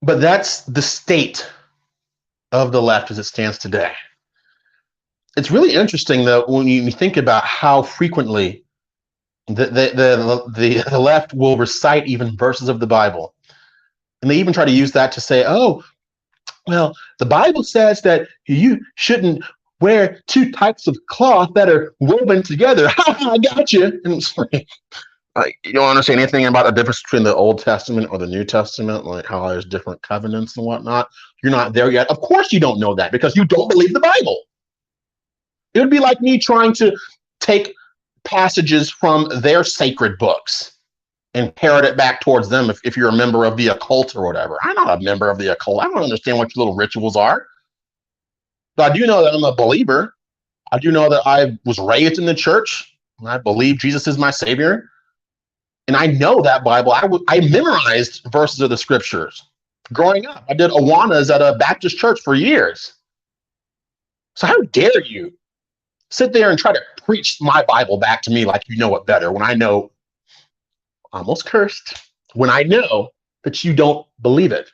But that's the state of the left as it stands today. It's really interesting, though, when you think about how frequently the left will recite even verses of the Bible. And they even try to use that to say, oh, well, the Bible says that you shouldn't wear two types of cloth that are woven together. I got you. And it's like, you don't understand anything about the difference between the Old Testament or the New Testament, like how there's different covenants and whatnot. You're not there yet. Of course you don't know that because you don't believe the Bible. It would be like me trying to take passages from their sacred books and parrot it back towards them if you're a member of the occult or whatever. I'm not a member of the occult. I don't understand what your little rituals are. But I do know that I'm a believer. I do know that I was raised in the church, and I believe Jesus is my Savior. And I know that Bible. I memorized verses of the scriptures growing up. I did Awanas at a Baptist church for years. So how dare you sit there and try to preach my Bible back to me like you know it better when I know, almost cursed, when I know that you don't believe it.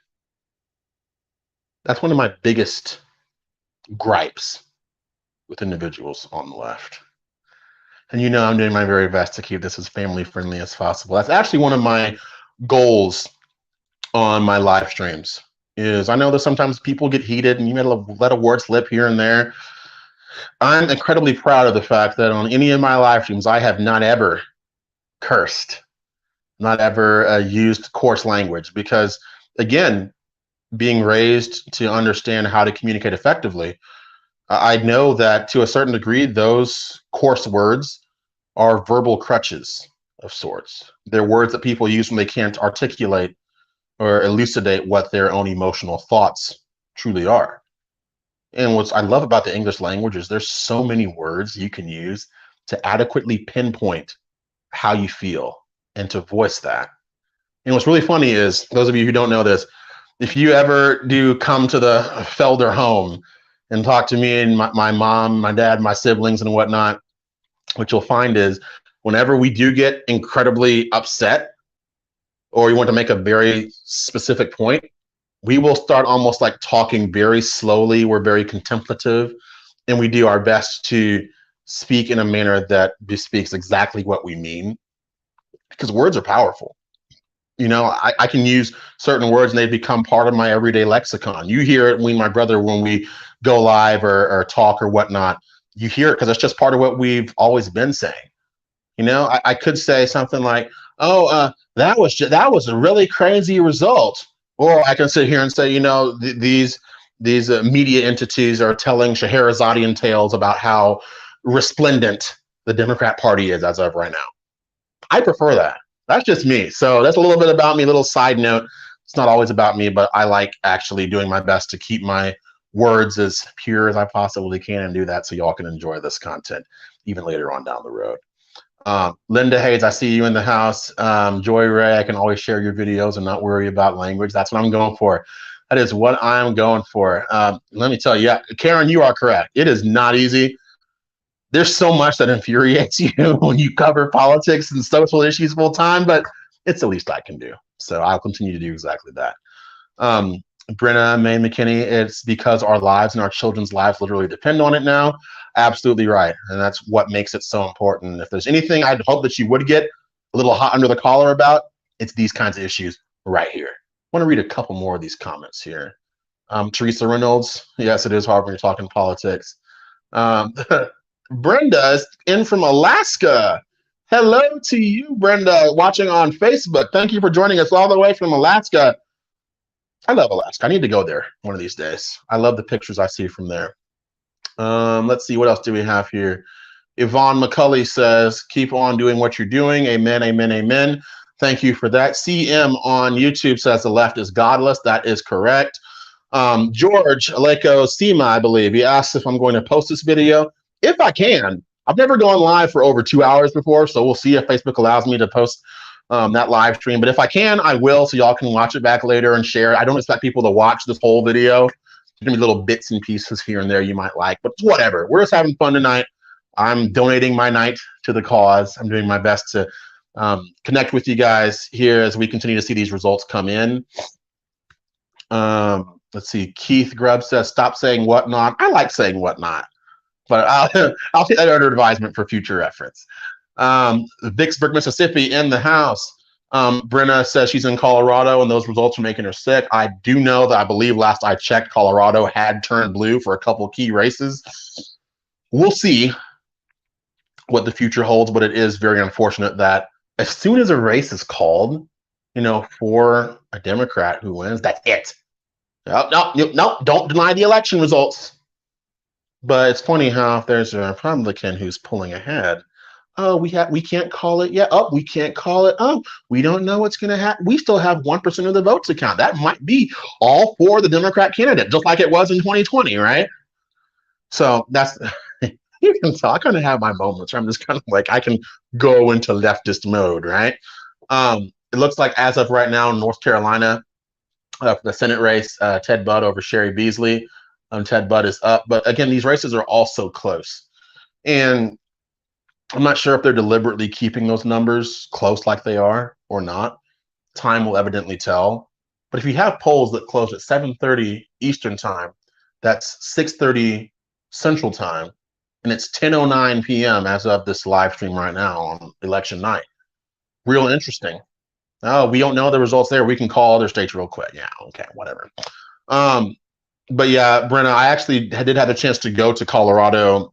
That's one of my biggest gripes with individuals on the left. And you know I'm doing my very best to keep this as family friendly as possible. That's actually one of my goals on my live streams. Is I know that sometimes people get heated and you may let a word slip here and there. I'm incredibly proud of the fact that on any of my live streams, I have not ever cursed, not ever used coarse language, because again, being raised to understand how to communicate effectively, I know that to a certain degree, those coarse words are verbal crutches of sorts. They're words that people use when they can't articulate or elucidate what their own emotional thoughts truly are. And what I love about the English language is there's so many words you can use to adequately pinpoint how you feel and to voice that. And what's really funny is, those of you who don't know this, if you ever do come to the Felder home and talk to me and my mom, my dad, my siblings and whatnot, what you'll find is whenever we do get incredibly upset or you want to make a very specific point, we will start almost like talking very slowly. We're very contemplative, and we do our best to speak in a manner that bespeaks exactly what we mean, because words are powerful. You know, I can use certain words and they become part of my everyday lexicon. You hear it when my brother, when we go live or talk or whatnot, you hear it because it's just part of what we've always been saying. You know, I could say something like, oh, that was a really crazy result. Or I can sit here and say, you know, these media entities are telling Scheherazadian tales about how resplendent the Democrat Party is as of right now. I prefer that. That's just me. So that's a little bit about me, a little side note. It's not always about me, but I like actually doing my best to keep my words as pure as I possibly can and do that so y'all can enjoy this content even later on down the road. Linda Hayes, I see you in the house. Joy Ray, I can always share your videos and not worry about language. That's what I'm going for. That is what I'm going for. Let me tell you, yeah, Karen, you are correct. It is not easy. There's so much that infuriates you when you cover politics and social issues full time, but it's the least I can do. So I'll continue to do exactly that. Brenna May McKinney, it's because our lives and our children's lives literally depend on it now. Absolutely right. And that's what makes it so important. If there's anything I'd hope that you would get a little hot under the collar about, it's these kinds of issues right here. I want to read a couple more of these comments here. Teresa Reynolds, yes, it is hard when you're talking politics. Brenda is in from Alaska. Hello to you, Brenda, watching on Facebook. Thank you for joining us all the way from Alaska. I love Alaska. I need to go there one of these days. I love the pictures I see from there. Let's see, what else do we have here? Yvonne McCulley says, keep on doing what you're doing. Amen, amen, amen. Thank you for that. CM on YouTube says the left is godless. That is correct. George Aleko Sima, I believe, he asks if I'm going to post this video. If I can. I've never gone live for over 2 hours before, so we'll see if Facebook allows me to post that live stream. But if I can, I will, so y'all can watch it back later and share. I don't expect people to watch this whole video. There's gonna be little bits and pieces here and there you might like, but whatever. We're just having fun tonight. I'm donating my night to the cause. I'm doing my best to connect with you guys here as we continue to see these results come in. Let's see. Keith Grubb says, stop saying whatnot. I like saying whatnot, but I'll take that under advisement for future reference. Vicksburg, Mississippi in the house. Brenna says she's in Colorado and those results are making her sick. I do know that I believe last I checked, Colorado had turned blue for a couple key races. We'll see what the future holds, but it is very unfortunate that as soon as a race is called, for a Democrat who wins, that's it. No, don't deny the election results. But it's funny how if there's a Republican who's pulling ahead, oh, we can't call it yet. Oh, we can't call it. Oh, we don't know what's going to happen. We still have 1% of the votes to count. That might be all for the Democrat candidate, just like it was in 2020, right? So that's, you can tell I kind of have my moments where I'm just kind of like, I can go into leftist mode, right? It looks like as of right now, North Carolina, for the Senate race, Ted Budd over Sherry Beasley. Ted Budd is up. But again, these races are all so close. And I'm not sure if they're deliberately keeping those numbers close like they are or not. Time will evidently tell. But if you have polls that close at 7:30 Eastern time, that's 6:30 Central time, and it's 10:09 p.m. as of this live stream right now on election night. Real interesting. Oh, we don't know the results there. We can call other states real quick. Yeah, okay, whatever. But yeah, Brenna, I actually did have a chance to go to Colorado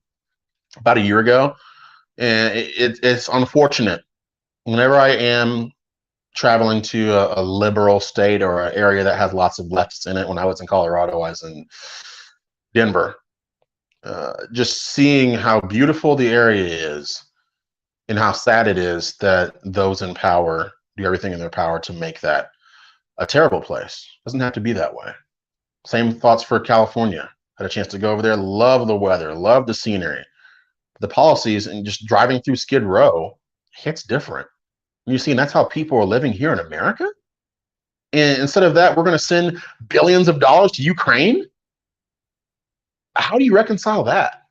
about a year ago, and it's unfortunate. Whenever I am traveling to a liberal state or an area that has lots of leftists in it, when I was in Colorado, I was in Denver. Just seeing how beautiful the area is and how sad it is that those in power do everything in their power to make that a terrible place. Doesn't have to be that way. Same thoughts for California. Had a chance to go over there. Love the weather. Love the scenery. The policies and just driving through Skid Row hits different. You see, and that's how people are living here in America. And instead of that, we're going to send billions of dollars to Ukraine. How do you reconcile that?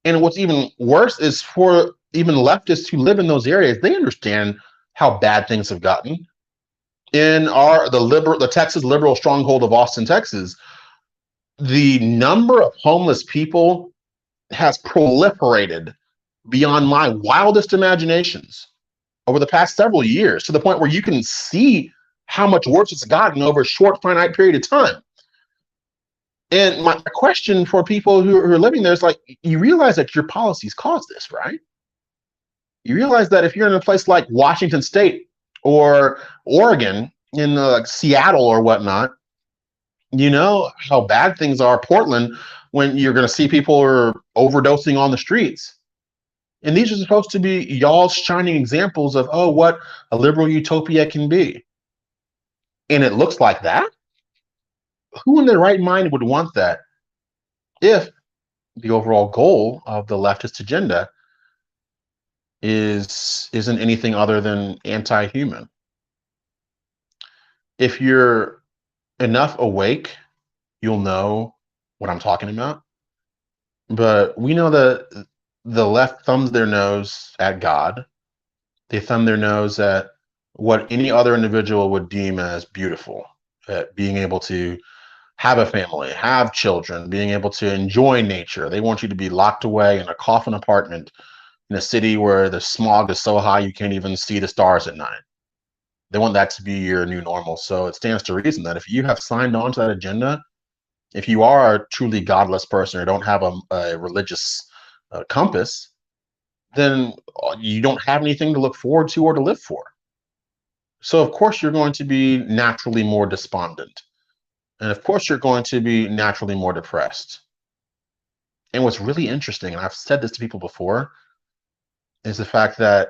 And what's even worse is for even leftists who live in those areas, they understand how bad things have gotten. In the Texas liberal stronghold of Austin, Texas, the number of homeless people has proliferated beyond my wildest imaginations over the past several years, to the point where you can see how much worse it's gotten over a short, finite period of time. And my question for people who are living there is like, you realize that your policies cause this, right? You realize that if you're in a place like Washington State or Oregon, in Seattle or whatnot, you know how bad things are. Portland, when you're going to see people are overdosing on the streets. And these are supposed to be y'all's shining examples of, oh, what a liberal utopia can be. And it looks like that? Who in their right mind would want that if the overall goal of the leftist agenda isn't anything other than anti-human? If you're enough awake, you'll know what I'm talking about. But we know that the left thumbs their nose at God. They thumb their nose at what any other individual would deem as beautiful, at being able to have a family, have children, being able to enjoy nature. They want you to be locked away in a coffin apartment in a city where the smog is so high you can't even see the stars at night. They want that to be your new normal. So it stands to reason that if you have signed on to that agenda, if you are a truly godless person or don't have a religious compass, then you don't have anything to look forward to or to live for. So of course you're going to be naturally more despondent. And of course you're going to be naturally more depressed. And what's really interesting, and I've said this to people before, is the fact that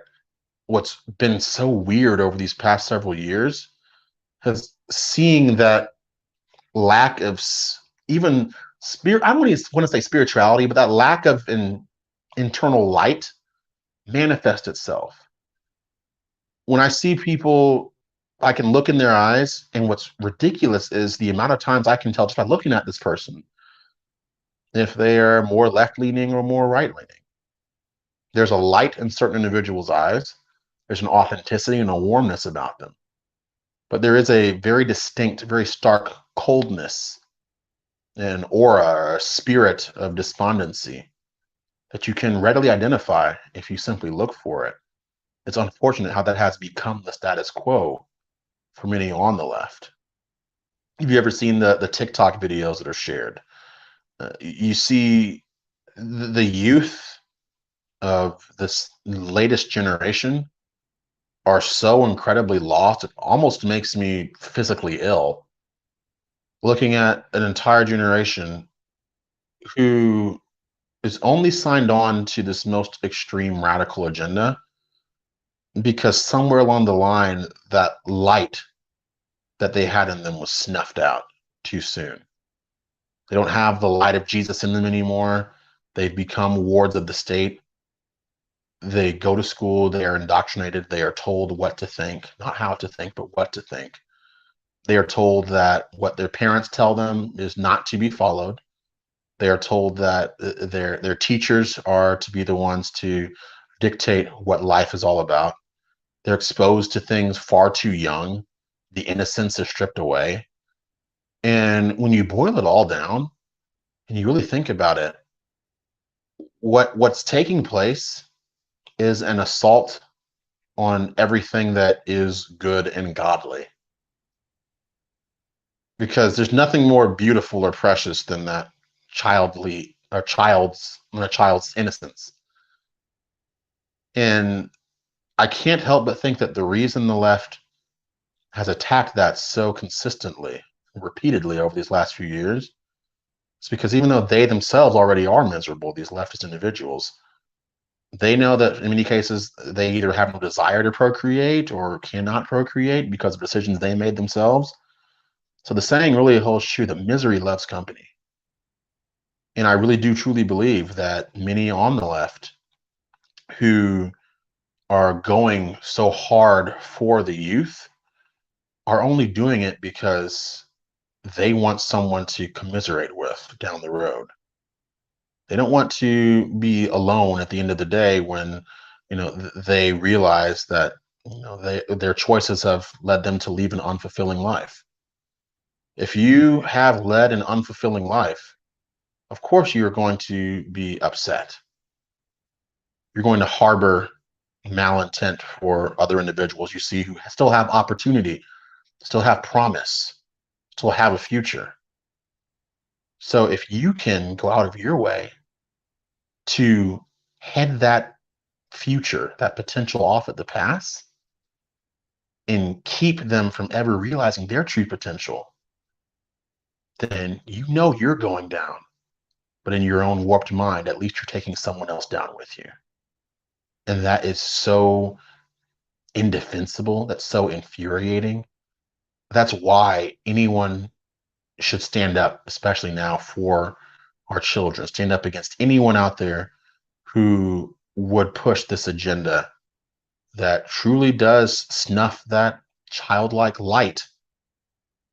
what's been so weird over these past several years has seeing that lack of even spirit. I don't want to say spirituality, but that lack of an internal light manifest itself. When I see people, I can look in their eyes, and what's ridiculous is the amount of times I can tell just by looking at this person if they are more left-leaning or more right-leaning. There's a light in certain individuals' eyes. There's an authenticity and a warmness about them. But there is a very distinct, very stark coldness, an aura, or a spirit of despondency that you can readily identify if you simply look for it. It's unfortunate how that has become the status quo for many on the left. Have you ever seen the TikTok videos that are shared? You see the youth of this latest generation are so incredibly lost, it almost makes me physically ill. Looking at an entire generation who is only signed on to this most extreme radical agenda because somewhere along the line, that light that they had in them was snuffed out too soon. They don't have the light of Jesus in them anymore. They've become wards of the state. They go to school, they are indoctrinated, they are told what to think, not how to think, but what to think. They are told that what their parents tell them is not to be followed. They are told that their teachers are to be the ones to dictate what life is all about. They're exposed to things far too young. The innocence is stripped away. And when you boil it all down and you really think about it, what's taking place is an assault on everything that is good and godly. Because there's nothing more beautiful or precious than that child's innocence. And I can't help but think that the reason the left has attacked that so consistently, repeatedly over these last few years, is because even though they themselves already are miserable, these leftist individuals, they know that in many cases they either have no desire to procreate or cannot procreate because of decisions they made themselves. So the saying really holds true that misery loves company. And I really do truly believe that many on the left who are going so hard for the youth are only doing it because they want someone to commiserate with down the road. They don't want to be alone at the end of the day when, they realize that, their choices have led them to leave an unfulfilling life. If you have led an unfulfilling life, of course you're going to be upset. You're going to harbor malintent for other individuals you see who still have opportunity, still have promise, still have a future. So if you can go out of your way to head that future, that potential off at the pass, and keep them from ever realizing their true potential, then you're going down. But in your own warped mind, at least you're taking someone else down with you. And that is so indefensible. That's so infuriating. That's why anyone should stand up, especially now, for our children. Stand up against anyone out there who would push this agenda that truly does snuff that childlike light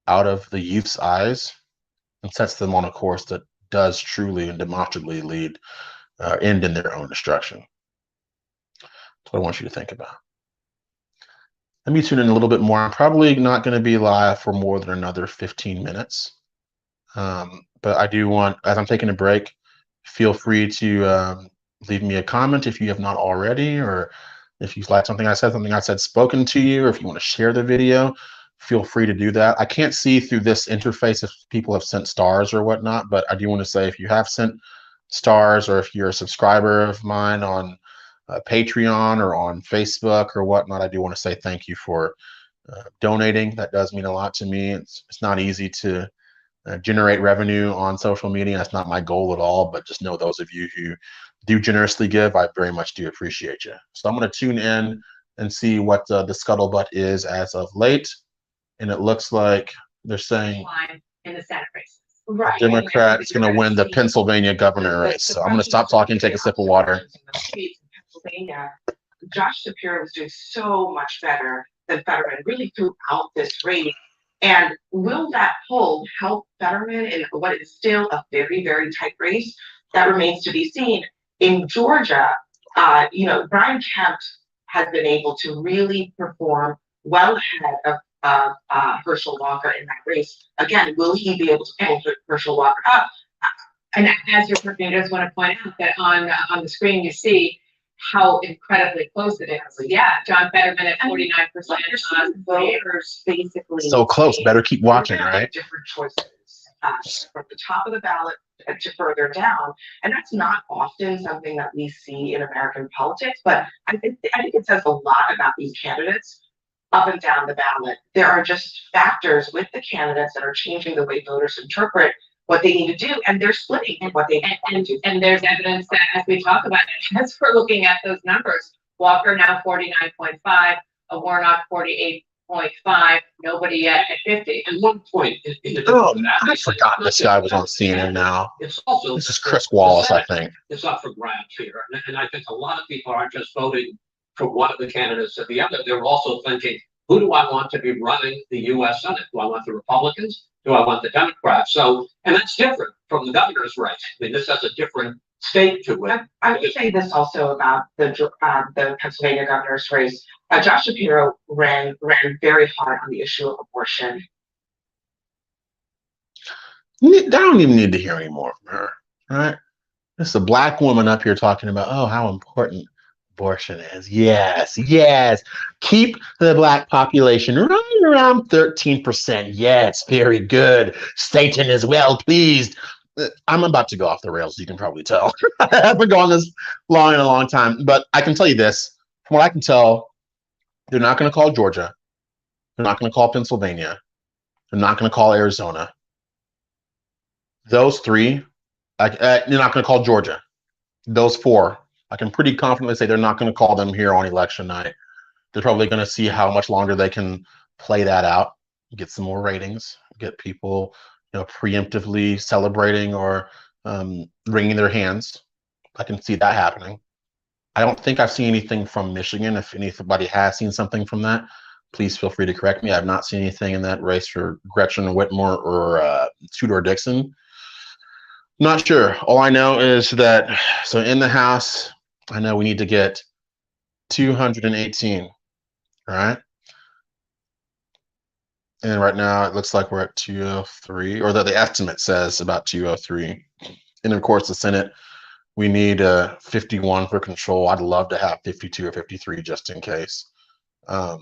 out of the youth's eyes and sets them on a course that does truly and demonstrably end in their own destruction. That's what I want you to think about. Let me tune in a little bit more. I'm probably not going to be live for more than another 15 minutes. But I do want, as I'm taking a break, feel free to leave me a comment if you have not already, or if you like something I said spoken to you, or if you want to share the video, feel free to do that. I can't see through this interface if people have sent stars or whatnot, but I do want to say if you have sent stars, or if you're a subscriber of mine on Patreon or on Facebook or whatnot, I do want to say thank you for donating. That does mean a lot to me. It's not easy to generate revenue on social media. That's not my goal at all, but just know those of you who do generously give, I very much do appreciate you. So I'm going to tune in and see what the scuttlebutt is as of late. And it looks like they're saying In the Senate races. a Democrat is going to win the Pennsylvania governor race. So I'm going to stop talking, take a sip of water. Pennsylvania, Josh Shapiro was doing so much better than Fetterman really throughout this race. And will that poll help Fetterman in what is still a very, very tight race? That remains to be seen. In Georgia, Brian Kemp has been able to really perform well ahead of Herschel Walker in that race. Again, will he be able to pull Herschel Walker up? And as you're talking, I just want to point out that on the screen you see how incredibly close it is. Yeah, John Fetterman at 49%. Voters basically So close. Better keep watching, right? Different choices from the top of the ballot to further down, and that's not often something that we see in American politics. But I think it says a lot about these candidates up and down the ballot. There are just factors with the candidates that are changing the way voters interpret what they need to do, and they're splitting in what they need to do. And there's evidence that as we talk about it, as we're looking at those numbers, Walker now 49.5, a Warnock 48.5, nobody yet at 50. And one point. I forgot this guy was on CNN now. It's also this is Chris Wallace, I think. It's up for grabs here, and I think a lot of people aren't just voting for one of the candidates or the other. They're also thinking, who do I want to be running the U.S. Senate? Do I want the Republicans? Do I want the Democrats? So, and that's different from the governor's race. I mean, this has a different state to it. I would say this also about the Pennsylvania governor's race. Josh Shapiro ran very hard on the issue of abortion. I don't even need to hear any more from her, right? This is a black woman up here talking about, oh, how important abortion is. Yes, yes. Keep the black population right around 13%. Yes, very good. Satan is well pleased. I'm about to go off the rails, you can probably tell. I haven't gone this long in a long time, but I can tell you this. From what I can tell, they're not going to call Georgia. They're not going to call Pennsylvania. They're not going to call Arizona. Those three, they're not going to call Georgia. Those four, I can pretty confidently say they're not going to call them here on election night. They're probably going to see how much longer they can play that out, get some more ratings, get people, preemptively celebrating or wringing their hands. I can see that happening. I don't think I've seen anything from Michigan. If anybody has seen something from that, please feel free to correct me. I've not seen anything in that race for Gretchen Whitmer or Tudor Dixon. Not sure. All I know is that, so in the House, I know we need to get 218, right? And right now it looks like we're at 203, or that the estimate says about 203. And of course, the Senate, we need 51 for control. I'd love to have 52 or 53 just in case. But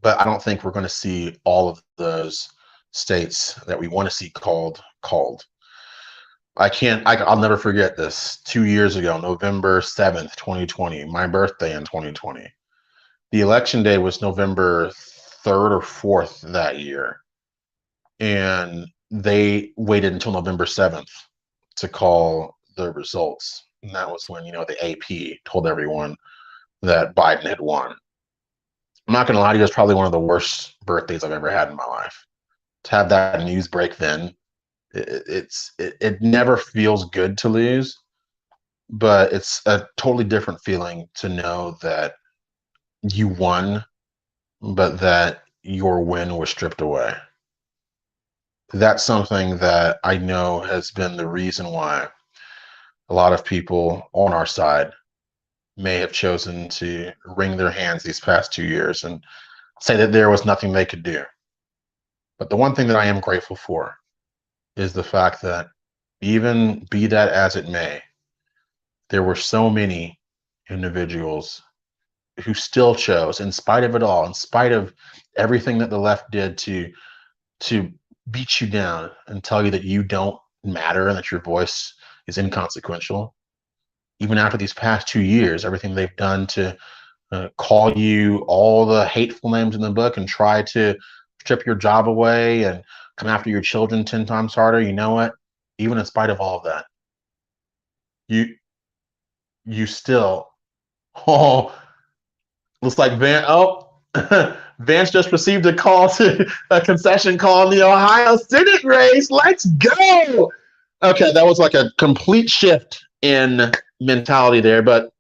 I don't think we're going to see all of those states that we want to see called. I'll never forget this. 2 years ago, November 7th, 2020, my birthday in 2020. The election day was November 3rd or 4th that year. And they waited until November 7th to call the results. And that was when, the AP told everyone that Biden had won. I'm not going to lie to you, it's probably one of the worst birthdays I've ever had in my life. To have that news break then, it never feels good to lose, but it's a totally different feeling to know that you won, but that your win was stripped away. That's something that I know has been the reason why a lot of people on our side may have chosen to wring their hands these past 2 years and say that there was nothing they could do. But the one thing that I am grateful for is the fact that, even be that as it may, there were so many individuals who still chose, in spite of it all, in spite of everything that the left did to beat you down and tell you that you don't matter and that your voice is inconsequential. Even after these past 2 years, everything they've done to call you all the hateful names in the book and try to strip your job away and come after your children 10 times harder, you know what? Even in spite of all of that, you still, oh, looks like Vance just received a call to a concession call in the Ohio Senate race. Let's go. Okay, that was like a complete shift in mentality there. But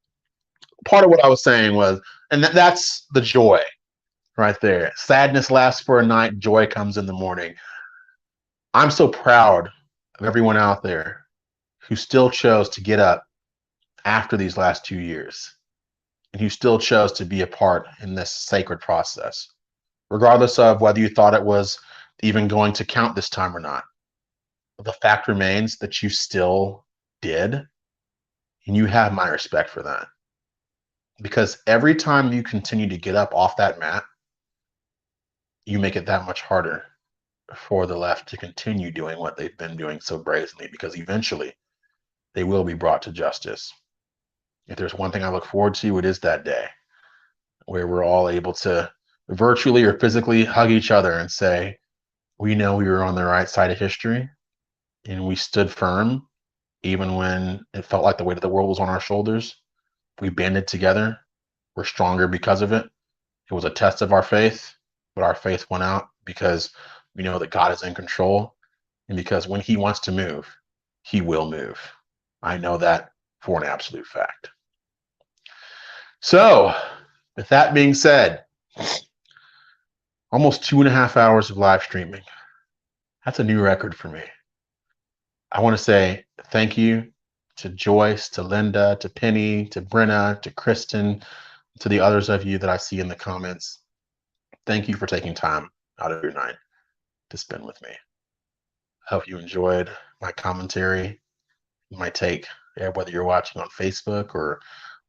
part of what I was saying was, and that's the joy right there. Sadness lasts for a night, joy comes in the morning. I'm so proud of everyone out there who still chose to get up after these last 2 years and who still chose to be a part in this sacred process, regardless of whether you thought it was even going to count this time or not. The fact remains that you still did, and you have my respect for that. Because every time you continue to get up off that mat, you make it that much harder for the left to continue doing what they've been doing so brazenly, because eventually they will be brought to justice. If there's one thing I look forward to, it is that day where we're all able to virtually or physically hug each other and say, we know we were on the right side of history and we stood firm even when it felt like the weight of the world was on our shoulders. We banded together. We're stronger because of it. It was a test of our faith, but our faith went out because we know that God is in control, and because when he wants to move, he will move. I know that for an absolute fact. So, with that being said, almost 2.5 hours of live streaming. That's a new record for me. I want to say thank you to Joyce, to Linda, to Penny, to Brenna, to Kristen, to the others of you that I see in the comments. Thank you for taking time out of your night to spend with me. I hope you enjoyed my commentary, my take, whether you're watching on Facebook or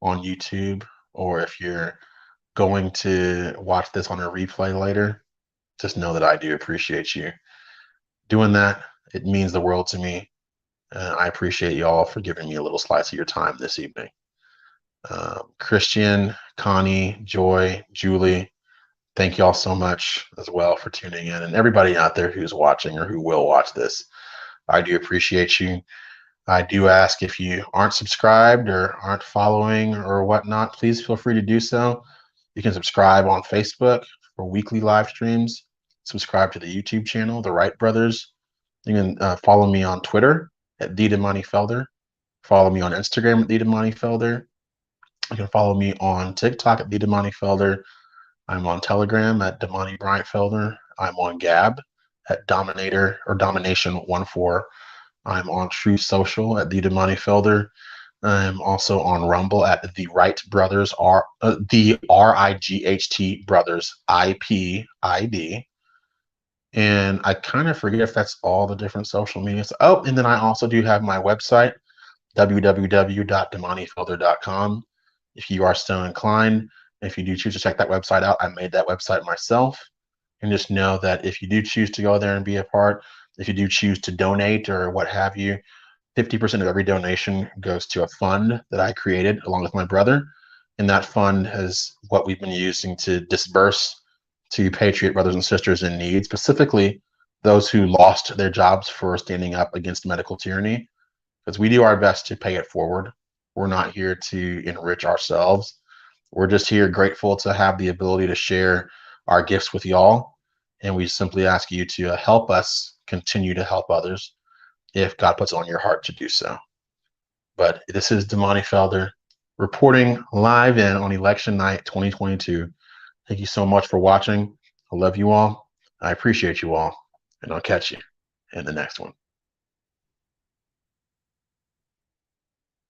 on YouTube, or if you're going to watch this on a replay later. Just know that I do appreciate you doing that. It means the world to me. I appreciate you all for giving me a little slice of your time this evening. Christian, Connie, Joy, Julie, thank you all so much as well for tuning in. And everybody out there who's watching or who will watch this, I do appreciate you. I do ask, if you aren't subscribed or aren't following or whatnot, please feel free to do so. You can subscribe on Facebook for weekly live streams. Subscribe to the YouTube channel, The Wright Brothers. You can follow me on Twitter at @DeMontyFelder. Follow me on Instagram at @DeMontyFelder. You can follow me on TikTok at @DeMontyFelder. I'm on Telegram at Demonty Bryant Felder. I'm on Gab at Dominator or Domination14. I'm on True Social at Demonty Felder. I'm also on Rumble at the Wright Brothers, the RIGHT Brothers IPID. And I kind of forget if that's all the different social medias. Oh, and then I also do have my website, www.demontyfelder.com. If you are so inclined, if you do choose to check that website out, I made that website myself. And just know that if you do choose to go there and be a part, if you do choose to donate or what have you, 50% of every donation goes to a fund that I created along with my brother. And that fund is what we've been using to disperse to Patriot brothers and sisters in need, specifically those who lost their jobs for standing up against medical tyranny, because we do our best to pay it forward. We're not here to enrich ourselves. We're just here grateful to have the ability to share our gifts with y'all. And we simply ask you to help us continue to help others if God puts it on your heart to do so. But this is Demonty Felder reporting live in on election night 2022. Thank you so much for watching. I love you all. I appreciate you all. And I'll catch you in the next one.